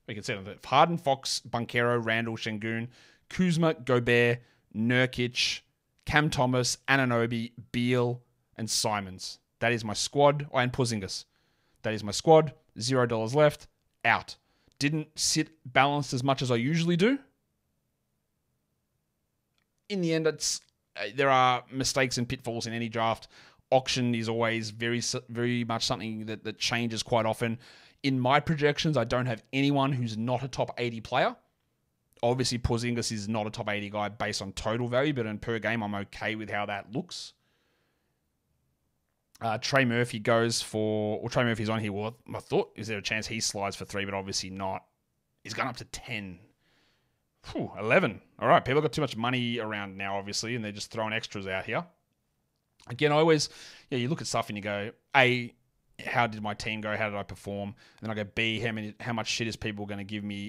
We can see it. Harden, Fox, Banchero, Randall, Şengün, Kuzma, Gobert, Nurkic, Cam Thomas, Anunoby, Beal, and Simons. That is my squad. And Porzingis. That is my squad. $0 left. Out. Didn't sit balanced as much as I usually do. In the end, there are mistakes and pitfalls in any draft. Auction is always very, very much something that changes quite often. In my projections, I don't have anyone who's not a top 80 player. Obviously, Porzingis is not a top 80 guy based on total value, but in per game, I'm okay with how that looks. Trey Murphy Trey Murphy's on here. Well, I thought, is there a chance he slides for 3, but obviously not. He's gone up to 10. 11. All right, people got too much money around now, obviously, and they're just throwing extras out here. Again, I always, you look at stuff and you go, A, how did my team go? How did I perform? And then I go, B, how much shit is people going to give me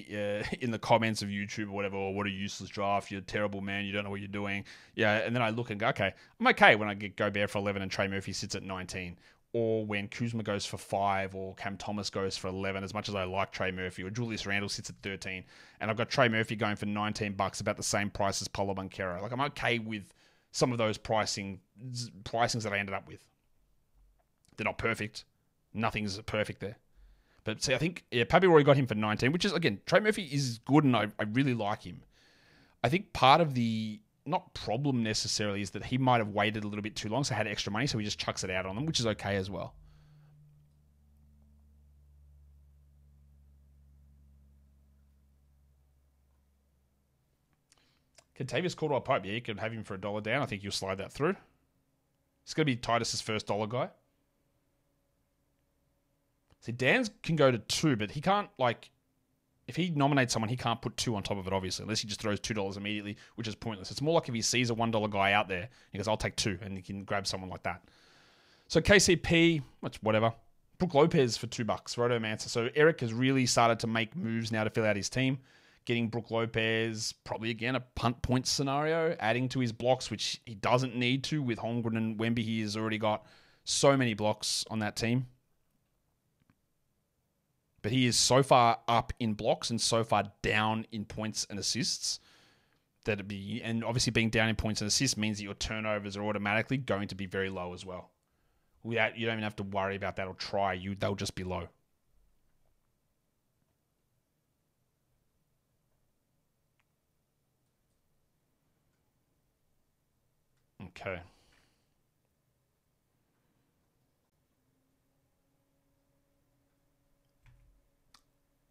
in the comments of YouTube or whatever, or what a useless draft, you're a terrible man, you don't know what you're doing. Yeah, and then I look and go, okay, I'm okay when I get Gobert for 11 and Trey Murphy sits at 19. Or when Kuzma goes for 5 or Cam Thomas goes for 11, as much as I like Trey Murphy, or Julius Randle sits at 13. And I've got Trey Murphy going for $19, about the same price as Paulo Banchero. Like, I'm okay with some of those pricings that I ended up with. They're not perfect. Nothing's perfect there. But see, I think, Pappy Roy got him for 19, which is, again, Trey Murphy is good and I really like him. I think part of the, not problem necessarily, is that he might have waited a little bit too long, so had extra money, so he just chucks it out on them, which is okay as well. Contavious Caldwell-Pope, you can have him for $1 down. I think you'll slide that through. It's going to be Titus's first dollar guy. See, Dan's can go to 2, but he can't, if he nominates someone, he can't put 2 on top of it, obviously, unless he just throws $2 immediately, which is pointless. It's more like if he sees a $1 guy out there, he goes, I'll take 2, and he can grab someone like that. So KCP, whatever. Brook Lopez for $2, Rotomancer. So Eric has really started to make moves now to fill out his team. Getting Brook Lopez, probably again a punt point scenario, adding to his blocks, which he doesn't need to with Holmgren and Wemby. He has already got so many blocks on that team. But he is so far up in blocks and so far down in points and assists and obviously being down in points and assists means that your turnovers are automatically going to be very low as well. You don't even have to worry about that or try. They'll just be low. Okay.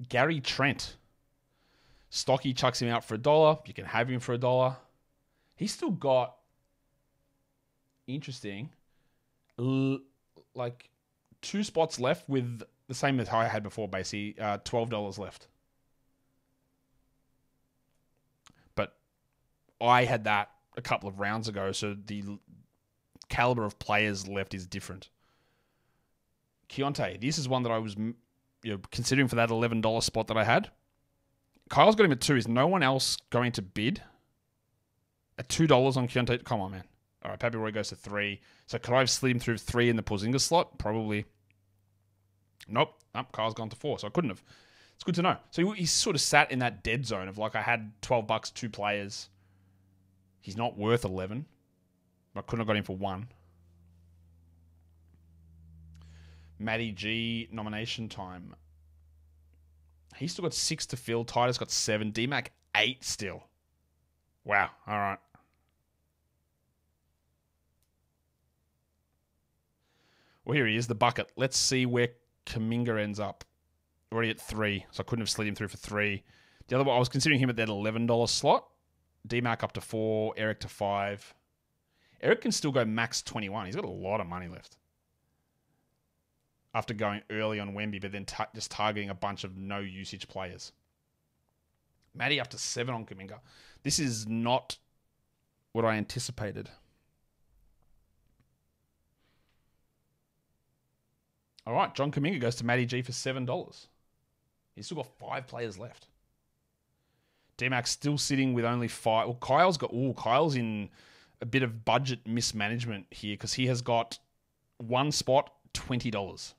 Gary Trent. Stocky chucks him out for $1. You can have him for $1. He's still got, interesting, like 2 spots left with the same as I had before, basically, $12 left. But I had that a couple of rounds ago, so the caliber of players left is different. Keontae, this is one that I was considering for that $11 spot that I had. Kyle's got him at 2. Is no one else going to bid at $2 on Keontae? Come on, man. All right, Pappy Roy goes to 3. So could I have slid him through 3 in the Porzingis slot? Probably. Nope. Kyle's gone to 4, so I couldn't have. It's good to know. So he's sort of sat in that dead zone of like I had $12, 2 players. He's not worth 11. I couldn't have got him for 1. Matty G nomination time. He's still got 6 to fill. Titus got 7. D-Mac 8 still. Wow. All right. Well, here he is, the bucket. Let's see where Kuminga ends up. Already at 3, so I couldn't have slid him through for 3. The other one, I was considering him at that $11 slot. D-Mac up to 4. Eric to 5. Eric can still go max 21. He's got a lot of money left. After going early on Wemby, but then just targeting a bunch of no-usage players. Matty up to 7 on Kuminga. This is not what I anticipated. All right, John Kuminga goes to Matty G for $7. He's still got 5 players left. D-Mac's still sitting with only 5. Well, Kyle's in a bit of budget mismanagement here because he has got 1 spot, $20.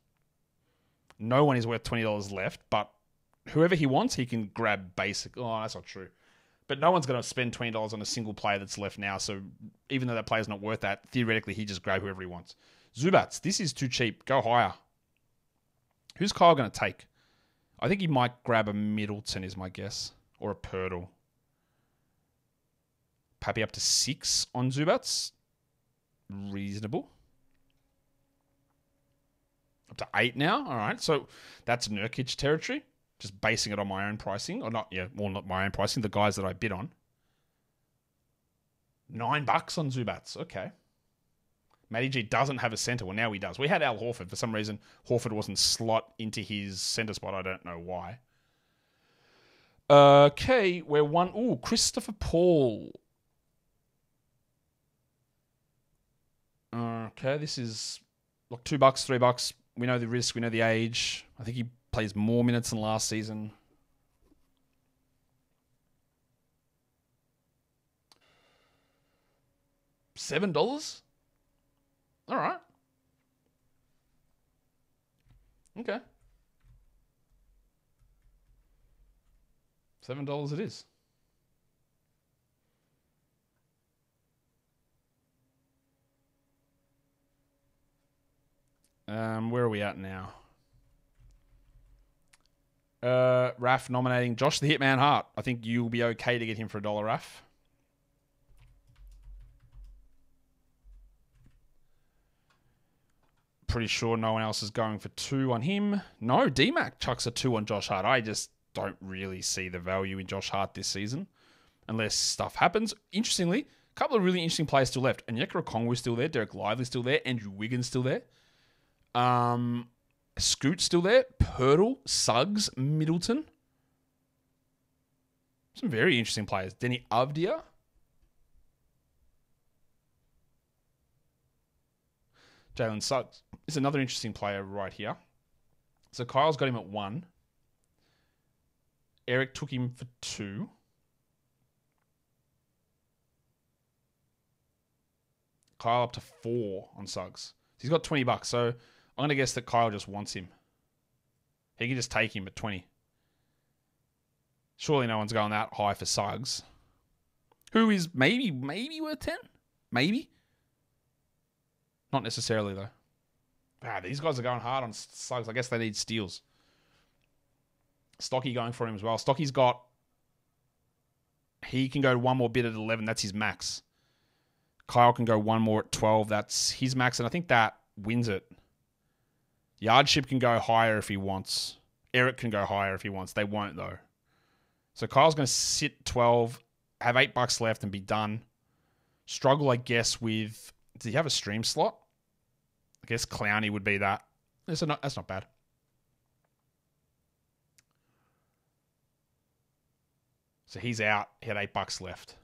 No one is worth $20 left, but whoever he wants, he can grab basic. Oh, that's not true. But no one's going to spend $20 on a single player that's left now, so even though that player's not worth that, theoretically, he just grab whoever he wants. Zubats, this is too cheap. Go higher. Who's Kyle going to take? I think he might grab a Middleton is my guess, or a Pirtle. Pappy up to 6 on Zubats. Reasonable. Up to 8 now. All right. So that's Nurkic territory. Just basing it on my own pricing. Or not, not my own pricing. The guys that I bid on. $9 on Zubats. Okay. Matty G doesn't have a center. Well, now he does. We had Al Horford. For some reason, Horford wasn't slot into his center spot. I don't know why. Okay. We're one. Ooh, Christopher Paul. Okay. This is like $2, $3. We know the risk. We know the age. I think he plays more minutes than last season. $7? All right. Okay. $7 it is. Where are we at now? Raf nominating Josh the Hitman Hart. I think you'll be okay to get him for $1, Raf. Pretty sure no one else is going for 2 on him. No, D-Mac chucks a 2 on Josh Hart. I just don't really see the value in Josh Hart this season unless stuff happens. Interestingly, a couple of really interesting players still left. Onyeka Okongwu's still there. Derek Lively's still there. Andrew Wiggins still there. Scoot's still there. Pirtle, Suggs, Middleton. Some very interesting players. Denny Avdia. Jalen Suggs is another interesting player right here. So Kyle's got him at 1. Eric took him for 2. Kyle up to 4 on Suggs. He's got $20. So I'm going to guess that Kyle just wants him. He can just take him at 20. Surely no one's going that high for Suggs. Who is maybe worth 10? Maybe. Not necessarily, though. These guys are going hard on Suggs. I guess they need steals. Stocky going for him as well. Stocky's got... He can go one more bid at 11. That's his max. Kyle can go one more at 12. That's his max, and I think that wins it. Yardship can go higher if he wants. Eric can go higher if he wants. They won't, though. So Kyle's going to sit 12, have $8 left, and be done. Struggle, I guess, with... Does he have a stream slot? I guess Clowney would be that. That's not bad. So he's out. He had $8 left.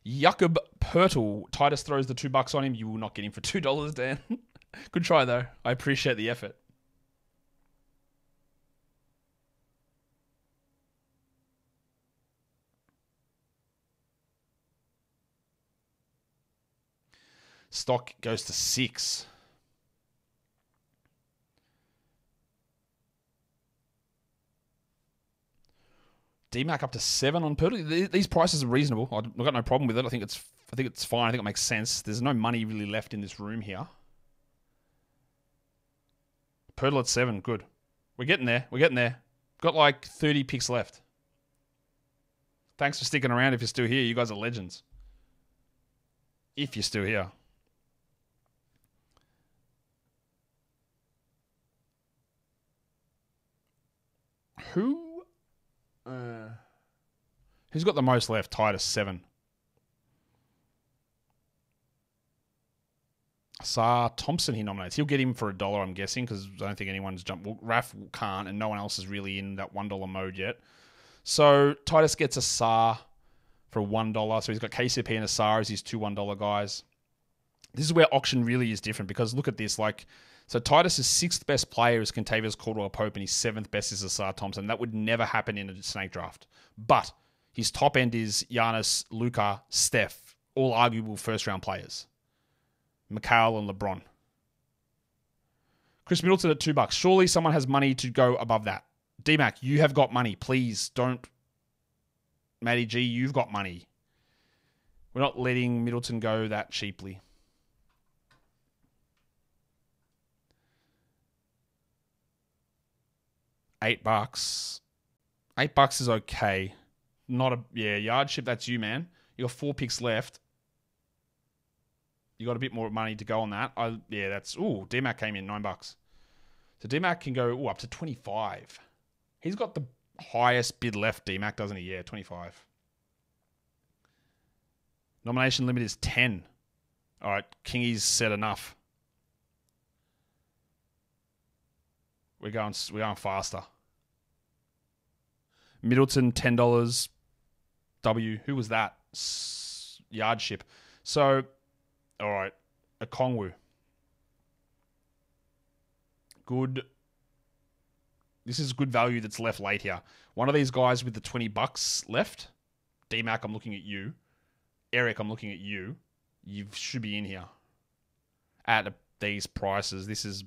Jakob Pertl. Titus throws the $2 on him. You will not get him for $2, Dan. Good try, though. I appreciate the effort. Stock goes to 6. DMAC up to 7 on Pertl. These prices are reasonable. I've got no problem with it. I think it's fine. I think it makes sense. There's no money really left in this room here. Pertl at 7. Good. We're getting there. Got like 30 picks left. Thanks for sticking around if you're still here. You guys are legends. If you're still here. Who's got the most left? Titus, 7. Asar Thompson he nominates. He'll get him for $1, I'm guessing, because I don't think anyone's jumped. Well, Raf can't, and no one else is really in that $1 mode yet. So Titus gets Asar for $1. So he's got KCP and Asar as his two $1 guys. This is where auction really is different, because look at this. So Titus' 6th best player is Kentavious Caldwell-Pope, and his 7th best is Asar Thompson. That would never happen in a snake draft. But his top end is Giannis, Luka, Steph, all arguable first-round players. Mikhail and LeBron. Chris Middleton at $2. Surely someone has money to go above that. DMAC, you have got money. Please don't. Matty G, you've got money. We're not letting Middleton go that cheaply. $8. $8 is okay. Yardship, that's you, man. You got 4 picks left. You got a bit more money to go on that. DMAC came in $9. So DMAC can go up to 25. He's got the highest bid left, DMAC, doesn't he? Yeah, 25. Nomination limit is 10. All right, Kingy's said enough. We're going faster. Middleton, $10. W. Who was that? Yardship. So, all right. Okongwu. Good. This is good value that's left late here. One of these guys with the $20 left. DMAC, I'm looking at you. Eric, I'm looking at you. You should be in here. At these prices. This is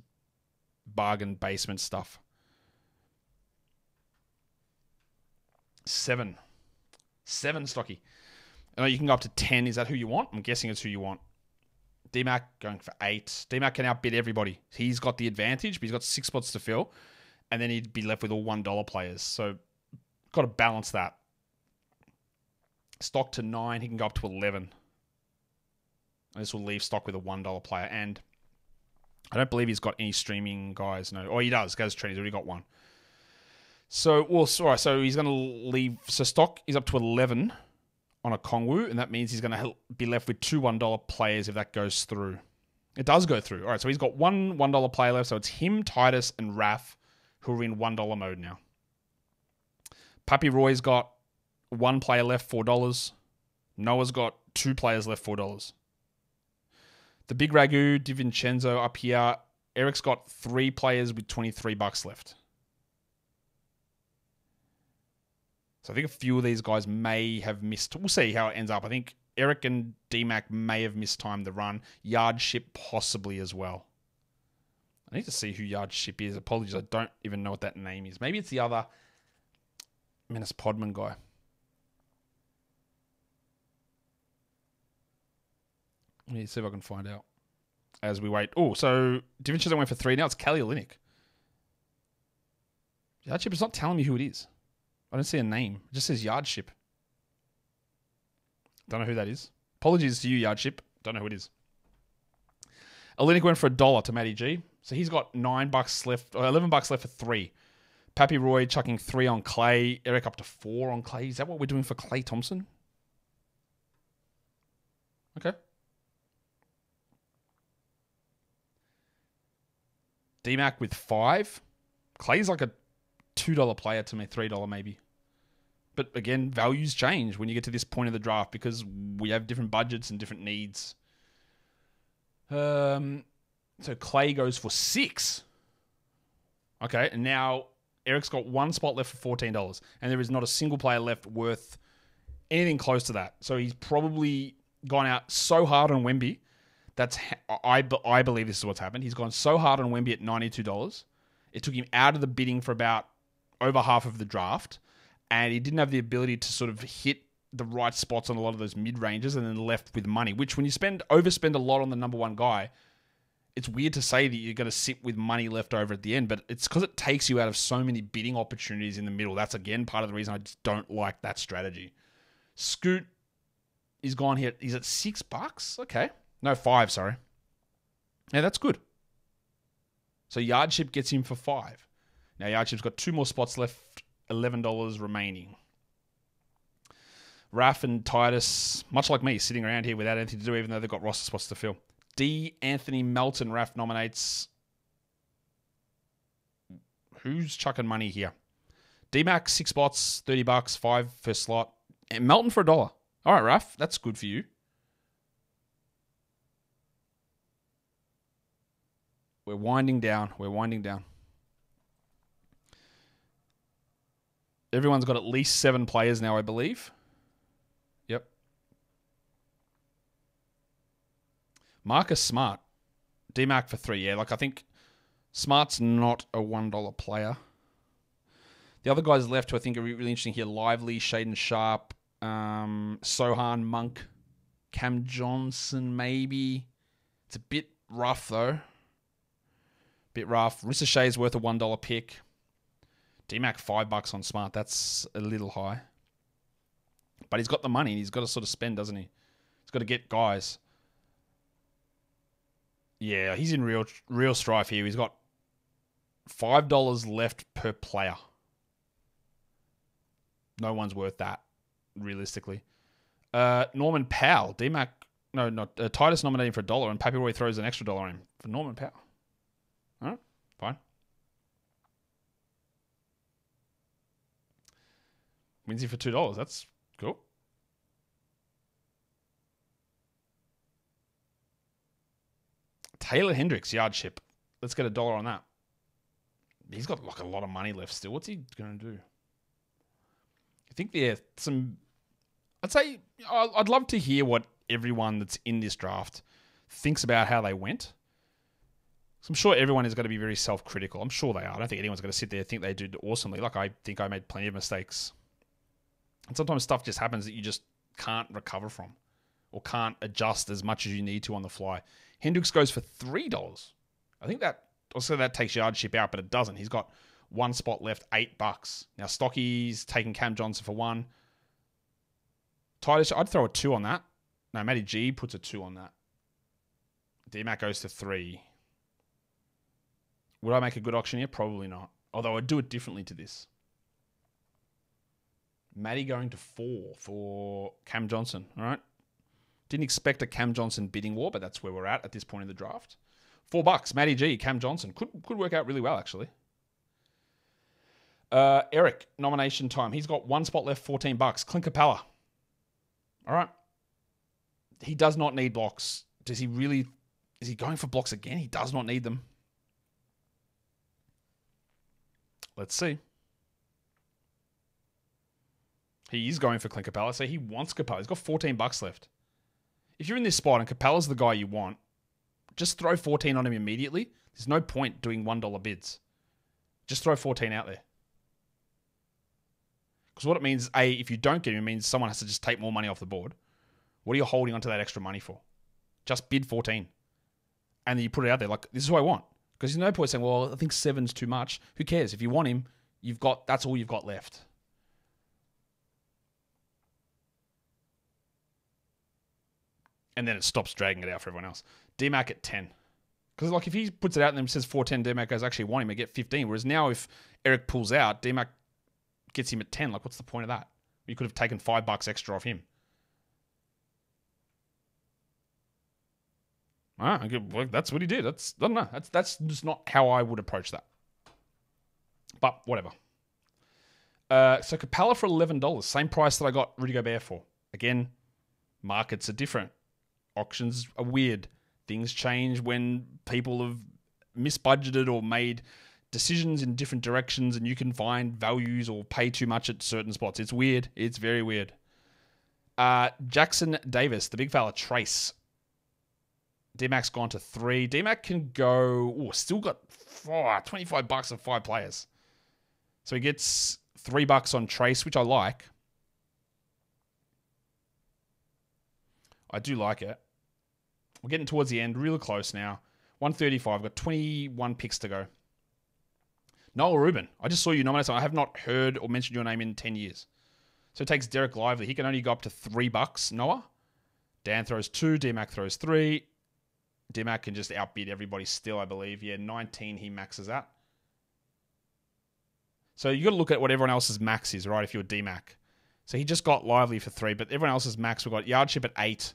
bargain basement stuff. 7, Stocky. I know you can go up to 10. Is that who you want? I'm guessing it's who you want. DMAC going for 8. DMAC can outbid everybody. He's got the advantage, but he's got 6 spots to fill. And then he'd be left with all $1 players. So, got to balance that. Stock to 9. He can go up to 11. And this will leave Stock with a $1 player. And I don't believe he's got any streaming guys. No. Oh, he does. Goes trade. He's already got one. So, so he's going to leave. So, Stock is up to 11 on a Okongwu, and that means he's going to be left with 2 $1 players if that goes through. It does go through. All right, so he's got one $1 player left. So, it's him, Titus, and Raf, who are in $1 mode now. Pappy Roy's got 1 player left, $4. Noah's got 2 players left, $4. The Big Ragu, DiVincenzo up here. Eric's got 3 players with $23 left. So I think a few of these guys may have missed. We'll see how it ends up. I think Eric and DMAC may have missed time the run. Yardship possibly as well. I need to see who Yardship is. Apologies, I don't even know what that name is. Maybe it's the other Menace Podman guy. Let me see if I can find out as we wait. Oh, so DaVinci went for 3. Now it's Kelly Olynyk. Yardship is not telling me who it is. I don't see a name. It just says Yardship. Don't know who that is. Apologies to you, Yardship. Don't know who it is. Olynyk went for $1 to Matty G. So he's got $9 left, or $11 left for 3. Pappy Roy chucking 3 on Clay. Eric up to 4 on Clay. Is that what we're doing for Clay Thompson? Okay. DMAC with 5. Clay's like a $2 player to me, $3 maybe. But again, values change when you get to this point of the draft because we have different budgets and different needs. So Clay goes for 6. Okay, and now Eric's got 1 spot left for $14, and there is not a single player left worth anything close to that. So he's probably gone out so hard on Wemby. I believe this is what's happened. He's gone so hard on Wemby at $92. It took him out of the bidding for about over half of the draft, and he didn't have the ability to sort of hit the right spots on a lot of those mid-ranges and then left with money, which when you overspend a lot on the number 1 guy, it's weird to say that you're going to sit with money left over at the end, but it's because it takes you out of so many bidding opportunities in the middle. That's, again, part of the reason I just don't like that strategy. Scoot is gone here. He's at $6? Okay. No, 5, sorry. Yeah, that's good. So Yardship gets him for 5. Now Yardship's got 2 more spots left, $11 remaining. Raf and Titus, much like me, sitting around here without anything to do, even though they've got roster spots to fill. D. Anthony Melton, Raf nominates. Who's chucking money here? D-Mac, 6 spots, $30, 5 first slot. And Melton for $1. All right, Raf, that's good for you. We're winding down. Everyone's got at least 7 players now, I believe. Yep. Marcus Smart. DMAC for 3. Yeah, I think Smart's not a $1 player. The other guys left who I think are really interesting here. Lively, Shaden Sharp, Sohan, Monk, Cam Johnson, maybe. It's a bit rough, though. Rissa Shea's worth a $1 pick. DMAC $5 on Smart. That's a little high. But he's got the money and he's got to sort of spend, doesn't he? He's got to get guys. Yeah, he's in real strife here. He's got $5 left per player. No one's worth that, realistically. Norman Powell. DMAC... No, not... Titus nominating for $1 and Pappy Roy throws an extra $1 on him for Norman Powell. All right, fine. Wins you for $2. That's cool. Taylor Hendricks, Yardship. Let's get $1 on that. He's got a lot of money left still. What's he going to do? I think there's some... I'd say I'd love to hear what everyone that's in this draft thinks about how they went. So I'm sure everyone is going to be very self-critical. I'm sure they are. I don't think anyone's going to sit there and think they did awesomely. I think I made plenty of mistakes. And sometimes stuff just happens that you just can't recover from or can't adjust as much as you need to on the fly. Hendricks goes for $3. I think that also that takes Yardship out, but it doesn't. He's got 1 spot left, $8. Now Stocky's taking Cam Johnson for 1. Titus, I'd throw a 2 on that. No, Matty G puts a 2 on that. DMAC goes to 3. Would I make a good auction here? Probably not. Although I'd do it differently to this. Matty going to 4 for Cam Johnson. All right. Didn't expect a Cam Johnson bidding war, but that's where we're at this point in the draft. $4. Matty G, Cam Johnson. Could work out really well, actually. Eric, nomination time. He's got 1 spot left, $14. Clint Capella. All right. He does not need blocks. Is he going for blocks again? He does not need them. Let's see. He is going for Clint Capella, so he wants Capella. He's got $14 left. If you're in this spot and Capella's the guy you want, just throw 14 on him immediately. There's no point doing $1 bids. Just throw 14 out there. Because what it means, A, if you don't get him, it means someone has to just take more money off the board. What are you holding onto that extra money for? Just bid 14. And then you put it out there like, this is what I want. Because there's no point saying, well, I think 7's too much. Who cares? If you want him, that's all you've got left. And then it stops dragging it out for everyone else. D-Mac at 10. Because like if he puts it out and then says 410, D-Mac goes, actually want him, I get 15. Whereas now if Eric pulls out, D-Mac gets him at 10. Like what's the point of that? You could have taken $5 extra off him. Well, that's what he did. I don't know. That's just not how I would approach that. But whatever. So Capella for $11. Same price that I got Rudy Gobert for. Again, markets are different. Auctions are weird. Things change when people have misbudgeted or made decisions in different directions and you can find values or pay too much at certain spots. It's weird. It's very weird. Jackson Davis, the big fella, Trace. D-Mac's gone to 3. D-Mac can go... still got $25 of 5 players. So he gets $3 on Trace, which I like. I do like it. We're getting towards the end, really close now. 135, got 21 picks to go. Noel Rubin, I just saw you nominate someone. I have not heard or mentioned your name in 10 years. So it takes Derek Lively. He can only go up to $3, Noah. Dan throws 2, D-Mac throws 3. D-Mac can just outbid everybody still, I believe. Yeah, 19 he maxes at. So you got to look at what everyone else's max is, right, if you're D-Mac. So he just got Lively for 3, but everyone else's max, we've got Yardship at 8.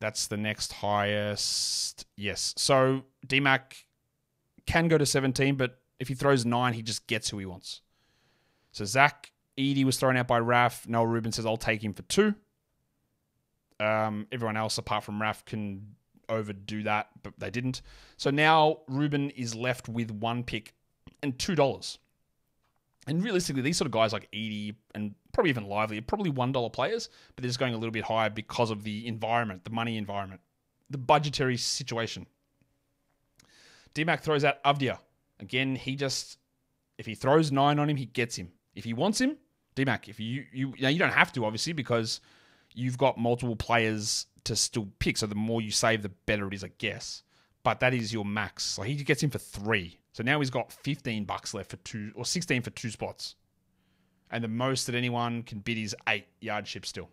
That's the next highest. Yes. So D-Mac can go to 17, but if he throws 9, he just gets who he wants. So Zach Edey was thrown out by Raf. Noel Rubin says, I'll take him for 2. Everyone else, apart from Raf, can overdo that, but they didn't. So now Rubin is left with 1 pick and $2. And realistically, these sort of guys like Edey and probably even Lively are probably $1 players, but they're just going a little bit higher because of the environment, the money environment, the budgetary situation. D-Mac throws out Avdia. Again, if he throws 9 on him, he gets him. If he wants him, D-Mac, if you don't have to, obviously, because you've got multiple players to still pick, so the more you save, the better it is, I guess. But that is your max. So he gets him for 3. So now he's got $15 left for 2, or 16 for 2 spots. And the most that anyone can bid is 8 Yardship still.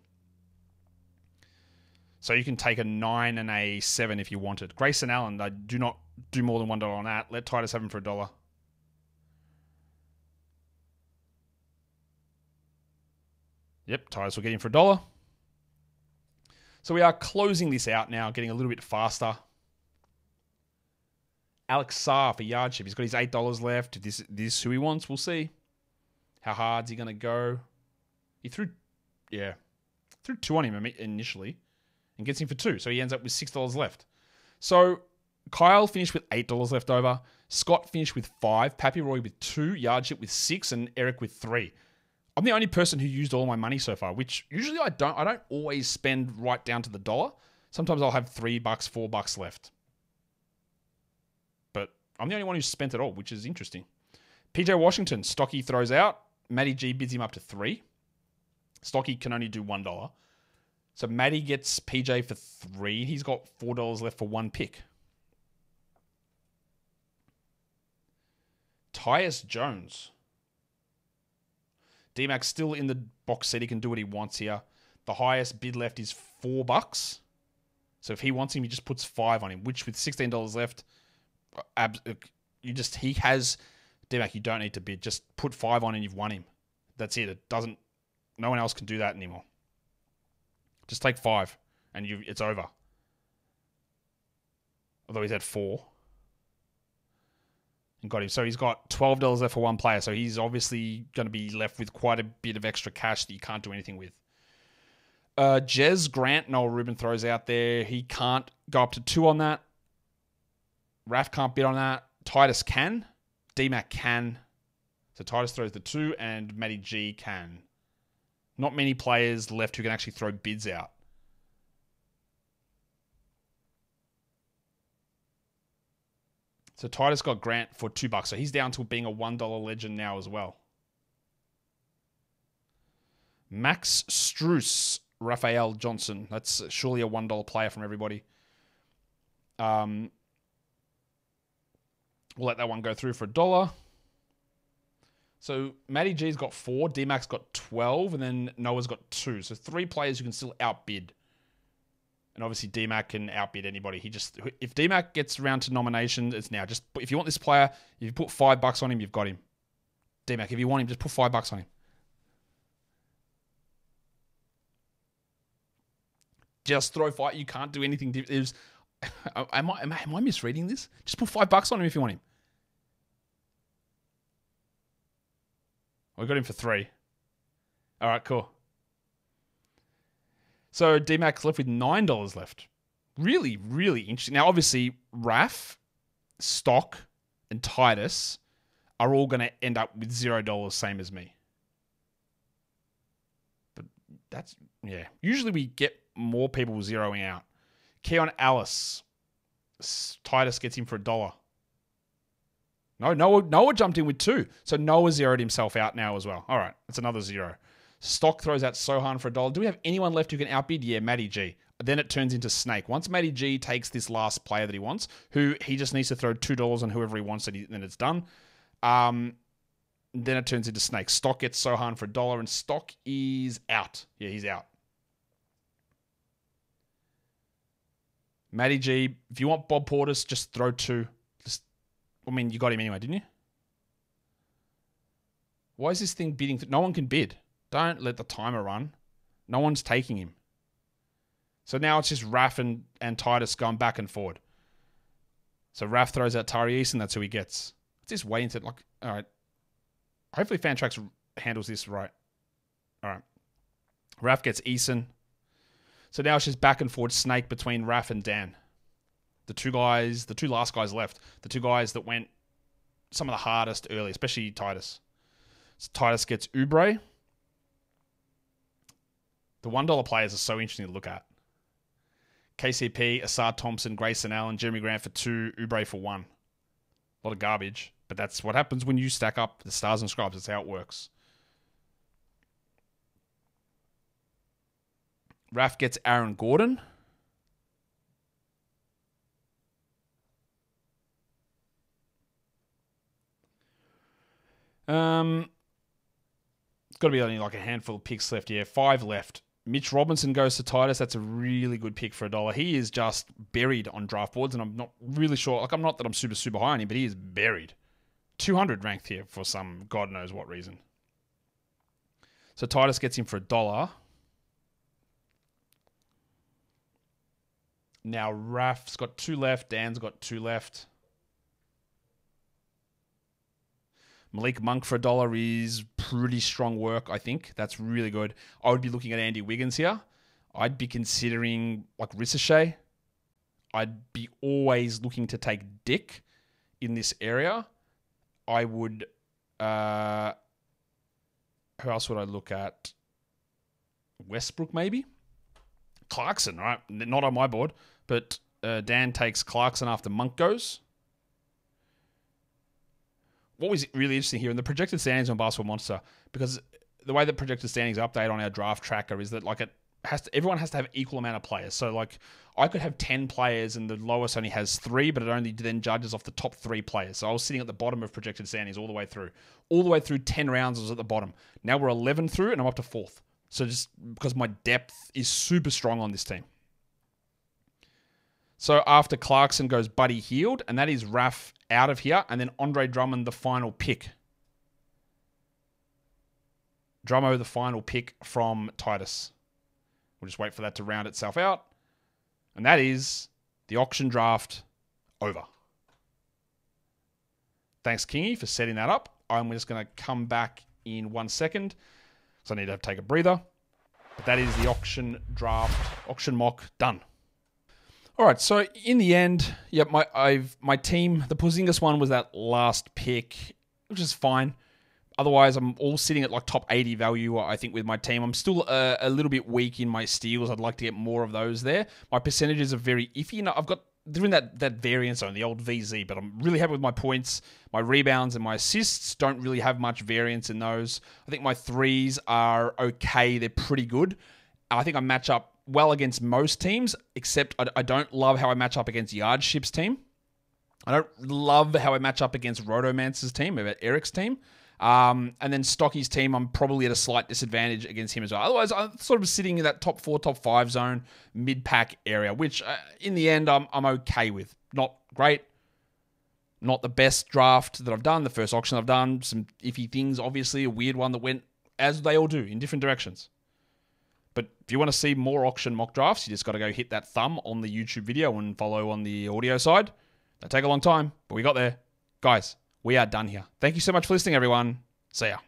So you can take a 9 and a 7 if you wanted. Grayson Allen, I do not do more than $1 on that. Let Titus have him for $1. Yep, Titus will get him for $1. So we are closing this out now, getting a little bit faster. Alex Sarr for Yardship. He's got his $8 left. This is who he wants. We'll see. How hard's he going to go? He threw 2 on him initially and gets him for 2. So he ends up with $6 left. So Kyle finished with $8 left over. Scott finished with 5. Pappy Roy with 2. Yardship with 6. And Eric with 3. I'm the only person who used all my money so far, which usually I don't. I don't always spend right down to the dollar. Sometimes I'll have $3, $4 left. But I'm the only one who spent it all, which is interesting. PJ Washington, Stocky throws out. Matty G bids him up to 3. Stocky can only do $1. So Matty gets PJ for 3. He's got $4 left for 1 pick. Tyus Jones. D-Mac's still in the box seat. He can do what he wants here. The highest bid left is $4. So if he wants him, he just puts 5 on him, which with $16 left, he has D-Mac, you don't need to bid. Just put 5 on and you've won him. That's it. No one else can do that anymore. Just take 5 and it's over. Although he's had 4. And got him. So he's got $12 left for 1 player. So he's obviously going to be left with quite a bit of extra cash that you can't do anything with. Jez Grant, Noel Rubin throws out there. He can't go up to 2 on that. Raf can't bid on that. Titus can. D-Mac can. So Titus throws the 2 and Matty G can. Not many players left who can actually throw bids out. So Titus got Grant for $2. So he's down to being a $1 legend now as well. Max Struess, Raphael Johnson. That's surely a $1 player from everybody. We'll let that one go through for $1. So Matty G's got 4, D-Mac's got 12, and then Noah's got 2. So 3 players who can still outbid. And obviously D-Mac can outbid anybody. If D-Mac gets around to nominations, it's now. Just if you want this player, if you put $5 on him, you've got him. D-Mac, if you want him, just put $5 on him. Just throw fight. You can't do anything. Am I misreading this? Just put $5 on him if you want him. We got him for 3. All right, cool. So D-Mac's left with $9 left. Really, really interesting. Now, obviously, Raf, Stock, and Titus are all going to end up with $0, same as me. But that's, yeah. Usually we get more people zeroing out. Keon Alice. Titus gets him for $1. No, Noah jumped in with 2. So Noah zeroed himself out now as well. All right, that's another 0. Stock throws out Sohan for $1. Do we have anyone left who can outbid? Yeah, Matty G. Then it turns into Snake. Once Matty G takes this last player that he wants, who he just needs to throw $2 on whoever he wants, and then it's done. Then it turns into Snake. Stock gets Sohan for $1, and Stock is out. Yeah, he's out. Matty G, if you want Bob Portis, just throw 2. You got him anyway, didn't you? Why is this thing bidding? No one can bid. Don't let the timer run. No one's taking him. So now it's just Raf and Titus going back and forward. So Raf throws out Tyrese, and that's who he gets. It's just waiting to, all right. Hopefully Fantrax handles this right. All right. Raf gets Eason. So now it's just back and forward snake between Raf and Dan. The two last guys left. The 2 guys that went some of the hardest early, especially Titus. So Titus gets Oubre. The $1 players are so interesting to look at. KCP, Asad Thompson, Grayson Allen, Jeremy Grant for 2, Oubre for 1. A lot of garbage, but that's what happens when you stack up the stars and scrubs. That's how it works. Raf gets Aaron Gordon. It's got to be only like a handful of picks left. Yeah, 5 left. Mitch Robinson goes to Titus. That's a really good pick for $1. He is just buried on draft boards, and I'm not really sure. I'm not that I'm super, super high on him, but he is buried. 200 ranked here for some God knows what reason. So Titus gets him for $1. Now Raf's got 2 left. Dan's got 2 left. Malik Monk for $1 is pretty strong work, I think. That's really good. I would be looking at Andy Wiggins here. I'd be considering like Ricochet. I'd be always looking to take Dick in this area. I would... who else would I look at? Westbrook, maybe? Clarkson, right? Not on my board, but Dan takes Clarkson after Monk goes. What was really interesting here in the projected standings on Basketball Monster, because the way the projected standings update on our draft tracker is that everyone has to have equal amount of players. So like I could have 10 players and the lowest only has 3, but it only then judges off the top 3 players. So I was sitting at the bottom of projected standings all the way through. All the way through 10 rounds I was at the bottom. Now we're 11 through and I'm up to 4th. So just because my depth is super strong on this team. So after Clarkson goes Buddy Hield, and that is Raf out of here, and then Andre Drummond, the final pick. Drummo, the final pick from Titus. We'll just wait for that to round itself out. And that is the auction draft over. Thanks, Kingy, for setting that up. I'm just going to come back in 1 second, so I need to take a breather. But that is the auction mock done. All right, so in the end, my team, the Porzingis one was that last pick, which is fine. Otherwise, I'm all sitting at like top 80 value, I think, with my team. I'm still a little bit weak in my steals. I'd like to get more of those there. My percentages are very iffy. I've got, they're in that variance zone, the old VZ, but I'm really happy with my points. My rebounds and my assists don't really have much variance in those. I think my threes are okay. They're pretty good. I think I match up well against most teams, except I don't love how I match up against Yardship's team. I don't love how I match up against Rotomancer's team, Eric's team. And then Stocky's team, I'm probably at a slight disadvantage against him as well. Otherwise, I'm sort of sitting in that top 4, top 5 zone, mid-pack area, which in the end, I'm okay with. Not great. Not the best draft that I've done. The first auction I've done, some iffy things, obviously. A weird one that went, as they all do, in different directions. But if you want to see more auction mock drafts, you just got to go hit that thumb on the YouTube video and follow on the audio side. That'll take a long time, but we got there. Guys, we are done here. Thank you so much for listening, everyone. See ya.